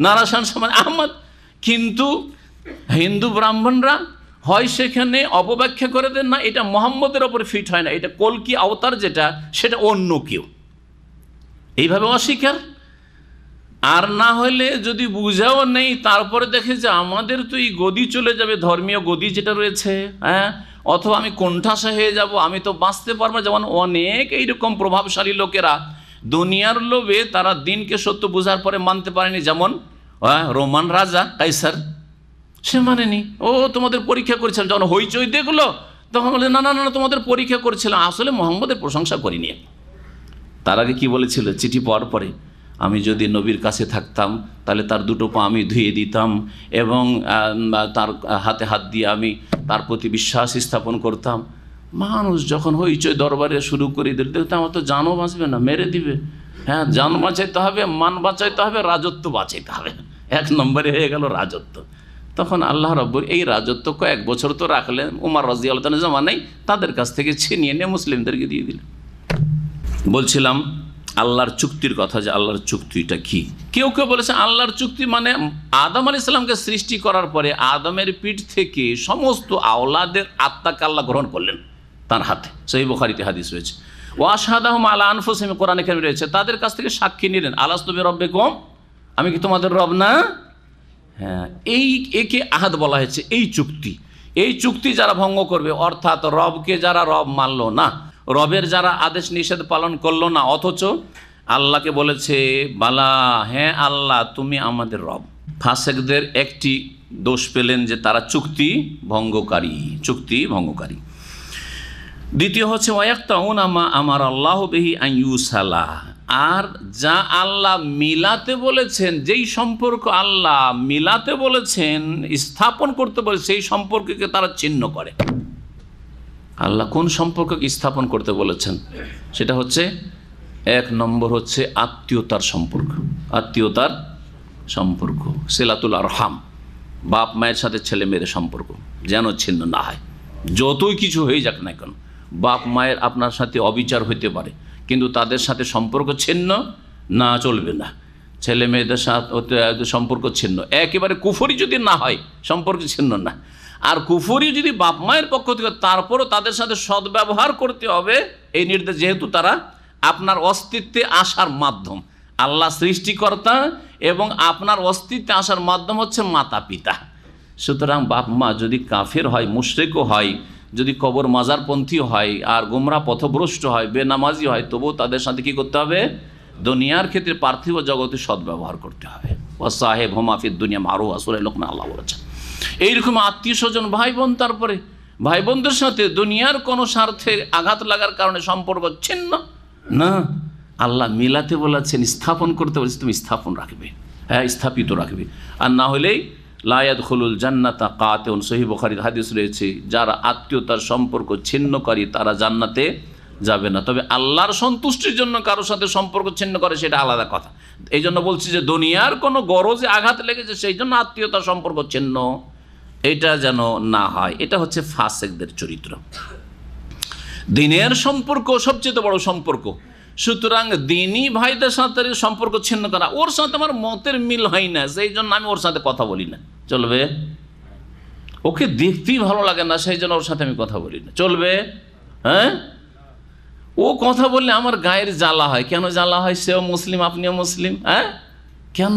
নারাশান শাহ মানে আহমদ। কিন্তু হিন্দু ব্রাহ্মণরা হয় সেখানে অপব্যাখ্যা করে দেন, না এটা মোহাম্মদের ওপর ফিট হয় না, এটা কলকি অবতার যেটা সেটা অন্য কেউ, এইভাবে অস্বীকার। আর না হলে যদি বুঝাও নেই তারপরে দেখে যে আমাদের তো এই গদি চলে যাবে, ধর্মীয় গদি যেটা রয়েছে, অথবা আমি কোণঠাসা হয়ে যাব, আমি তো বাঁচতে পারবো। যেমন অনেক এইরকম প্রভাবশালী লোকেরা দুনিয়ার লোভে তারা দিনকে সত্য বোঝার পরে মানতে পারেনি, যেমন রোমান রাজা কাইসার, সে মানেনি। ও তোমাদের পরীক্ষা করেছিলাম, যখন হইচই দেখলো তখন বলে না না না তোমাদের পরীক্ষা করেছিলাম, আসলে মোহাম্মদের প্রশংসা করিনি। তার আগে কি বলেছিল চিঠি পাওয়ার পরে, আমি যদি নবীর কাছে থাকতাম তাহলে তার দুটো পা আমি ধুয়ে দিতাম এবং তার হাতে হাত দিয়ে আমি তার প্রতি বিশ্বাস স্থাপন করতাম। মানুষ যখন হইচই দরবারে শুরু করে দিল, দেখতে আমার তো জানও বাঁচবে না, মেরে দিবে। জান বাঁচাইতে হবে, মান বাঁচাইতে হবে, রাজত্ব বাঁচাইতে হবে, এক নম্বরে হয়ে গেল রাজত্ব। তখন আল্লাহ রাব্বুল এই রাজত্ব কয়েক বছর তো রাখলেন, উমর রাদিয়াল্লাহু তাআলা জামানায় তাদের কাছ থেকে ছিনিয়ে নিয়ে মুসলিমদেরকে দিয়ে দিলেন। বলছিলাম আল্লাহর চুক্তির কথা, যে আল্লাহর চুক্তিটা কি। কেউ কেউ বলেছে আল্লাহর চুক্তি মানে আদম আলাইহিস সালামকে সৃষ্টি করার পরে আদমের পিঠ থেকে সমস্ত আওলাদের আত্মাকে আল্লাহ গ্রহণ করলেন তার হাতে, সহিহ বুখারীতে হাদিস রয়েছে। ওয়াশহাদাহুম আলা আনফুসিহিম, কোরআনে কারিমে রয়েছে, তাদের কাছ থেকে সাক্ষী নিলেন, আলাস্তু বিরাব্বিকুম, আমি কি তোমাদের রব না? একে আহাদ বলা হয়েছে। এই চুক্তি যারা ভঙ্গ করবে, অর্থাৎ রবকে যারা রব মানল না, রবের যারা আদেশ নিষেধ পালন করলো না, অথচ আল্লাহকে বলেছে বালা, হ্যাঁ আল্লাহ তুমি আমাদের রব। ফাসেকদের একটি দোষ পেলেন যে তারা চুক্তি ভঙ্গকারী। দ্বিতীয় হচ্ছে ওয়াক্তাউনা মা আমার আল্লাহ বিহি আন ইউসালা, আর যা আল্লাহ মিলাতে বলেছেন, যেই সম্পর্ক আল্লাহ মিলাতে বলেছেন, স্থাপন করতে বলেছে, সেই সম্পর্ককে তারা ছিন্ন করে। আল্লাহ কোন সম্পর্ককে স্থাপন করতে বলেছেন? সেটা হচ্ছে এক নম্বর হচ্ছে আত্মীয়তার সম্পর্ক, সিলাতুল আরহাম, বাপ মায়ের সাথে ছেলে মেয়ের সম্পর্ক যেন ছিন্ন না হয়। যতই কিছু হয়ে যাক না কেন, বাপ মায়ের আপনার সাথে অবিচার হইতে পারে, কিন্তু তাদের সাথে সম্পর্ক ছিন্ন না, চলবে না। ছেলে মেয়েদের সাথে সম্পর্ক ছিন্ন, একেবারে কুফরি যদি না হয় সম্পর্ক ছিন্ন না। আর কুফরি যদি বাপ মায়ের পক্ষ থেকে, তারপরও তাদের সাথে সদ্ব্যবহার করতে হবে এই নির্দেশ, যেহেতু তারা আপনার অস্তিত্বে আসার মাধ্যম। আল্লাহ সৃষ্টিকর্তা এবং আপনার অস্তিত্বে আসার মাধ্যম হচ্ছে মাতা পিতা। সুতরাং বাপ মা যদি কাফের হয়, মুশরিকও হয়, যদি কবর মাজারপন্থী হয়, আর গোমরা পথভ্রষ্ট হয়, বেনামাজি হয়, তবুও তাদের সাথে কী করতে হবে? দুনিয়ার ক্ষেত্রে পার্থিব জগতে সদ্ব্যবহার করতে হবে। ওয়াসাহেব হুমা ফিদ দুনিয়া মারুফা, সূরা লোকমান আল্লাহ বলেছেন। এইরকম আত্মীয় স্বজন, ভাই বোন, তারপরে ভাই বোনদের সাথে দুনিয়ার কোনো স্বার্থে আঘাত লাগার কারণে সম্পর্ক ছিন্ন না। আল্লাহ মিলাতে বলেছেন, স্থাপন করতে বলেছে, তুমি স্থাপন রাখবে, স্থাপিত রাখবে। আর না হলেই লা ইয়াদখুলুল জান্নাতা কাতিউন, সহিহ বুখারীর হাদিস রয়েছে, যারা আত্মীয়তার সম্পর্ক ছিন্নকারী তারা জান্নাতে যাবে না। তবে আল্লাহর সন্তুষ্টির জন্য কারোর সাথে সম্পর্ক ছিন্ন করে সেটা আলাদা কথা। এই জন্য বলছি যে দুনিয়ার কোনো গরজে আঘাত লেগেছে সেই জন্য আত্মীয়তার সম্পর্ক ছিন্ন, এটা যেন না হয়। এটা হচ্ছে ফাসেকদের চরিত্র। দিনের সম্পর্ক সবচেয়ে বড় সম্পর্ক। সুতরাং দিনী ভাইদের সাথে সম্পর্ক ছিন্ন করা, ওর সাথে আমার মতের মিল হয় না, সেই জন্য আমি ওর সাথে কথা বলি না, চলবে? ওকে দেখতেই ভালো লাগে না, সেই জন্য ওর সাথে আমি কথা বলি না, চলবে? ও কথা বললে আমার গায়ের জ্বালা হয়। কেন জ্বালা হয়? সেও মুসলিম, আপনিও মুসলিম। হ্যাঁ, কেন?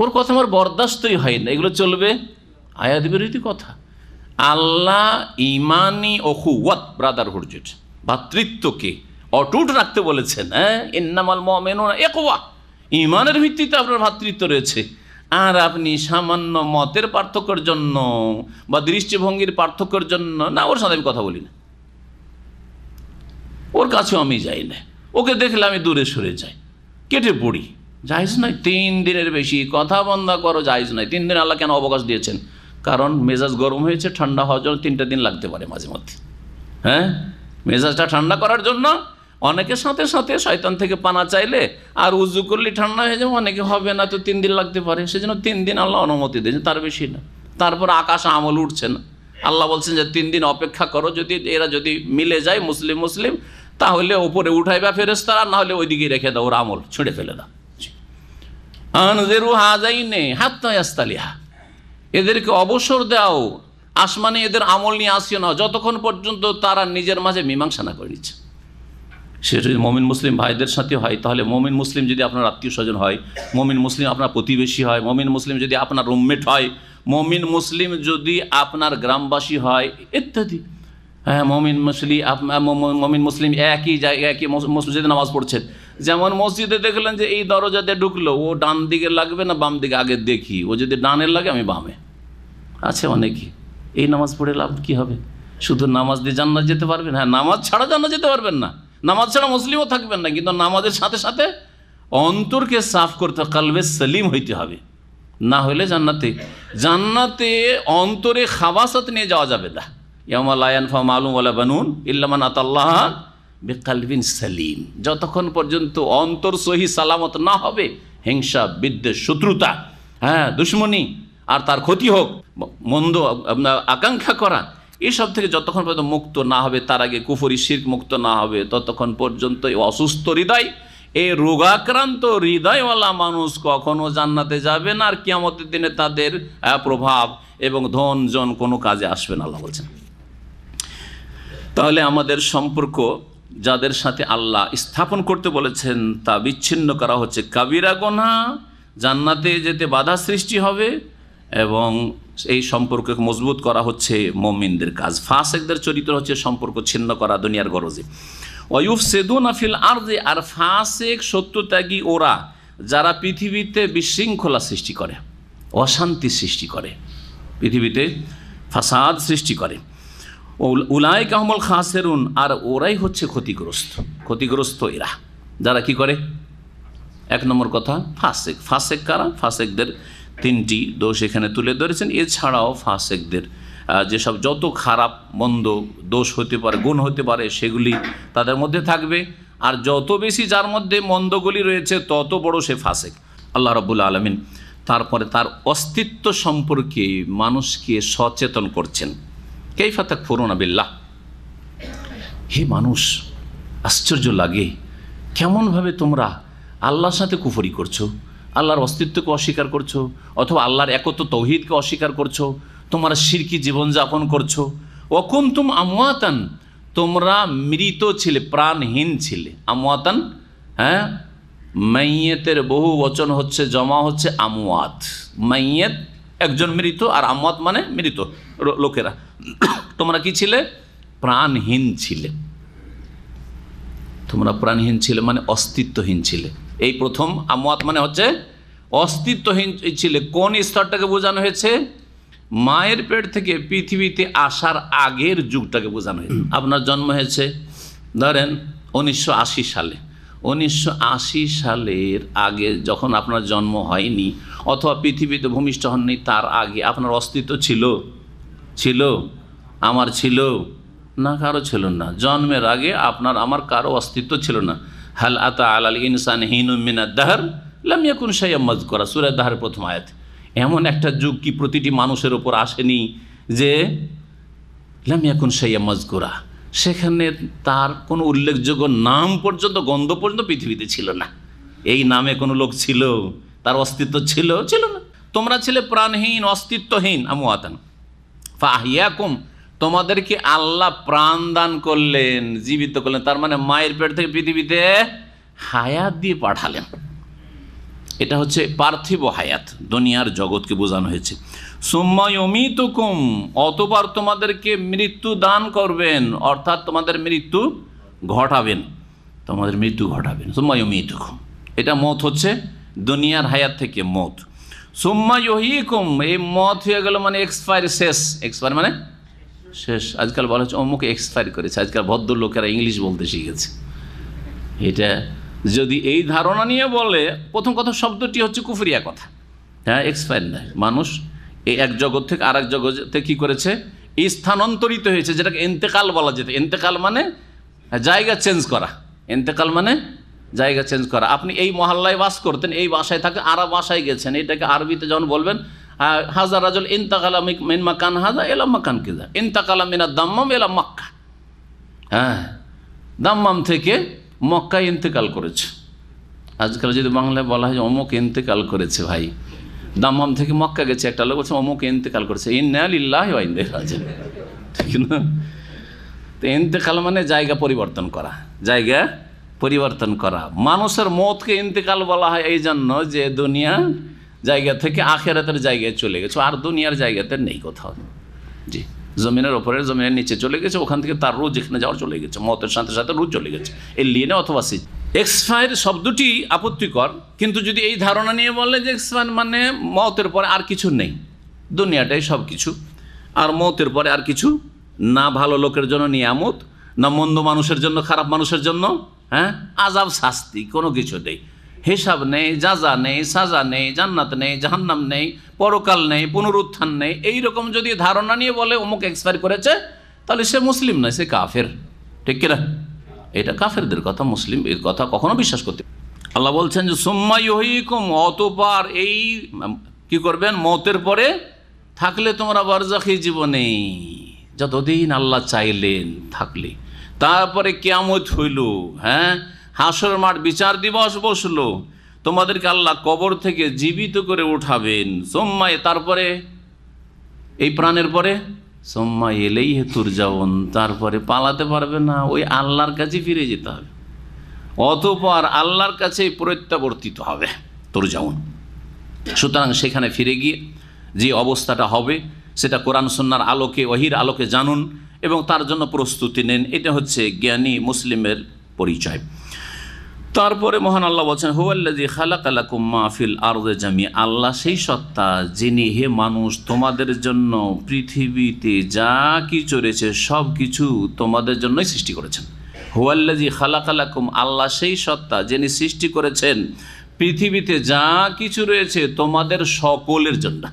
ওর কথা আমার বরদাস্তই হয় না। এগুলো চলবে? আয়াত বিরোধী কথা। আল্লাহ ইমানি ওখুওয়াত, ব্রাদারহুড, যেটা ভ্রাতৃত্বকে অটুট রাখতে বলেছেন। হ্যাঁ, ইন্নামাল মুমিনুনা ইখওয়া, ইমানের ভিত্তিতে আপনার ভ্রাতৃত্ব রয়েছে। আর আপনি সামান্য মতের পার্থক্যের জন্য বা দৃষ্টিভঙ্গির পার্থক্যের জন্য, না, ওর সাথে আমি কথা বলি না, ওর কাছেও আমি যাই না, ওকে দেখলে আমি দূরে সরে যাই, কেটে পড়ি, জায়েজ নয়। 3 দিনের বেশি কথা বন্ধ করো, জায়েজ নয়। 3 দিন আল্লাহ কেন অবকাশ দিয়েছেন? কারণ মেজাজ গরম হয়েছে, ঠান্ডা হওয়ার জন্য 3টা দিন লাগতে পারে মাঝে মধ্যে। হ্যাঁ, মেজাজটা ঠান্ডা করার জন্য অনেকের সাথে সাথে শয়তান থেকে পানা চাইলে আর উজু করলে ঠান্ডা হয়ে যাবে, অনেকে হবে না, তো 3 দিন লাগতে পারে। সেজন্য 3 দিন আল্লাহ অনুমতি দিয়েছেন, তার বেশি না। তারপর আকাশ আমল উঠছে না, আল্লাহ বলছেন যে 3 দিন অপেক্ষা করো, এরা যদি মিলে যায় মুসলিম তাহলে ওপরে উঠাইবা ফেরেশতারা, না হলে ওইদিকে রেখে দাও, ওর আমল ছুঁড়ে ফেলে দাও। আনজিরু হাযাইনি হাত্তা ইয়াস্তালিহা, এদেরকে অবসর দাও, আসমানে এদের আমল নিয়ে আসিও না যতক্ষণ পর্যন্ত তারা নিজের মাঝে মীমাংসা না করে নিচ্ছে। সে যদি মমিন মুসলিম ভাইদের সাথে হয়, তাহলে মমিন মুসলিম যদি আপনার আত্মীয় স্বজন হয়, মমিন মুসলিম আপনার প্রতিবেশী হয়, মমিন মুসলিম যদি আপনার রুমমেট হয়, মমিন মুসলিম যদি আপনার গ্রামবাসী হয়, ইত্যাদি। হ্যাঁ, মমিন মুসলিম একই জায়গায় একই মসজিদে নামাজ পড়ছেন। যেমন মসজিদে দেখলেন যে এই দরজাতে ঢুকলো, ও ডান দিকে লাগবে না বাম দিকে, আগে দেখি, ও যদি ডানের লাগে আমি বামে। আছে অনেকে, এই নামাজ পড়ে লাভ কী হবে? শুধু নামাজ দিয়ে জান্নাত যেতে পারবেন? হ্যাঁ, নামাজ ছাড়া জান্নাত যেতে পারবেন না, নামাজ ছাড়া মুসলিমও থাকবেন না, কিন্তু নামাজের সাথে সাথে অন্তরকে সাফ করতে, কালবে সলিম হইতে হবে, না হলে জান্নাতে অন্তরে খাবাসাত নিয়ে যাওয়া যাবে না। ইয়াউমা লা ইয়ানফাউ মালুন ওয়ালা বানুন ইল্লা মান আতাল্লাহ বিকালবিন সালিম, যতক্ষণ পর্যন্ত অন্তর সহি সালামত না হবে, হিংসা, বিদ্বেষ, শত্রুতা, হ্যাঁ, দুশ্মনী, আর তার ক্ষতি হোক, মন্দ আকাঙ্ক্ষা করা, এসব থেকে যতক্ষণ পর্যন্ত মুক্ত না হবে, তার আগে কুফরি শিরক মুক্ত না হবে, ততক্ষণ পর্যন্ত এই অসুস্থ হৃদয়, এই রোগাক্রান্ত হৃদয়ওয়ালা মানুষ কখনো জান্নাতে যাবে না। আর কিয়ামতের দিনে তাদের প্রভাব এবং ধন জন কোনো কাজে আসবে না, আল্লাহ বলছেন। তাহলে আমাদের সম্পর্ক যাদের সাথে আল্লাহ স্থাপন করতে বলেছেন তা বিচ্ছিন্ন করা হচ্ছে কাবিরা গুনাহ, জান্নাতে যেতে বাধা সৃষ্টি হবে, এবং এই সম্পর্ককে মজবুত করা হচ্ছে মুমিনদের কাজ। ফাসিকদের চরিত্র হচ্ছে সম্পর্ক ছিন্ন করা দুনিয়ার গরজে। ওয়ায়ুফসিদুনা ফিল আরদি, আর ফাসিক সত্যত্যাগী ওরা যারা পৃথিবীতে বিশৃঙ্খলা সৃষ্টি করে, অশান্তি সৃষ্টি করে, পৃথিবীতে ফাসাদ সৃষ্টি করে। উলাইকা হুমুল খাসিরুন, আর ওরাই হচ্ছে ক্ষতিগ্রস্ত এরা, যারা কি করে? 1 নম্বর কথা ফাসিক কারা? ফাসিকদের 3টি দোষ এখানে তুলে ধরেছেন। এছাড়াও ফাসিকদের যেসব যত খারাপ মন্দ দোষ হতে পারে, গুণ হতে পারে, সেগুলি তাদের মধ্যে থাকবে। আর যত বেশি যার মধ্যে মন্দগুলি রয়েছে, তত বড় সে ফাসিক। আল্লাহ রাব্বুল আলামিন তারপরে তার অস্তিত্ব সম্পর্কে মানুষকে সচেতন করছেন। কাইফা তাকফুরুনা বিল্লাহ, হে মানুষ, আশ্চর্য লাগে কেমনভাবে তোমরা আল্লাহর সাথে কুফরি করছো, আল্লাহর অস্তিত্বকে অস্বীকার করছো, অথবা আল্লাহর একত্ব তৌহিদকে অস্বীকার করছো, তোমরা শিরকি জীবনযাপন করছো। ওয়াকুনতুম আমওয়াতান, তোমরা মৃত ছিলে, প্রাণহীন ছিলে। আমওয়াতান, হ্যাঁ, মাইয়েতের বহু বচন হচ্ছে, জমা হচ্ছে আমওয়াত। মাইয়েত একজন মৃত, আর আমওয়াত মানে মৃত লোকেরা। তোমরা কি ছিলে? প্রাণহীন ছিলে। তোমরা প্রাণহীন ছিলে মানে অস্তিত্বহীন ছিলে। এই প্রথম আমওয়াত মানে হচ্ছে অস্তিত্বহীন ছিলে। কোন স্তরটাকে বোঝানো হয়েছে? মায়ের পেট থেকে পৃথিবীতে আসার আগের যুগটাকে বোঝানো হয়েছে। আপনার জন্ম হয়েছে ধরেন 1980 সালে। 1980 সালের আগে যখন আপনার জন্ম হয়নি, অথবা পৃথিবীতে ভূমিষ্ঠ হননি, তার আগে আপনার অস্তিত্ব ছিল? আমার ছিল না? কারো ছিল না। জন্মের আগে আপনার আমার কারো অস্তিত্ব ছিল না। হাল আতা আলাল ইনসান হিনুম মিনাদ দাহর লাম ইয়াকুন শাইআম মাযকুরা, সূরা দাহরের প্রথম আয়াত। এমন একটা যুগ কি প্রতিটি মানুষের ওপর আসেনি যে লাম ইয়াকুন শাইআম মাযকুরা, সেখানে তার কোনো উল্লেখযোগ্য নাম পর্যন্ত, গন্ধ পর্যন্ত পৃথিবীতে ছিল না। এই নামে কোনো লোক ছিল? তার অস্তিত্ব ছিল না। তোমরা ছিলে প্রাণহীন, অস্তিত্বহীন। আমওয়াতান ফাহিয়াকুম, তোমাদেরকে আল্লাহ প্রাণ দান করলেন, জীবিত করলেন, তার মানে মায়ের পেট থেকে পৃথিবীতে হায়াত দিয়ে পাঠালেন। এটা হচ্ছে পার্থিব হায়াত, দুনিয়ার জগৎকে বোঝানো হয়েছে। সুম্মা ইউমীতুকুম, অতঃপর তোমাদেরকে মৃত্যু দান করবেন, অর্থাৎ তোমাদের মৃত্যু ঘটাবেন, তোমাদের মৃত্যু ঘটাবেন। সুম্মা ইউমীতুকুম, এটা মত হচ্ছে দুনিয়ার হায়াত থেকে মত। সুম্মা ইউহয়িকুম, এই মত হয়ে গেল মানে এক্সপায়ার, শেষ। এক্সপায়ার মানে শেষ। আজকাল বলা হচ্ছে অমুক এক্সপায়ার করেছে, আজকাল ভদ্রলোকেরা ইংলিশ বলতে শিখেছে। এটা যদি এই ধারণা নিয়ে বলে, প্রথম কথা শব্দটি হচ্ছে কুফরিয়া কথা। হ্যাঁ, এক্সপায়ার নয়, মানুষ এই এক জগৎ থেকে আর এক জগতে কী করেছে, স্থানান্তরিত হয়েছে, যেটাকে ইন্তেকাল বলা যেত। ইন্তেকাল মানে জায়গা চেঞ্জ করা, ইন্তেকাল মানে জায়গা চেঞ্জ করা। আপনি এই মহল্লায় বাস করতেন, এই বাসায় থাকে আর বাসায় গেছেন, এটাকে আরবিতে যখন বলবেন হাজার রাজুল ইন্তাকালা মিন মাকান হাজা এলা মাকান কিজা, ইন্তাকালা মিনা দাম্মাম এলা মক্কা। হ্যাঁ, দাম্মাম থেকে মক্কায় ইন্তেকাল করেছে। আজকাল যদি বাংলায় বলা হয় যে অমুক ইন্তেকাল করেছে, ভাই দাম্মাম থেকে মক্কা গেছে, একটা লোক বলছে অমুক ইন্তেকাল করেছে, ইন্না লিল্লাহি ওয়া ইন্না ইলাইহি রাজিউন, ঠিক না? তো ইন্তেকাল মানে জায়গা পরিবর্তন করা, জায়গা পরিবর্তন করা। মানুষের মতকে ইন্তেকাল বলা হয় এই জন্য যে দুনিয়া জায়গা থেকে আখিরাতের জায়গায় চলে গেছে, আর দুনিয়ার জায়গাতে নেই কোথাও। জি, জমিনের ওপরে, জমিনের নিচে চলে গেছে, ওখান থেকে তার রুহ যেখানে যাওয়ার চলে গেছে, মতের সাথে সাথে রুহ চলে গেছে। এই লিনে অথবা সি এক্সপায়ার শব্দটি আপত্তিকর, কিন্তু যদি এই ধারণা নিয়ে বলে যে এক্সপায়ার মানে মতের পরে আর কিছু নেই, দুনিয়াটাই সব কিছু, আর মতের পরে আর কিছু না, ভালো লোকের জন্য নিয়ামত, না মন্দ মানুষের জন্য, খারাপ মানুষের জন্য হ্যাঁ আযাব শাস্তি, কোনো কিছু নেই, হিসাব নেই, যাজা নেই, সাজা নেই, জান্নাত নেই, জাহান্নাম নেই, পরকাল নেই, পুনরুত্থান নেই, এইরকম যদি ধারণা নিয়ে বলে অমুক এক্সপায়ার করেছে, তাহলে সে মুসলিম নয়, সে কাফের, ঠিক কিনা? এটা কাফেরদের কথা, মুসলিম এর কথা কখনো বিশ্বাস করতে। আল্লাহ বলছেন যে সুম্মা ইউহয়িকুম, অতঃপর এই কি করবেন, মতের পরে থাকলে তোমরা বারজাখী জীবনে যতদিন আল্লাহ চাইলেন থাকলে, তারপরে কিয়ামত হইল, হ্যাঁ হাসর মাঠ বিচার দিবস বসলো, তোমাদেরকে আল্লাহ কবর থেকে জীবিত করে উঠাবেন। সোম্মায়, তারপরে এই প্রাণের পরে সোম্মা এলেই তুরজাউন, তারপরে পালাতে পারবে না, ওই আল্লাহর কাছে ফিরে যেতে হবে, অতঃপর আল্লাহর কাছে প্রত্যাবর্তিত হবে, তুরজাউন। সুতরাং সেখানে ফিরে গিয়ে যে অবস্থাটা হবে সেটা কোরআন সুন্নাহর আলোকে, ওহীর আলোকে জানুন এবং তার জন্য প্রস্তুতি নেন। এটা হচ্ছে জ্ঞানী মুসলিমের পরিচয়। তারপরে মহান আল্লাহ বলছেন হুয়াল্লাযী খালাকা লাকুম মা ফিল আরদি জামিআ, আল্লাহ সেই সত্তা যিনি হে মানুষ তোমাদের জন্য পৃথিবীতে যা কিছু রয়েছে সব কিছু তোমাদের জন্যই সৃষ্টি করেছেন। হুয়াল্লাযী খালাকা লাকুম, আল্লাহ সেই সত্তা যিনি সৃষ্টি করেছেন পৃথিবীতে যা কিছু রয়েছে তোমাদের সকলের জন্য।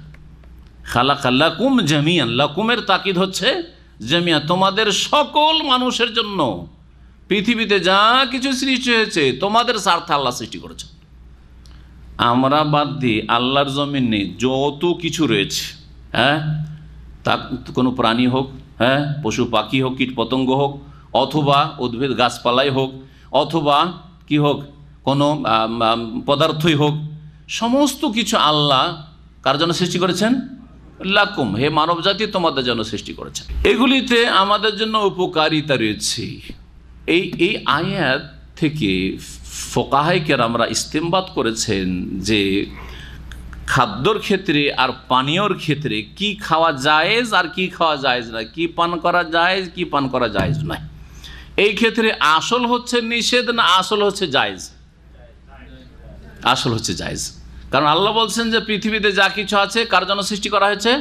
খালাকা লাকুম জামিআন, লাকুমের তাকিদ হচ্ছে জামিআ, তোমাদের সকল মানুষের জন্য পৃথিবীতে যা কিছু সৃষ্টি হয়েছে তোমাদের স্বার্থে আল্লাহ সৃষ্টি করেছেন। আমরা বাদ দিয়ে আল্লাহর জমিনে যত কিছু রয়েছে, হ্যাঁ তা কোনো প্রাণী হোক, হ্যাঁ পশু পাখি হোক, কীট পতঙ্গ হোক, অথবা উদ্ভিদ গাছপালাই হোক, অথবা কি হোক কোনো পদার্থই হোক, সমস্ত কিছু আল্লাহ কার জন্য সৃষ্টি করেছেন? লাকুম, হে মানব জাতি তোমাদের জন্য সৃষ্টি করেছেন। এগুলিতে আমাদের জন্য উপকারিতা রয়েছে। এই আয়াত থেকে ফোকাহায়ে কেরামরা ইস্তেমবাত করেছেন যে খাদ্যর ক্ষেত্রে আর পানীয়র ক্ষেত্রে কি খাওয়া জায়েজ আর কি খাওয়া জায়েজ নয়, কি পান করা জায়েজ, কি পান করা জায়েজ নয়। এই ক্ষেত্রে আসল হচ্ছে নিষেধ না আসল হচ্ছে জায়েজ? আসল হচ্ছে জায়েজ। কারণ আল্লাহ বলছেন যে পৃথিবীতে যা কিছু আছে কার জন্য সৃষ্টি করা হয়েছে?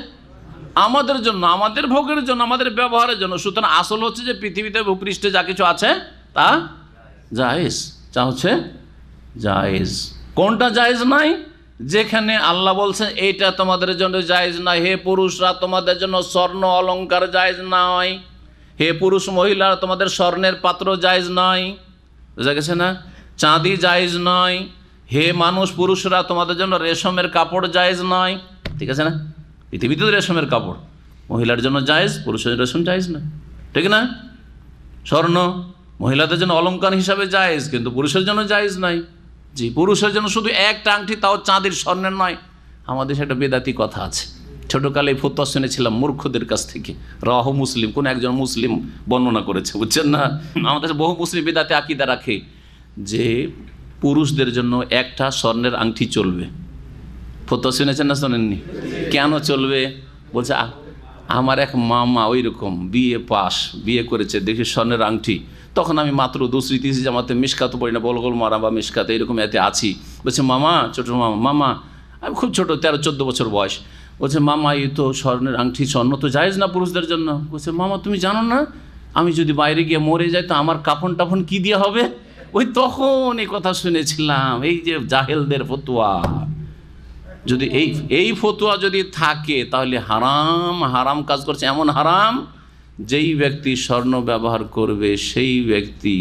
আমাদের জন্য, আমাদের ভোগের জন্য, আমাদের ব্যবহারের জন্য। সুতরাং আসল হচ্ছে যে পৃথিবীতে ভূপৃষ্ঠে যা কিছু আছে তা জায়েজ, যা হচ্ছে জায়েজ। কোনটা জায়েজ নাই? যেখানে আল্লাহ বলছেন এইটা তোমাদের জন্য জায়েজ নয়, হে পুরুষরা তোমাদের জন্য স্বর্ণ অলংকার জায়েজ নয়, হে পুরুষ মহিলা তোমাদের স্বর্ণের পাত্র জায়েজ নয়, বুঝা গেছে না? চাঁদি জায়েজ নয়, হে মানুষ পুরুষরা তোমাদের জন্য রেশমের কাপড় জায়েজ নয়, ঠিক আছে না? পৃথিবীতে তো রেশমের কাপড় মহিলার জন্য জায়েজ, পুরুষের রেশম জায়েজ নয়, ঠিক না? স্বর্ণ মহিলাদের জন্য অলংকার হিসাবে জায়েজ, কিন্তু পুরুষের জন্য জায়েজ নয়। জি, পুরুষের জন্য শুধু একটা আংটি, তাও চাঁদির স্বর্ণের নয়। আমাদের একটা বেদাতি কথা আছে, ছোটোকালে ফতোয়া শুনেছিলাম মূর্খদের কাছ থেকে, রাহু মুসলিম, কোন একজন মুসলিম বর্ণনা করেছে, বুঝছেন না। আমাদের বহু মুসলিম বিদাতে আকীদা রাখে যে পুরুষদের জন্য একটা স্বর্ণের আংটি চলবে। ফতোয়া শুনেছেন না শোনেননি? কেন চলবে? বলছে আমার এক মামা ওই রকম বিয়ে করেছে, দেখি স্বর্ণের আংটি। তখন আমি মাত্র দুসরি তিসরি জামাতে মিশকাত পড়ি না, বলগোল মারা বা মিশকাত এরকম এতে আছি। বলছে মামা, ছোটো মামা, আমি খুব ছোটো, 13-14 বছর বয়স। বলছে মামা এই তো স্বর্ণের আংটি, স্বর্ণ তো জায়েজ না পুরুষদের জন্য। বলছে মামা তুমি জানো না আমি যদি বাইরে গিয়ে মরে যাই তো আমার কাফন টাফন কী দিয়ে হবে? ওই তখন এই কথা শুনেছিলাম, এই যে জাহেলদের ফতোয়া। যদি এই ফতোয়া যদি থাকে তাহলে হারাম কাজ করছে, এমন হারাম যেই ব্যক্তি স্বর্ণ ব্যবহার করবে সেই ব্যক্তি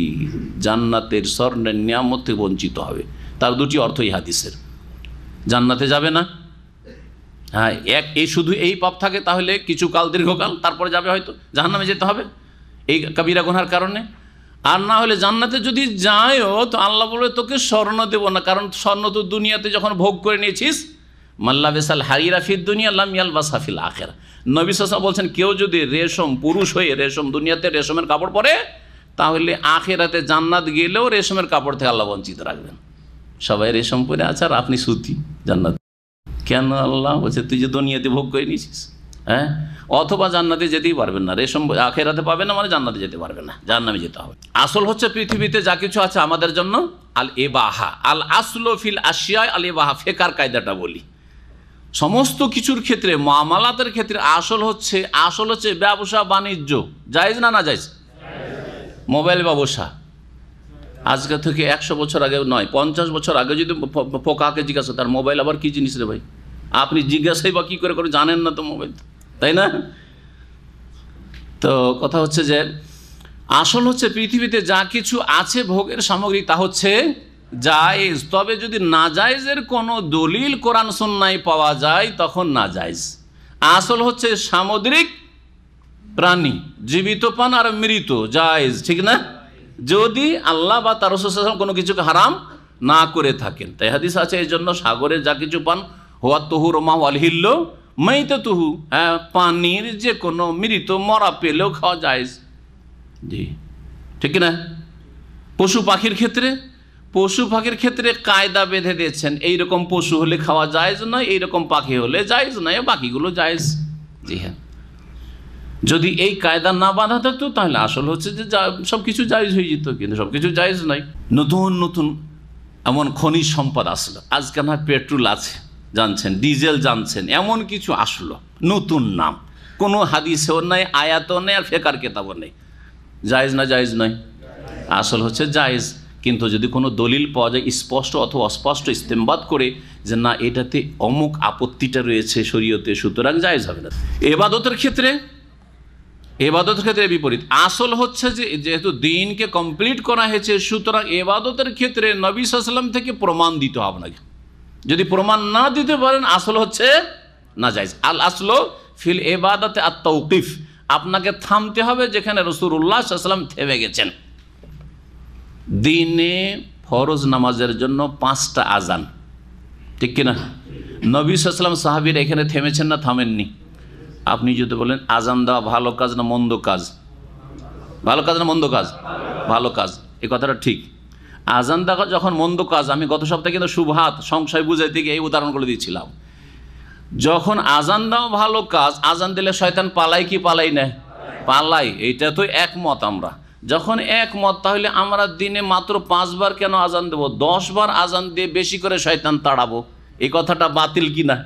জান্নাতের স্বর্ণের নিয়ামত থেকে বঞ্চিত হবে। তার দুটি অর্থ এই হাদিসের, জান্নাতে যাবে না, হ্যাঁ, এই শুধু এই পাপ থাকে তাহলে কিছু কাল, দীর্ঘকাল, তারপরে যাবে হয়তো জাহান্নামে যেতে হবে এই কবিরা গুনার কারণে। আর না হলে জান্নাতে যদি যায়ও তো আল্লাহ বলে তোকে স্বর্ণ দেবো না, কারণ স্বর্ণ তো দুনিয়াতে যখন ভোগ করে নিয়েছিস, মাল্লাবেসাল হারিরা ফিদ দুনিয়া লাম ইয়ালবাসা ফিল আখিরা। নবী সাল্লাল্লাহু আলাইহি ওয়াসাল্লাম বলছেন কেউ যদি রেশম, পুরুষ হয়ে রেশম, দুনিয়াতে রেশমের কাপড় পরে, তাহলে আখিরাতে জান্নাত গেলেও রেশমের কাপড় থেকে আল্লাহ বঞ্চিত রাখবেন। সবাই রেশম পরে আছে আর আপনি সুতি, জান্নাত কেন? আল্লাহ বলছে তুই যে দুনিয়াতে ভোগ করে নিয়েছিস, হ্যাঁ, অথবা জান্নাতে যেতেই পারবেন না, রেশম আখিরাতে পাবেন না মানে জান্নাতে যেতে পারবেন না, জাহান্নামে যেতে হবে। আসল হচ্ছে পৃথিবীতে যা কিছু আছে আমাদের জন্য আল ইবাহা, আল আসলু ফিল আশিয়া আল ইবাহা। ফিকহের কায়দাটা বলি, সমস্ত কিছুর ক্ষেত্রে, মুআমালাতের ক্ষেত্রে আসল হচ্ছে ব্যবসা বাণিজ্য জায়েজ না জায়েজ? মোবাইল ব্যবসা আজকে থেকে 100 বছর আগে নয়, 50 বছর আগে যদি পোকাকে জিজ্ঞাসা তার মোবাইল আবার কি জিনিস রে ভাই, আপনি জিজ্ঞাসাই বা কী করে জানেন না তো মোবাইল, তাই না? তো কথা হচ্ছে যে আসল হচ্ছে পৃথিবীতে যা কিছু আছে ভোগের সামগ্রী তা হচ্ছে জায়েজ, তবে যদি নাজায়েজের কোনো দলিল কোরআন সুন্নাহয় পাওয়া যায় তখন নাজায়েজ। আসল হচ্ছে সামুদ্রিক প্রাণী, জীবিত প্রাণ আর মৃত জায়েজ, ঠিক না? যদি আল্লাহ বা তার রাসূল সাল্লাল্লাহু আলাইহি ওয়াসাল্লাম কোনো কিছুকে হারাম না করে থাকেন। তাই হাদিস আছে এই জন্য সাগরে যা কিছু পান হুয়া তুহুর মা ওয়াল হিল্লু মাইতাতুহু, হ্যাঁ, পানির যে কোনো মৃত মরা পেলেও খাওয়া জায়েজ, জি, ঠিক না? পশু পাখির ক্ষেত্রে কায়দা বেঁধে দিয়েছেন, এইরকম পশু হলে খাওয়া জায়েজ নয়, এইরকম পাখি হলে জায়েজ নয়, বাকিগুলো জায়েজ। জি হ্যাঁ, যদি এই কায়দা না বাঁধা থাকতো তাহলে আসল হচ্ছে যে সব কিছু জায়েজ হয়ে যেত, কিন্তু সব কিছু জায়েজ নয়। নতুন নতুন এমন খনিজ সম্পদ আসলো, আজকে না পেট্রোল আছে জানছেন, ডিজেল জানছেন, এমন কিছু আসলো নতুন নাম, কোনো হাদিসেও নাই, আয়াতও নেই, আর ফিকহের কিতাবও নেই। জায়েজ না জায়েজ নয়? আসল হচ্ছে জায়েজ, কিন্তু যদি কোনো দলিল পাওয়া যায় স্পষ্ট অথবা অস্পষ্ট ইস্তেমবাদ করে যে না এটাতে অমুক আপত্তিটা রয়েছে শরীয়তে, সুতরাং জায়েজ হবে না। এবাদতের ক্ষেত্রে বিপরীত, আসল হচ্ছে যে যেহেতু দিনকে কমপ্লিট করা হয়েছে, সুতরাং এবাদতের ক্ষেত্রে নবী সাল্লাল্লাহু আলাইহি ওয়াসাল্লাম থেকে প্রমাণ দিতে হবে আপনাকে। যদি প্রমাণ না দিতে পারেন আসল হচ্ছে নাজায়েজ। আল আসলু ফিল ইবাদাতে আত তাওকিফ, আপনাকে থামতে হবে যেখানে রাসূলুল্লাহ সাল্লাল্লাহু আলাইহি ওয়াসাল্লাম থেমে গেছেন। দিনে ফরজ নামাজের জন্য 5টা আজান, ঠিক কিনা? নবী সাল্লাল্লাহু আলাইহি ওয়াসাল্লাম সাহাবীরা এখানে থেমেছেন না থামেননি? আপনি যদি বলেন আজান দেওয়া ভালো কাজ না মন্দ কাজ, ভালো কাজ না মন্দ কাজ? ভালো কাজ, এই কথাটা ঠিক। আজান দেওয়া যখন মন্দ কাজ, আমি গত সপ্তাহে কিন্তু শুবহাত সংশয় বুঝাইতে গিয়ে এই উদাহরণগুলো দিয়েছিলাম। যখন আজান দেওয়া ভালো কাজ, আজান দিলে শয়তান পালাই কি পালাই না? পালাই, এইটা তো একমত আমরা। যখন একমত, তাহলে আমরা দিনে মাত্র 5 বার কেন আজান দেবো? 10 বার আজান দিয়ে বেশি করে শয়তান তাড়াবো, এই কথাটা বাতিল কি না?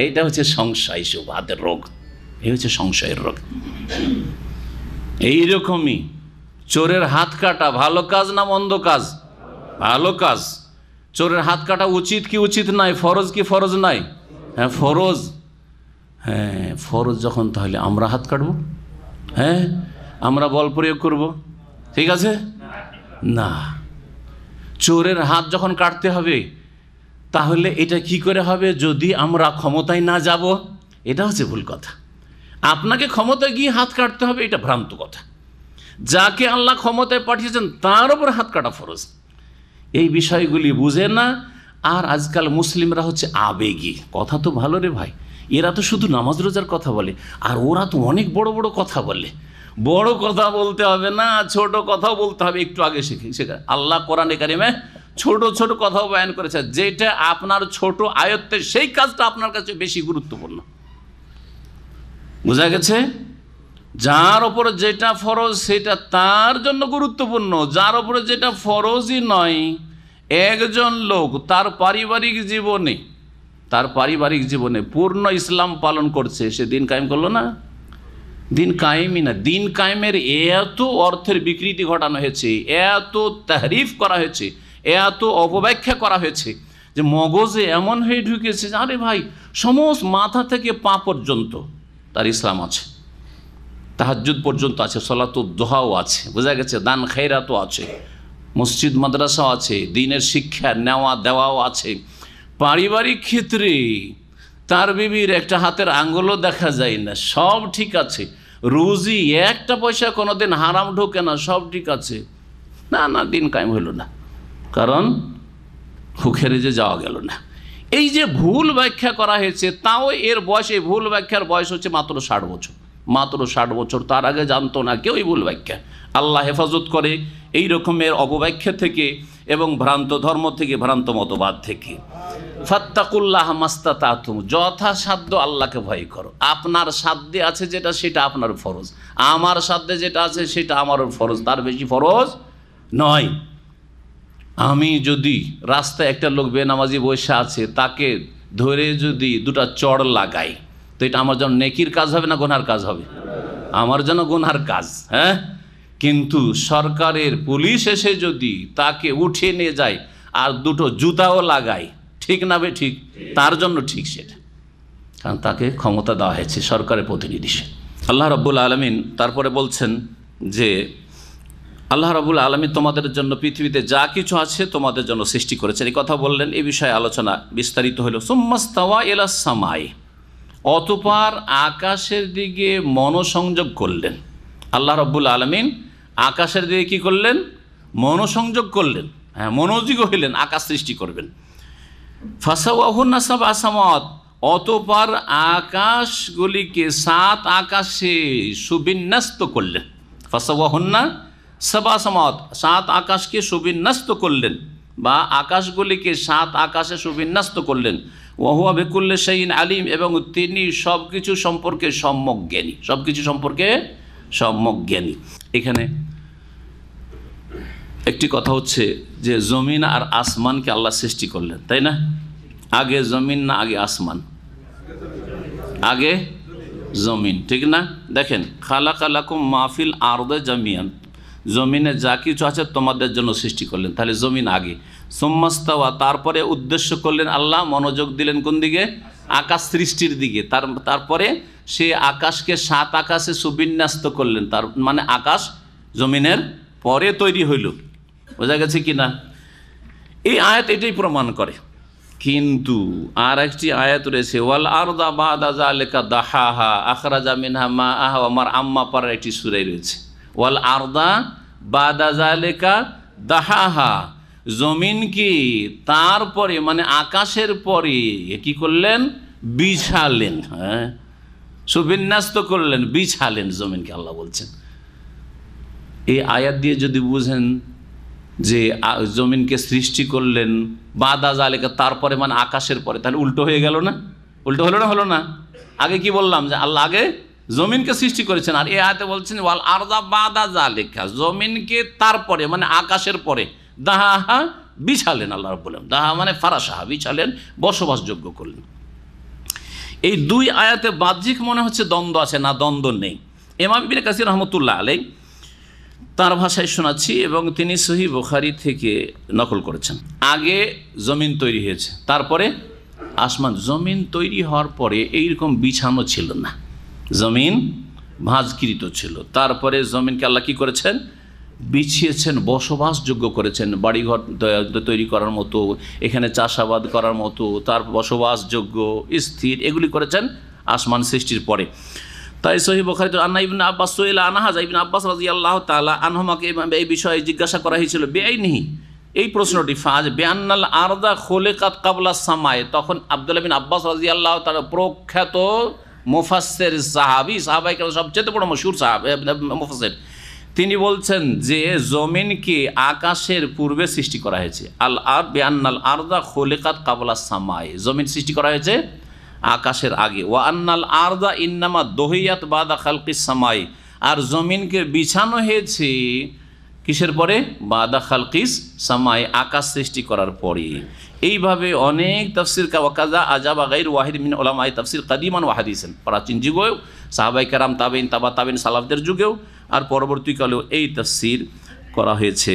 এইটা হচ্ছে সংশয়, শুবহাতের রোগ, এই হচ্ছে সংশয়ের রোগ। এইরকমই চোরের হাত কাটা ভালো কাজ না মন্দ কাজ? ভালো কাজ। চোরের হাত কাটা উচিত কি উচিত নাই? ফরজ কি ফরজ নাই? হ্যাঁ ফরজ। হ্যাঁ ফরজ যখন, তাহলে আমরা হাত কাটবো? হ্যাঁ আমরা বল প্রয়োগ করব? ঠিক আছে না। চোরের হাত যখন কাটতে হবে, তাহলে এটা কি করে হবে যদি আমরা ক্ষমতায় না যাব? এটা হচ্ছে ভুল কথা। আপনাকে ক্ষমতায় গিয়ে হাত কাটতে হবে, এটা ভ্রান্ত কথা। যাকে আল্লাহ ক্ষমতায় পাঠিয়েছেন তার উপর হাত কাটা ফরজ। এই বিষয়গুলি বুঝে না। আর আজকাল মুসলিমরা হচ্ছে আবেগী। কথা তো ভালো রে ভাই, এরা তো শুধু নামাজ রোজার কথা বলে, আর ওরা তো অনেক বড় বড় কথা বলে। বড় কথা বলতে হবে না, ছোট কথাও বলতে হবে। একটু আগে শেখা আল্লাহ কোরআনে কারিমে ছোট ছোট কথাও বয়ান করেছে, যেটা আপনার ছোট আয়ত্তে সেই কাজটা আপনার কাছে বেশি গুরুত্বপূর্ণ। বোঝা গেছে? যার ওপরে যেটা ফরজ সেটা তার জন্য গুরুত্বপূর্ণ, যার ওপরে যেটা ফরজই নয়। একজন লোক তার পারিবারিক জীবনে পূর্ণ ইসলাম পালন করছে, সে দিন কায়েম করলো না? দিন কায়েমই না। দিন কায়েমের এত অর্থের বিকৃতি ঘটানো হয়েছে, এত তাহরিফ করা হয়েছে, এত অপব্যাখ্যা করা হয়েছে যে মগজে এমন হয়ে ঢুকেছে যে আরে ভাই, সমস্ত মাথা থেকে পা পর্যন্ত তার ইসলাম আছে, তাহাজ্জুদ পর্যন্ত আছে, সলাতুদ দোহাও আছে, বোঝা গেছে, দান খায়রাতও আছে, মসজিদ মাদ্রাসাও আছে, দিনের শিক্ষা নেওয়া দেওয়াও আছে। পারিবারিক ক্ষেত্রে তার বিবির একটা হাতের আঙ্গুলও দেখা যায় না, সব ঠিক আছে। রুজি একটা পয়সা কোনোদিন হারাম ঢোকে না, সব ঠিক আছে। না, দিন কায়েম হইল না, কারণ হুখেরে যে যাওয়া গেল না। এই যে ভুল ব্যাখ্যা করা হয়েছে, তাও এর বয়স, এই ভুল ব্যাখ্যার বয়স হচ্ছে মাত্র 60 বছর। মাত্র 60 বছর, তার আগে জানতো না কেউ এই ভুল ব্যাখ্যা। আল্লাহ হেফাজত করে এই রকমের অপব্যাখ্যা থেকে এবং ভ্রান্ত ধর্ম থেকে, ভ্রান্ত মতবাদ থেকে। ফাত্তাকুল্লাহ মাস্তাতাতুম, যথাসাধ্য আল্লাহকে ভয় করো। আপনার সাধ্যে আছে যেটা, সেটা আপনার ফরজ। আমার সাধ্যে যেটা আছে সেটা আমারও ফরজ, তার বেশি ফরজ নয়। আমি যদি রাস্তায় একটা লোক বেনামাজি বসে আছে, তাকে ধরে যদি দুটা চড় লাগাই, তো এটা আমার জন্য নেকির কাজ হবে না গুনহার কাজ হবে? আমার জন্য গুনহার কাজ। হ্যাঁ, কিন্তু সরকারের পুলিশ এসে যদি তাকে উঠিয়ে নিয়ে যায় আর দুটো জুতাও লাগায়, ঠিক না বে ঠিক? তার জন্য ঠিক সেটা, কারণ তাকে ক্ষমতা দেওয়া হয়েছে সরকারের প্রতিনিধি সে। আল্লাহ রাব্বুল আলামিন তারপরে বলছেন যে আল্লাহ রাব্বুল আলামিন তোমাদের জন্য পৃথিবীতে যা কিছু আছে তোমাদের জন্য সৃষ্টি করেছেন, এই কথা বললেন। এই বিষয়ে আলোচনা বিস্তারিত হলো। সুম্মাস্তাওয়া ইলাস সামাই, অতঃপর আকাশের দিকে মনোসংযোগ করলেন। আল্লাহ রাব্বুল আলামিন আকাশের দিকে কি করলেন? মনোসংযোগ করলেন। হ্যাঁ, মনোযোগী হইলেন আকাশ সৃষ্টি করবেন। ফাসাওয়াহুন্না সাবআ সামাওয়াত, অতঃপর আকাশগুলিকে 7 আকাশে সুবিন্যস্ত করলেন। ফাসাওয়াহুন্না সাবআ সামাওয়াত, 7 আকাশকে সুবিন্যস্ত করলেন, বা আকাশগুলিকে 7 আকাশে সুবিন্যস্ত করলেন। ওয়া হুয়া বিকুল্লি শাইইন আলিম, এবং তিনি সব কিছু সম্পর্কে সম্যক জ্ঞানী, সব কিছু সম্পর্কে সম্যক জ্ঞানী। এখানে একটি কথা হচ্ছে যে জমিন আর আসমানকে আল্লাহ সৃষ্টি করলেন, তাই না? আগে জমিন না আগে আসমান? আগে জমিন, ঠিক না? দেখেন, খালাকালাকুম মাহফিল আরদে জামিয়ান, জমিনে যা কিছু আছে তোমাদের জন্য সৃষ্টি করলেন, তাহলে জমিন আগে। সুম্মাস্তাওয়া, তারপরে উদ্দেশ্য করলেন আল্লাহ, মনোযোগ দিলেন কোন দিকে? আকাশ সৃষ্টির দিকে। তারপরে সে আকাশকে 7 আকাশে সুবিন্যস্ত করলেন, তার মানে আকাশ জমিনের পরে তৈরি হইল। বোঝা গেছে কি না? এই আয়াত এটাই প্রমাণ করে। কিন্তু আর একটি আয়াত রয়েছে, ওয়াল আরদা বাদা যালিকা দাহাহা আখরাজা মিনহা মাআহা, আমার আম্মা পাড়ার একটি সূরা রয়েছে, ওয়াল আরদা বাদা যালিকা দাহাহা, জমিন কি তারপরে মানে আকাশের পরে কি করলেন? বিছালেন। হ্যাঁ, সুবিন্যস্ত করলেন, বিছালেন জমিনকে আল্লাহ বলছেন। এই আয়াত দিয়ে যদি বুঝেন যে জমিনকে সৃষ্টি করলেন বাদা জালেকা, তারপরে মানে আকাশের পরে, তাহলে উল্টো হয়ে গেল না? উল্টো হলো না? হলো না? আগে কি বললাম যে আল্লাহ আগে জমিনকে সৃষ্টি করেছেন, আর এই আয়াতে বলছেন ওয়াল আরদা বাদা জালেকা, জমিনকে তারপরে মানে আকাশের পরে দাহাহা বিছালেন। আল্লাহ রাব্বুল আলামিন দাহা মানে ফারাসাহা, বিছালেন, বসবাসযোগ্য করলেন। এই দুই আয়াতে বাহ্যিক মনে হচ্ছে দ্বন্দ্ব আছে, না দ্বন্দ্ব নেই। ইমাম ইবনে কাসির রাহমাতুল্লাহ আলাইহি তার ভাষায় শোনাচ্ছি, এবং তিনি সহিহ বুখারী থেকে নকল করেছেন। আগে জমিন তৈরি হয়েছে, তারপরে আসমান। জমিন তৈরি হওয়ার পরে এইরকম বিছানো ছিল না, জমিন ভাঁজকৃত ছিল। তারপরে জমিনকে আল্লাহ কী করেছেন? বিছিয়েছেন, বসবাসযোগ্য করেছেন, বাড়িঘর তৈরি করার মতো, এখানে চাষাবাদ করার মতো, তার বসবাসযোগ্য স্থির, এগুলি করেছেন আসমান সৃষ্টির পরে। তাই সহিহ বুখারীতে আন্না ইবনে আব্বাস সুইলা আনহা, ইবনে আব্বাস রাদিয়াল্লাহু তাআলা আনহুমাকে এই বিষয়ে জিজ্ঞাসা করা হয়েছিল, বেআইনিহি, এই প্রশ্নটি ফাজ বেআন্নাল আরদা খোলেকাত কাবলা সামায়, তখন আব্দুল্লাহ বিন আব্বাস রাদিয়াল্লাহু তাআলা প্রখ্যাত মুফাসসির সাহাবাই কেরাম সবচেয়ে বড় মশহুর মুফাসসির, তিনি বলছেন যে জমিনকে আকাশের পূর্বে সৃষ্টি করা হয়েছে। বেআন্নাল আরদা খোলেকাত কাবলা সামায়, জমিন সৃষ্টি করা হয়েছে আকাশের আগে। ওয়া আন্নাল আরদা ইন্নামা দহিয়াত বাদা খালকিস সামায়, আর জমিনকে বিছানো হয়েছে কিসের পরে? বাদা খালকিস সামায়, আকাশ সৃষ্টি করার পরে। এইভাবে অনেক তাফসীর ওয়াকাজা আজাবা গায়র ওয়াহিদ মিন উলামায়ে তাফসীর কাদিমান ওয়া হাদিসান, প্রাচীন যুগেও সাহাবায়ে কেরাম, তাবেঈন, তাবেঈন, সালাফদের যুগেও আর পরবর্তীকালেও এই তাফসীর করা হয়েছে।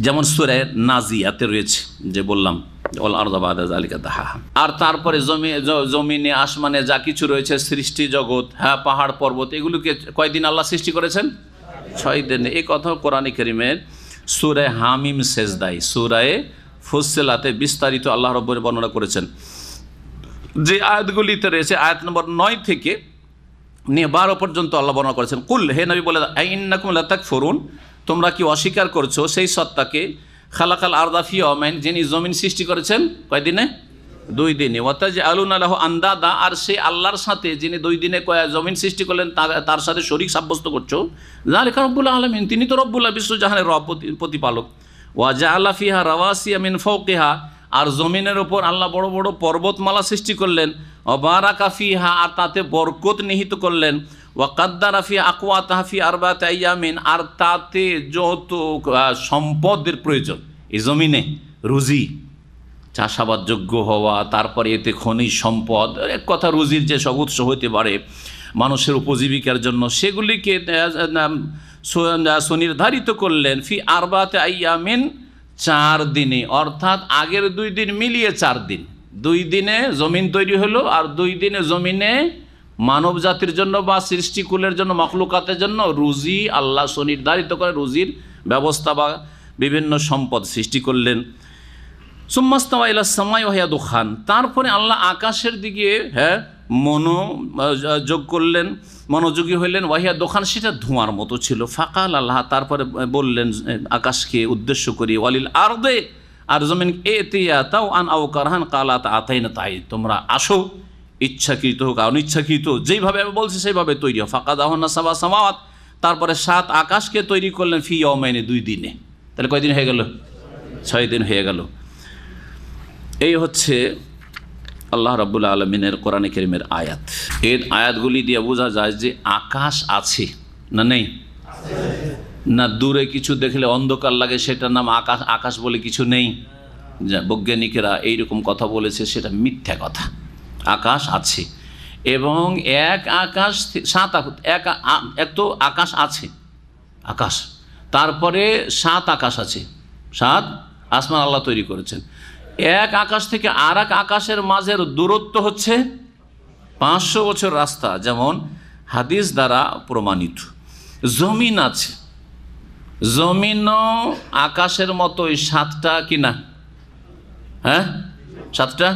যেমন সূরা নাজিয়াতে রয়েছে যে বললাম ওয়াল আরদা বাদা যালিকা দাহাহা। আর তারপরে জমিনে আসমানে যা কিছু রয়েছে সৃষ্টি জগৎ, হ্যাঁ, পাহাড় পর্বত, এগুলোকে কয়দিন আল্লাহ সৃষ্টি করেছেন? 6 দিনে। এই কথা কোরআনে কারীমের সূরা হামিম সেজদায়, সূরা ফুসসিলাতে বিস্তারিত আল্লাহ রাব্বুল বর্ণনা করেছেন। যে আয়াতগুলিতে রয়েছে আয়াত নম্বর 9 থেকে নিয়ে 12 পর্যন্ত আল্লাহ বর্ণনা করেছেন। কুল, হে নবী বলে দাও, ইন্নাকুম লাতাকফুরুন, তোমরা কি অস্বীকার করছো সেই সত্তাকে, খালাকাল আরদা ফি ইয়াওমাইন, যিনি জমিন সৃষ্টি করেছেন কয়দিনে? 2 দিনে। ওয়াতাজআলুনা লাহু আন্দাদা, আর সেই আল্লাহর সাথে যিনি 2 দিনে জমিন সৃষ্টি করলেন তার সাথে শরীক সাব্যস্ত করছো। যালিকা রব্বুল আলামিন, তিনি তো রব্বুল বিশ্বজাহানের রব, প্রতিপালক। ওয়া জাআলা ফিহা রাওয়াসিয়া মিন ফাওকিহা, আর জমিনের ওপর আল্লাহ বড় বড় পর্বতমালা সৃষ্টি করলেন। ওয়া বারাকা ফিহা, আর তাতে বরকত নিহিত করলেন। ওয়া কাদ্দারা ফি আকওয়াতাহা ফি আরবাতি আইয়ামিন, আর তাতে যত সম্পদের প্রয়োজন এই জমিনে, রুজি, চাষাবাদযোগ্য হওয়া, তারপরে এতে খনিজ সম্পদ, এক কথা রুজির যে সব উৎস হতে পারে মানুষের উপজীবিকার জন্য, সেগুলিকে সুনির্ধারিত করলেন ফি আরবাতি আইয়ামিন, 4 দিনে, অর্থাৎ আগের 2 দিন মিলিয়ে 4 দিন। 2 দিনে জমিন তৈরি হলো, আর 2 দিনে জমিনে মানব জাতির জন্য বা সৃষ্টিকুলের জন্য, মখলুকাতের জন্য রুজি আল্লাহ সুনির্ধারিত করে রুজির ব্যবস্থা বা বিভিন্ন সম্পদ সৃষ্টি করলেন। সুম্মাস্তাওয়া ইলাস সামাই ওয়া হিয়া দুখান, তারপরে আল্লাহ আকাশের দিকে মনোযোগ করলেন, মনোযোগী হইলেন। ওয়াহিয়া দোকান, সেটা ধোঁয়ার মতো ছিল। ফাকাল আল্লাহ, তারপরে বললেন আকাশকে উদ্দেশ্য করি, ওয়ালিল আরদে, আর জমিন এতিয়া তাও আন আও কারহান কালাত আতাইনা তাই, তোমরা আসো, ইচ্ছাকৃত হোক অনিচ্ছাকৃত, যেইভাবে আমি বলছি সেইভাবে তৈরি হোক। ফাঁকা দাহনা সাবা সামাওয়াত, তারপরে 7 আকাশকে তৈরি করলেন ফি ইয়াওমাইনি, 2 দিনে। তাহলে কয়দিন হয়ে গেল? 6 দিন হয়ে গেল। এই হচ্ছে আল্লাহ রাব্বুল আলামিনের কোরআনে কারীমের আয়াত। এই আয়াতগুলি দিয়ে বোঝা যায় যে আকাশ আছে না নেই? না দূরে কিছু দেখলে অন্ধকার লাগে সেটার নাম আকাশ, আকাশ বলে কিছু নেই। বৈজ্ঞানিকেরা এইরকম কথা বলেছে, সেটা মিথ্যা কথা। আকাশ আছে, এবং এক আকাশ 7 এক তো আকাশ আছে, আকাশ, তারপরে 7 আকাশ আছে, 7 আসমান আল্লাহ তৈরি করেছেন। এক আকাশ থেকে আর এক আকাশের মাঝের দূরত্ব হচ্ছে 500 বছর রাস্তা, যেমন হাদিস দ্বারা প্রমাণিত। জমিন আছে, জমিনও আকাশের মতোই 7টা কিনা, হ্যাঁ 7টা।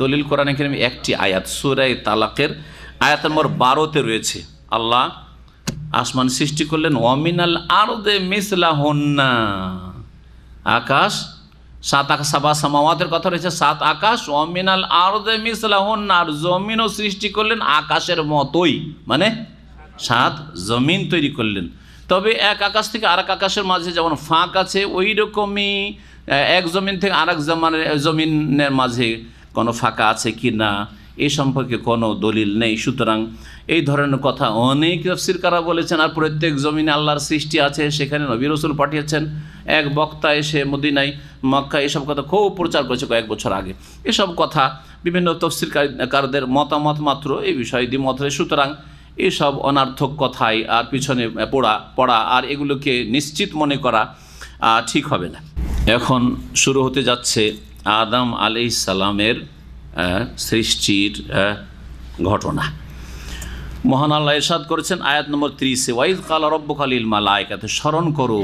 দলিল কোরআনে কারীমে একটি আয়াত, সূরা তালাকের আয়াত নম্বর 12তে রয়েছে। আল্লাহ আসমান সৃষ্টি করলেন, ওয়ামিনাল আরদে মিসলাহুন্না, আকাশ 7 আকাশ, সাবা সামাওয়াতের কথা রয়েছে, 7 আকাশ। ওয়ামিনাল আরদে মিসলাহুন্না, আর জমিনও সৃষ্টি করলেন আকাশের মতোই, মানে 7 জমিন তৈরি করলেন। তবে এক আকাশ থেকে আরেক আকাশের মাঝে যেমন ফাঁক আছে, ওই রকমই এক জমিন থেকে আরেক জমিনের মাঝে কোনো ফাঁকা আছে কি না এই সম্পর্কে কোনো দলিল নেই। সুতরাং এই ধরনের কথা অনেক তাফসীরকাররা বলেছেন। আর প্রত্যেক জমিনে আল্লাহর সৃষ্টি আছে, সেখানে নবী রাসূল পাঠিয়েছেন। এক বক্তা এসে মদিনায়, মক্কা এসব কথা খুব প্রচার করেছে কয়েক বছর আগে। এসব কথা বিভিন্ন তাফসীরকারদের মতামত মাত্র, এই বিষয়ে দ্বিমত রয়েছে। সুতরাং এসব অনার্থক কথাই আর পিছনে পড়া আর এগুলোকে নিশ্চিত মনে করা ঠিক হবে না। এখন শুরু হতে যাচ্ছে আদম আলাইহিস সালামের সৃষ্টির ঘটনা। মহান আল্লাহ ইরশাদ করেছেন আয়াত নম্বর 30-এ, ওয়াইজ কালা রব্বুকা লিল মালায়েকাতি, স্মরণ করো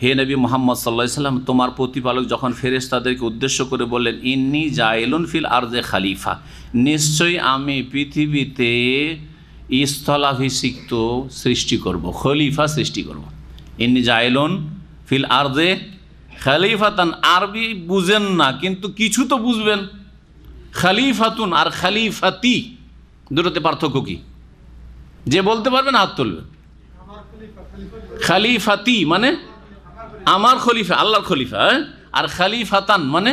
হে নবী মুহাম্মদ সাল্লাল্লাহু আলাইহি ওয়াসাল্লাম, তোমার প্রতিপালক যখন ফেরেশতাদেরকে উদ্দেশ্য করে বললেন, ইন্নী জাইলুন ফিল আরদে খালিফা, নিশ্চয়ই আমি পৃথিবীতে স্থলাভিষিক্ত সৃষ্টি করব, খলিফা সৃষ্টি করব। ইন্নী জাইলুন ফিল আরদে খালিফাতান আরবি বুঝেন না, কিন্তু কিছু তো বুঝবেন। খালিফাতুন আর খালিফাতি দুটোতে পার্থক্য কি? যে বলতে পারবেন হাত তুলবেন। খালিফাতি মানে আমার খলিফা, আল্লাহর খলিফা। আর খালিফাতান মানে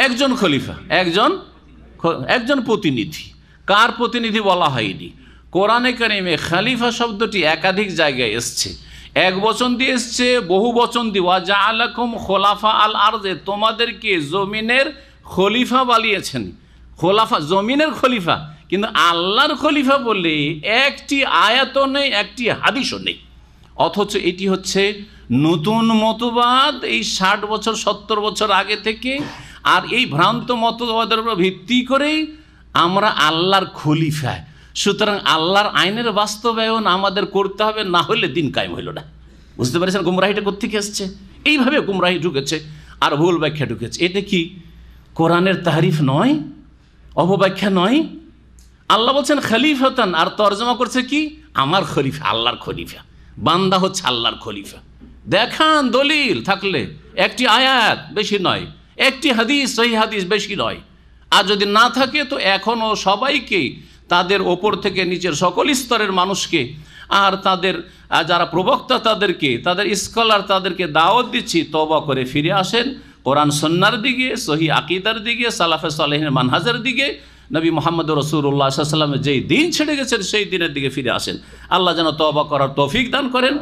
একজন খলিফা, একজন প্রতিনিধি। কার প্রতিনিধি বলা হয়নি। কোরআনে কারিমে খালিফা শব্দটি একাধিক জায়গায় এসছে। এক বচন দিয়ে এসছে, বহু বচন দিয়ে। ওয়া জাআলাকুম খোলাফা আল আরদে, তোমাদেরকে জমিনের খলিফা বানিয়েছেন। খোলাফা জমিনের খলিফা, কিন্তু আল্লাহর খলিফা বলে একটি আয়াতও নেই, একটি হাদিসও নেই। অথচ এটি হচ্ছে নতুন মতবাদ, এই 60 বছর 70 বছর আগে থেকে। আর এই ভ্রান্ত মতবাদের উপর ভিত্তি করেই আমরা আল্লাহর খলিফা। সুতরাং আল্লাহর আইনের বাস্তবায়ন আমাদের করতে হবে, না হলে দিন কায়েম হইল না। বুঝতে পারছেন গুমরাহিটা কোত্থেকে এসছে? এইভাবে গুমরাহি ঢুকেছে আর ভুল ব্যাখ্যা ঢুকেছে। এটা কি কোরআনের তাহরিফ নয়, অপব্যাখ্যা নয়? আল্লাহ বলছেন খলিফাতান, আর তর্জমা করছে কি আমার খলিফা, আল্লাহর খলিফা। বান্দা হচ্ছে আল্লাহর খলিফা। দেখান দলিল থাকলে, একটি আয়াত বেশি নয়, একটি হাদিস সহিহ হাদিস বেশি নয়। আর যদি না থাকে তো এখনও সবাইকে, তাদের ওপর থেকে নিচের সকল স্তরের মানুষকে, আর তাদের যারা প্রবক্তা তাদেরকে, তাদের স্কলার তাদেরকে দাওয়াত দিচ্ছি, তওবা করে ফিরে আসেন কোরআন সুন্নাহর দিকে, সহিহ আকীদার দিকে, সালাফে সালেহিনের মানহাজের দিকে। নবী মুহাম্মদ রাসূলুল্লাহ সাল্লাল্লাহু আলাইহি ওয়াসাল্লাম যেই দিন ছেড়ে গেছেন সেই দিনের দিকে ফিরে আসেন। আল্লাহ যেন তওবা করার তৌফিক দান করেন।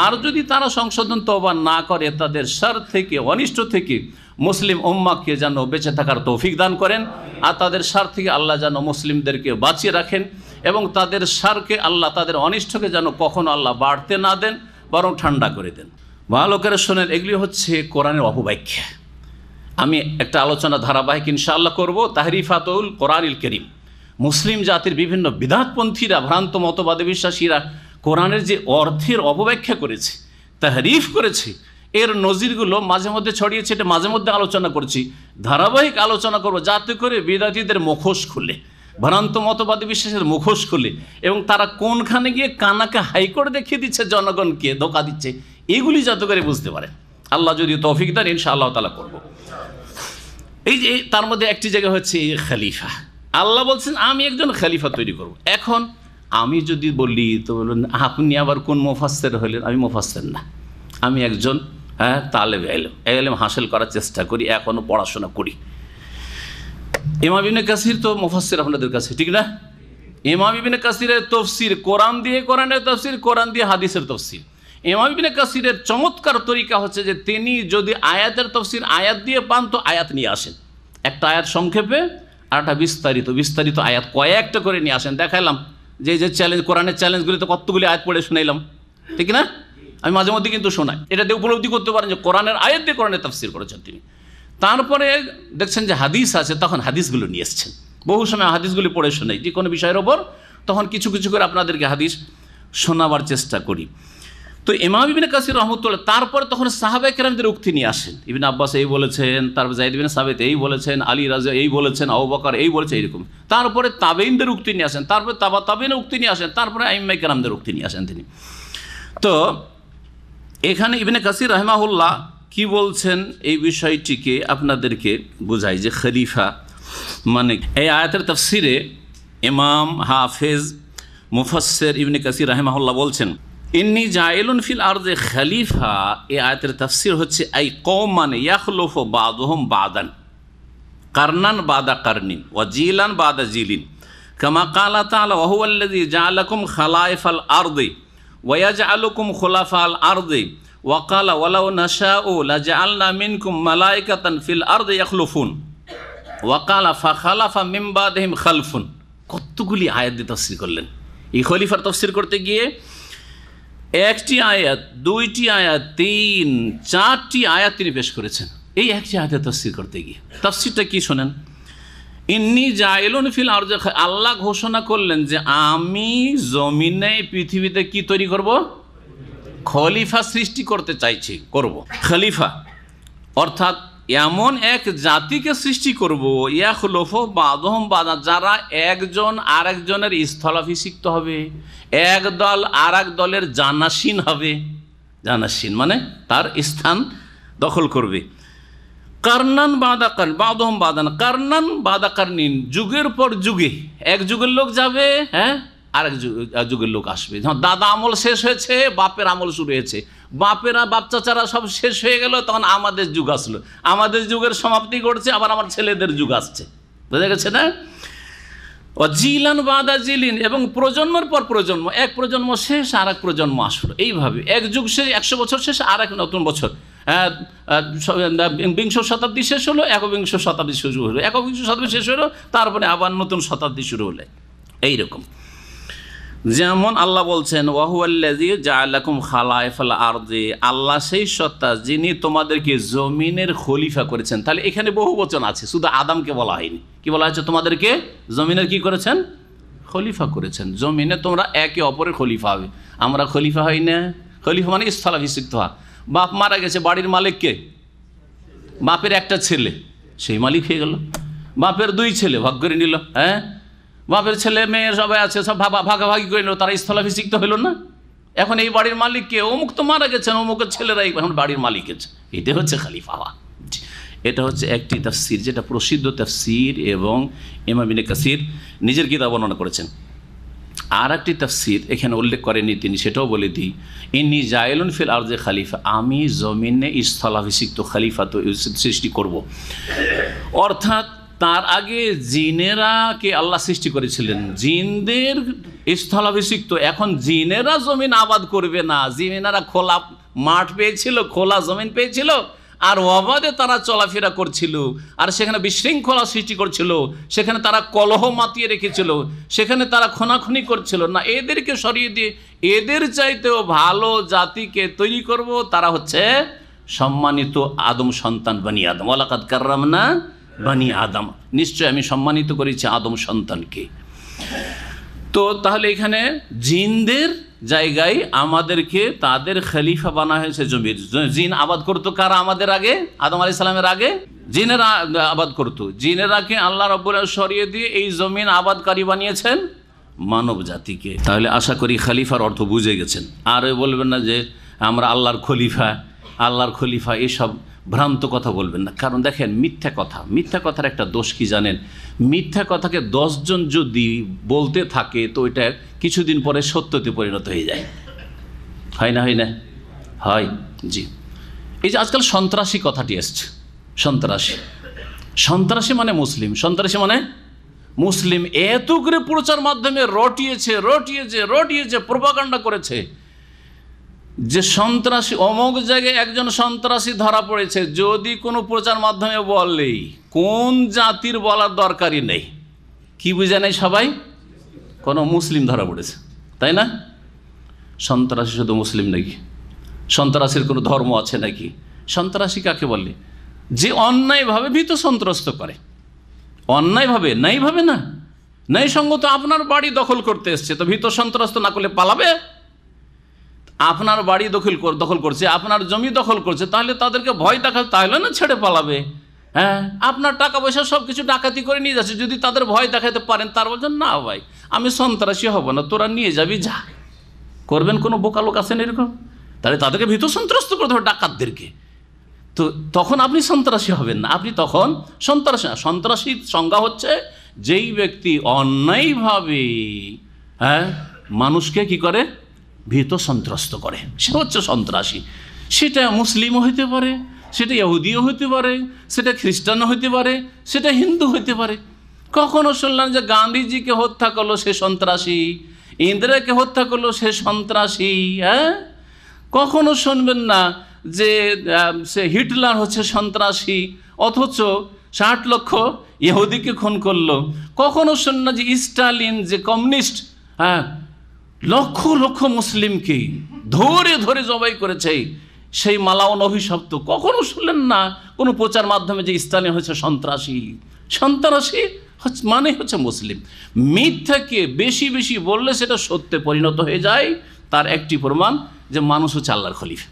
আর যদি তারা সংশোধন তওবা না করে, তাদের শার থেকে, অনিষ্ট থেকে মুসলিম উম্মাহকে যেন বেঁচে থাকার তৌফিক দান করেন। আর তাদের শার থেকে আল্লাহ যেন মুসলিমদেরকে বাঁচিয়ে রাখেন, এবং তাদের শারকে আল্লাহ, তাদের অনিষ্টকে যেন কখনো আল্লাহ বাড়তে না দেন, বরং ঠান্ডা করে দেন। ভালো করে শোনেন, এগুলি হচ্ছে কোরআনের অপব্যাখ্যা। আমি একটা আলোচনা ধারাবাহিক ইনশাআল্লাহ করব, তাহরিফাতুল কোরআনিল কারীম। মুসলিম জাতির বিভিন্ন বিদআতপন্থীরা, ভ্রান্ত মতবাদে বিশ্বাসীরা কোরআনের যে অর্থের অপব্যাখ্যা করেছে, তাহরিফ করেছে, এর নজিরগুলো মাঝে মধ্যে ছড়িয়েছে। এটা মাঝে মধ্যে আলোচনা করছি, ধারাবাহিক আলোচনা করব, যাতে করে বিদআতীদের মুখোশ খুলে, ভ্রান্ত মতবাদী বিশ্বাসের মুখোশ খুলে, এবং তারা কোনখানে গিয়ে কানাকে হাইকোর্ট দেখিয়ে দিচ্ছে, জনগণকে ধোঁকা দিচ্ছে, এগুলি যাতে করে বুঝতে পারে। আল্লাহ যদি তৌফিক দেন ইনশাআল্লাহ তাআলা করব। এই যে তার মধ্যে একটি জায়গা হচ্ছে খলিফা। আল্লাহ বলছেন আমি একজন খলিফা তৈরি করব। এখন আমি যদি বলি তো বলুন আপনি আবার কোন মুফাসসির হলেন? আমি মুফাসসির না, আমি একজন তালেব ইলম, ইলম হাসিল করার চেষ্টা করি, এখনও পড়াশোনা করি। ইমাম ইবনে কাসির তো মুফাসসির আপনাদের কাছে, ঠিক না? ইমাম ইবনে কাসিরের তাফসীর কোরআন দিয়ে, কোরআনের তাফসীর, কোরআন দিয়ে হাদিসের তাফসীর। ইমাম ইবনে কাসিরের চমৎকার তরিকা হচ্ছে যে তিনি যদি আয়াতের তাফসীর আয়াত দিয়ে পান তো আয়াত নিয়ে আসেন, একটা আয়াত সংক্ষেপে আর একটা বিস্তারিত আয়াত কয়েকটা করে নিয়ে আসেন। দেখাইলাম যে চ্যালেঞ্জ, কোরআনের চ্যালেঞ্জগুলি তো কতগুলি আয়াত পড়ে শুনাইলাম, ঠিক না? আমি মাঝে মধ্যে কিন্তু শোনাই, এটা দিয়ে উপলব্ধি করতে পারেন যে কোরআনের আয়াত দিয়ে কোরআনের তাফসীর করেছেন তিনি। তারপরে দেখছেন যে হাদিস আছে, তখন হাদিসগুলো নিয়ে এসছেন। বহু সময় হাদিসগুলি পড়ে শোনাই যে কোনো বিষয়ের ওপর, তখন কিছু কিছু করে আপনাদেরকে হাদিস শোনাবার চেষ্টা করি। তো ইমাম ইবনে কাসির রহমতুল্লাহ তারপরে তখন সাহাবায়ে কেরামদের উক্তি নিয়ে আসেন। ইবনে আব্বাস এই বলেছেন, তারপর যায়েদ বিন সাবিত এই বলেছেন, আলী রাজি এই বলেছেন, আবু বকর এই বলেছে, এইরকম। তারপরে তাবেঈনদের উক্তি নিয়ে আসেন, তারপরে তাবেঈনের উক্তি নিয়ে আসেন, তারপরে আইম্মায়ে কেরামদের উক্তি নিয়ে আসেন তিনি। তো এখানে ইবনে কাসির রাহিমাহুল্লাহ কি বলছেন এই বিষয়টিকে আপনাদেরকে বোঝাই যে খলিফা মানে এই আয়াতের তাফসিরে ইমাম হাফেজ মুফাসসির ইবনে কাসির রাহিমাহুল্লাহ বলছেন ইন্নী জাইলুন ফিল আরদে খলিফা। এই আয়াতের তাফসির হচ্ছে আই কওমান ইয়াখলুফু বাদুহুম বাদান, কারনান বাদা কারনিন ওয়া জিলান বাদা জিলিন, কামা ক্বালা তাআলা ওয়া হুয়াল্লাযী জাআলাকুম খালাইফাল আরদি ওয়া ইয়াজআলুকুম খুলাফাল আরদি ওয়া ক্বালা ওয়ালাউ নাশাউ লাজআলনা মিনকুম মালাইকাতান ফিল আরদি ইয়াখলুফুন ওয়া ক্বালা ফাখালাফা মিন বাদিহিম খালফুন। কতগুলি আয়াত দিয়ে তাফসীর করলেন। এই খলিফার তাফসীর করতে গিয়ে একটি আয়াত, দুইটি আয়াত, তিন চারটি আয়াত তিনি পেশ করেছেন এই একটি আয়াতের তাফসীর করতে গিয়ে। তাফসীরটা কি শোনেন, ইন্নী জাইলুন ফিল আরদি, আল্লাহ ঘোষণা করলেন যে আমি জমিনে পৃথিবীতে কি তৈরি করব? খলিফা সৃষ্টি করতে চাইছি, করব। খলিফা অর্থাৎ এমন এক জাতিকে সৃষ্টি করব, ইয়াখলুফু বাদুহুম বাদা, যারা একজন আরেকজনের স্থলাভিষিক্ত হবে, এক দল আর এক দলের জানাসীন হবে। জানাসীন মানে তার স্থান দখল করবে। কারনান বাদা কারন বাদহম বাদান, কারনান বাদা কারনিন, যুগের পর যুগে এক যুগের লোক যাবে, হ্যাঁ, আরেক যুগের লোক আসবে। যখন দাদা আমল শেষ হয়েছে, বাপের আমল শুরু হয়েছে, বাপেরা বাপ চাচারা সব শেষ হয়ে গেল, তখন আমাদের যুগ আসলো, আমাদের যুগের সমাপ্তি ঘটছে, আবার আমার ছেলেদের যুগ আসছে। বুঝা গেছে না? জিলান বাদা জিলিন, এবং প্রজন্মের পর প্রজন্ম, এক প্রজন্ম শেষ আর এক প্রজন্ম আসলো, এইভাবে এক যুগ শেষ, 100 বছর শেষ, আর এক নতুন বছর। বিংশ শতাব্দী শেষ হলো, একবিংশ শতাব্দী শুরু হলো, একবিংশ শতাব্দী শেষ হলো, তারপরে আবার নতুন শতাব্দী শুরু হলে এইরকম। যেমন আল্লাহ বলছেন ওয়াহুয়াল্লাযী জাআলাকুম খালাইফাল আরদি, আল্লাহ সেই সত্তা যিনি তোমাদেরকে জমিনের খলিফা করেছেন। তাহলে এখানে বহু বচন আছে, শুধু আদমকে বলা হয়নি। কি বলা হয়েছে? তোমাদেরকে জমিনের কি করেছেন? খলিফা করেছেন। জমিনে তোমরা একে অপরের খলিফা হবে। আমরা খলিফা হই না। খলিফা মানে স্থলাভিষিক্ত হওয়া। বাপ মারা গেছে, বাড়ির মালিককে, বাপের একটা ছেলে সেই মালিক হয়ে গেল, বাপের 2 ছেলে ভাগ করে নিল, হ্যাঁ, বাপের ছেলে মেয়ে সবাই আছে, সব ভাগাভাগি করে নিল, তারা স্থলাভিষিক্ত হইল না? এখন এই বাড়ির মালিককে, অমুক তো মারা গেছেন, অমুকের ছেলেরাই এখন বাড়ির মালিক আছে। এটা হচ্ছে খলিফা হওয়া। এটা হচ্ছে একটি তাফসির, যেটা প্রসিদ্ধ তাফসির, এবং ইমাম ইবনে কাসির নিজের কিতাব বর্ণনা করেছেন। আর একটি তাফসির এখানে উল্লেখ করেনি তিনি, সেটাও বলে দিই, ইন্নী জাইলুন ফিল আরদি খলিফা, আমি জমিনে স্থলাভিষিক্ত খলিফা তো সৃষ্টি করব। অর্থাৎ তার আগে জিনেরাকে আল্লাহ সৃষ্টি করেছিলেন, জিনদের স্থলাভিষিক্ত, এখন জিনেরা জমিন আবাদ করবে না। জিনেরা খোলা মাঠ পেয়েছিল, খোলা জমিন পেয়েছিল, আর অবাধে তারা চলাফেরা করছিল, আর সেখানে বিশৃঙ্খলা সৃষ্টি করছিল, সেখানে তারা কলহ মাতিয়ে রেখেছিল, সেখানে তারা খুনাখুনি করছিল না। এদেরকে সরিয়ে দিয়ে এদের চাইতেও ভালো জাতিকে তৈরি করব, তারা হচ্ছে সম্মানিত আদম সন্তান বনি আদম। ওয়ালাকাদ কাররামনা বনি আদম, নিশ্চয় আমি সম্মানিত করেছি আদম সন্তানকে। তো তাহলে এখানে জিনদের জায়গায় আমাদেরকে তাদের খলিফা বানা হয়েছে জমির। জিন আবাদ করতো কারা? আমাদের আগে, আদম আলাইহিস সালামের আগে জিনেরা আবাদ করতো। জিনেরাকে আল্লাহ রাব্বুল আলামিন সরিয়ে দিয়ে এই জমিন আবাদকারী বানিয়েছেন মানব জাতিকে। তাহলে আশা করি খলিফার অর্থ বুঝে গেছেন। আর বলবেন না যে আমরা আল্লাহর খলিফা, এসব ভ্রান্ত কথা বলবেন না। কারণ দেখেন, মিথ্যা কথার একটা দোষ কি জানেন? মিথ্যা কথাকে 10 জন যদি বলতে থাকে, তো এটা কিছুদিন পরে সত্যতে পরিণত হয়ে যায়। হয় না? হয়। জি, এই যে আজকাল সন্ত্রাসী কথাটি এসছে, সন্ত্রাসী মানে মুসলিম, সন্ত্রাসী মানে মুসলিম, এত করে প্রচার মাধ্যমে রটিয়েছে, প্রোপাগান্ডা করেছে যে সন্ত্রাসী, অমুক জায়গায় একজন সন্ত্রাসী ধরা পড়েছে। যদি কোনো প্রচার মাধ্যমে বললেই কোন জাতির বলার দরকারই নেই, কি বুঝে নেই সবাই, কোনো মুসলিম ধরা পড়েছে, তাই না? সন্ত্রাসী শুধু মুসলিম নাকি? সন্ত্রাসীর কোনো ধর্ম আছে নাকি? সন্ত্রাসী কাকে বলে? যে অন্যায়ভাবে ভীত সন্ত্রস্ত করে, অন্যায়ভাবে, ন্যায়ভাবে না, ন্যায়সঙ্গত আপনার বাড়ি দখল করতে এসছে, তো ভীত সন্ত্রস্ত না করলে পালাবে? আপনার বাড়ি দখল করছে, আপনার জমি দখল করছে, তাহলে তাদেরকে ভয় দেখাতে, তাহলে না ছেড়ে পালাবে? হ্যাঁ, আপনার টাকা পয়সা সব কিছু ডাকাতি করে নিয়ে যাচ্ছে, যদি তাদের ভয় দেখাতে পারেন, তার বলছেন না ভাই আমি সন্ত্রাসী হব না, তোরা নিয়ে যাবি, যা করবেন। কোনো বোকা লোক আছেন এরকম? তাহলে তাদেরকে ভীত সন্ত্রস্ত করতে হবে, ডাকাতদেরকে। তো তখন আপনি সন্ত্রাসী হবেন না, আপনি তখন সন্ত্রাসীর সংজ্ঞা হচ্ছে যেই ব্যক্তি অন্যায়ভাবে মানুষকে কি করে, ভীত সন্ত্রস্ত করে, সে হচ্ছে সন্ত্রাসী। সেটা মুসলিমও হইতে পারে, সেটা ইহুদিও হইতে পারে, সেটা খ্রিস্টানও হইতে পারে, সেটা হিন্দু হইতে পারে। কখনো শুনলাম যে গান্ধীজিকে হত্যা করলো সে সন্ত্রাসী, ইন্দিরাকে হত্যা করলো সে সন্ত্রাসী। কখনো শুনবেন না যে সে হিটলার হচ্ছে সন্ত্রাসী, অথচ 60 লক্ষ ইহুদিকে খুন করলো। কখনো শুনলেন না যে স্টালিন যে কমিউনিস্ট, লক্ষ লক্ষ মুসলিমকে ধরে জবাই করেছে, সেই মালাউন অভিশপ্ত। কখনো শুনলেন না কোনো প্রচার মাধ্যমে যে স্টালিন হচ্ছে সন্ত্রাসী মানে হচ্ছে মুসলিম। মিথ্যাকে বেশি বেশি বললে সেটা সত্যে পরিণত হয়ে যায়। তার একটি প্রমাণ যে মানুষ হচ্ছে আল্লাহর খলিফা।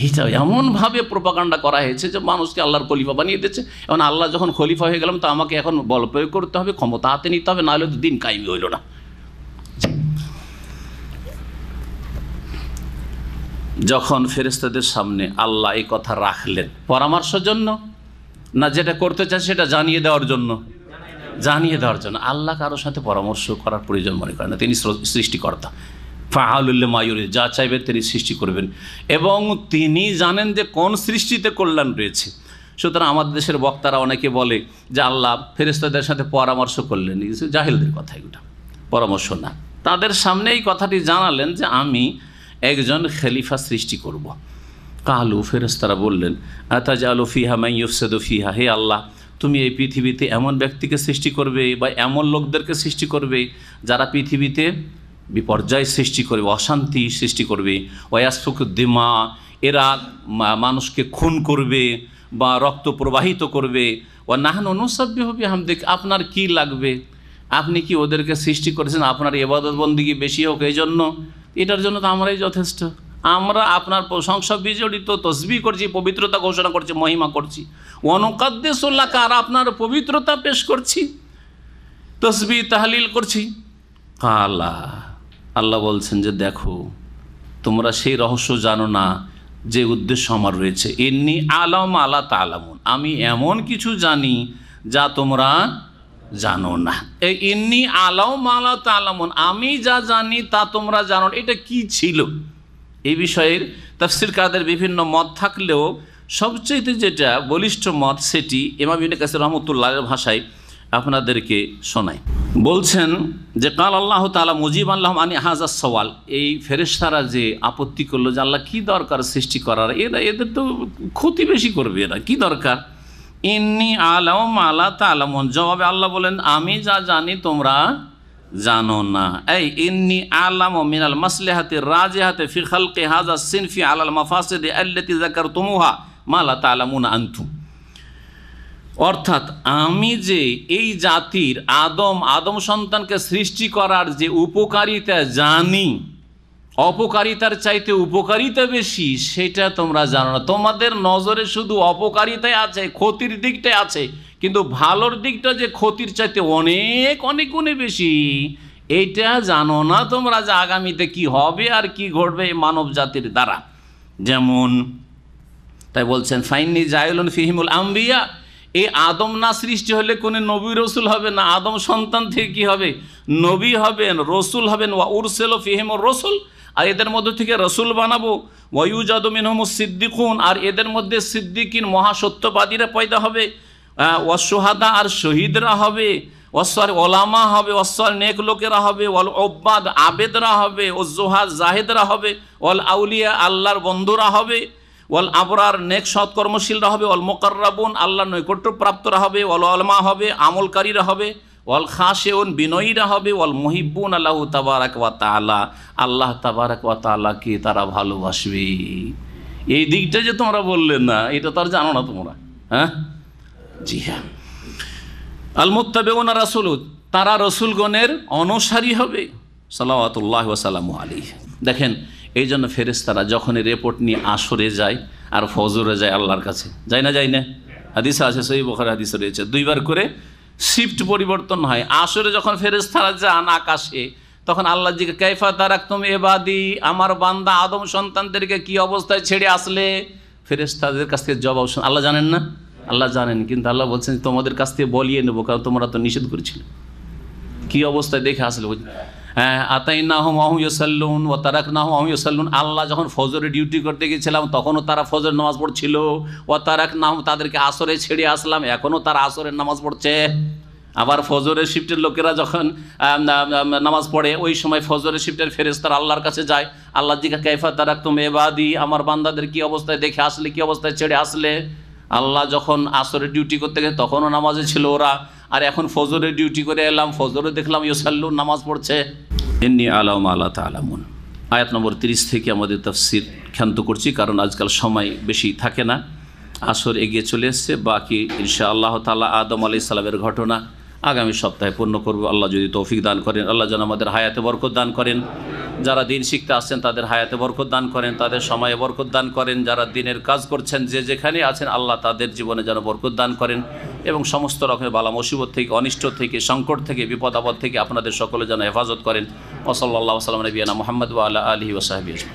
এটা এমনভাবে প্রোপাগান্ডা করা হয়েছে যে মানুষকে আল্লাহর খলিফা বানিয়ে দিচ্ছে। এখন আল্লাহ যখন খলিফা হয়ে গেলাম, তো আমাকে এখন বল প্রয়োগ করতে হবে, ক্ষমতা হাতে নিতে হবে, নাহলে তো দিন কায়েমি হইল না। যখন ফেরেশতাদের সামনে আল্লাহ এই কথা রাখলেন, পরামর্শের জন্য না যেটা করতে চান সেটা জানিয়ে দেওয়ার জন্য? জানিয়ে দেওয়ার জন্য। আল্লাহ কারোর সাথে পরামর্শ করার প্রয়োজন মনে করেন না, তিনি সৃষ্টিকর্তা। ফাআলুল লিমা ইউরিদ, যা চাইবেন তিনি সৃষ্টি করবেন এবং তিনি জানেন যে কোন সৃষ্টিতে কল্যাণ রয়েছে। সুতরাং আমাদের দেশের বক্তারা অনেকে বলে যে আল্লাহ ফেরেশতাদের সাথে পরামর্শ করলেন, জাহেলদের কথা এগুলো, পরামর্শ না। তাদের সামনে এই কথাটি জানালেন যে আমি একজন খলিফা সৃষ্টি করব। কালু, ফেরেশতারা বললেন, আতাজালু ফিহা মান ইউফসিদু ফিহা, হে আল্লাহ তুমি এই পৃথিবীতে এমন ব্যক্তিকে সৃষ্টি করবে বা এমন লোকদেরকে সৃষ্টি করবে যারা পৃথিবীতে বিপর্যয় সৃষ্টি করবে, অশান্তি সৃষ্টি করবে। ওয়াসফুকু দিমা, এরা মানুষকে খুন করবে বা রক্ত প্রবাহিত করবে। ও নাহনু নুসাব্বিহু বিহামদিক, আপনার কি লাগবে? আপনি কি ওদেরকে সৃষ্টি করেছেন আপনার ইবাদত বন্দেগী বেশি হোক এই জন্য? এটার জন্য তো আমরাই যথেষ্ট। আমরা আপনার প্রশংসা বিজড়িত, তসবিহ করছি, পবিত্রতা ঘোষণা করছি, মহিমা করছি। ওয়ানুকাদ্দিসুল্লাহ, আর আপনার পবিত্রতা পেশ করছি, তসবিহ তাহলিল করছি। আল্লাহ বলছেন যে দেখো তোমরা সেই রহস্য জানো না যে উদ্দেশ্য আমার রয়েছে। ইন্নী আলাম আলা তালামুন, আমি এমন কিছু জানি যা তোমরা জানো না। এই ইন্নী আলাম আলা তালামুন, আমি যা জানি তা তোমরা জানো। এটা কি ছিল? এই বিষয়ের তাফসীরকারদের বিভিন্ন মত থাকলেও সবচেয়ে যেটা বলিষ্ঠ মত সেটি ইমাম ইবনে কাসির রহমতুল্লাহের ভাষায় আপনাদেরকে শোনাই। বলছেন যে কাল আল্লাহ তাআলা মুজিবান লাহুম আনি হাযা সওয়াল, এই ফেরেশতারা যে আপত্তি করলো যে আল্লাহ কি দরকার সৃষ্টি করার, এদের তো ক্ষতি বেশি করবে, এরা কি দরকার। ইন্নী আলাম আলা তালামুন, জবাবে আল্লাহ বলেন আমি যা জানি তোমরা জানো না। এই ইন্নী আলাম মিনাল মাসলিহাতি রাজিহাতি ফি খালকি হাযা সিনফি আলাল মাফাসিদি আল্লাতী যাকারতুমুহা মা লা তা'লামুনা আনতুম, অর্থাৎ আমি যে এই জাতির আদম সন্তানকে সৃষ্টি করার যে উপকারিতা জানি, অপকারিতার চাইতে উপকারিতা বেশি, সেটা তোমরা জানো না। তোমাদের নজরে শুধু অপকারিতাই আছে, ক্ষতির দিকটাই আছে, কিন্তু ভালোর দিকটা যে ক্ষতির চাইতে অনেক অনেক গুণে বেশি, এইটা জানো না তোমরা যে আগামীতে কি হবে আর কি ঘটবে মানব জাতির দ্বারা। যেমন তাই বলছেন ফাইন্নী জাইলুন ফিহিমুল আম্বিয়া, এই আদম না সৃষ্টি হলে কোনো নবী রসুল হবে না, আদম সন্তান থেকে কি হবে? নবী হবেন, রসুল হবেন। ওয়া উরসিলু ফিহিমুর রসুল, আর এদের মধ্যে থেকে রসুল বানাবো। ওয়ায়ুজাদু মিনহুমুস সিদ্দিকুন, আর এদের মধ্যে সিদ্দিকিন মহাসত্যবাদীরা পয়দা হবে। ওয়াসশুহাদা, আর শহীদরা হবে। ওয়াসসার ওলামা হবে, ওয়াসসার নেক লোকেরা হবে। ওয়াল উব্বাদ, আবেদরা হবে। ওয়াজ্জুহাদ, জাহেদরা হবে। ওয়াল আউলিয়া, আল্লাহর বন্ধুরা হবে। ওয়াল আবরার, নেক সৎকর্মশীলরা হবে। ওয়াল মুকাররাবুন, আল্লাহর নৈকট্যপ্রাপ্তরা হবে। ওয়াল উলামা হবে, আমলকারীরা হবে। ওয়াল খাশিউন, বিনয়ীরা হবে। ওয়াল মুহিব্বুন আল্লাহু তাবারাক ওয়া তাআলা, আল্লাহ তাবারাক ওয়া তাআলাকে তারা ভালোবাসবে। এই দিকটা যে তোমরা বললে না, এটা তো আর জানো না তোমরা। হ্যাঁ, জি হ্যাঁ। আল মুত্তাবিউনা রাসূল, তারা রসুলগণের অনুসারী হবে। সাল্লাওয়াতুল্লাহি ওয়া সাল্লামু আলাইহি। দেখেন এই জন্য ফেরেশতারা যখন রিপোর্ট নিয়ে আসরে যায় আর ফজরে যায় আল্লাহর কাছে, যায় না? যায় না? হাদিসে আছে, সহিহ বুখারী হাদিসে রয়েছে, দুইবার করে শিফট পরিবর্তন হয়। আসরে যখন ফেরেশতারা যান আকাশে, তখন আল্লাহ জিজ্ঞাসা কাইফা তারাকতুম ইবাদি, আমার বান্দা আদম সন্তানদেরকে কি অবস্থায় ছেড়ে আসলে? ফেরেশতাদের কাছ থেকে জবাব আল্লাহ জানেন না? আল্লাহ জানেন, কিন্তু আল্লাহ বলছেন তোমাদের কাছ থেকে বলিয়ে নেবো, কারণ তোমরা তো নিষেধ করেছিলে। কি অবস্থায় দেখে আসলে? হ্যাঁ, আতাইনাহুম ওয়া হুম ইউসাল্লুন ওয়া তারাকনাহুম ওয়া হুম ইউসাল্লুন, আল্লাহ যখন ফজরে ডিউটি করতে গিয়েছিলাম তখনও তারা ফজরের নামাজ পড়ছিল। ওয়া তারাকনাহুম, তাদেরকে আসরে ছেড়ে আসলাম, এখনও তারা আসরের নামাজ পড়ছে। আবার ফজরের শিফটের লোকেরা যখন নামাজ পড়ে, ওই সময় ফজরের শিফটের ফেরেশতারা আল্লাহর কাছে যায়। আল্লাহ জিজ্ঞাসা কাইফা তারাকতুম ইবাদি, আমার বান্দাদের কি অবস্থায় দেখে আসলে, কি অবস্থায় ছেড়ে আসলে? আল্লাহ যখন আসরের ডিউটি করতে গেছে তখনও নামাজে ছিল ওরা, আর এখন ফজরের ডিউটি করে এলাম, ফজরে দেখলাম ইউসাল্লুন, নামাজ পড়ছে। ইন্নী আলাম আলা তা'লামুন, আয়াত নম্বর 30 থেকে আমাদের তাফসীর ক্ষান্ত করছি, কারণ আজকাল সময় বেশি থাকে না, আসর এগিয়ে চলে এসছে। বাকি ইনশাআল্লাহ তাআলা আদম আলাইহিস সালামের ঘটনা আগামী সপ্তাহে পূর্ণ করব, আল্লাহ যদি তৌফিক দান করেন। আল্লাহ যেন আমাদের হায়াতে বরকত দান করেন। যারা দিন শিখতে আসছেন তাদের হায়াতে বরকত দান করেন, তাদের সময়ে বরকত দান করেন। যারা দিনের কাজ করছেন যে যেখানে আছেন, আল্লাহ তাদের জীবনে যেন বরকত দান করেন এবং সমস্ত রকমের বালা মুসিবত থেকে, অনিষ্ট থেকে, সংকট থেকে, বিপদ আপদ থেকে আপনাদের সকলে যেন হেফাজত করেন। ওয়া সাল্লাল্লাহু আলা নবিয়িনা মুহাম্মদ ওয়া আলা আলিহি ওয়া সাহবিহি।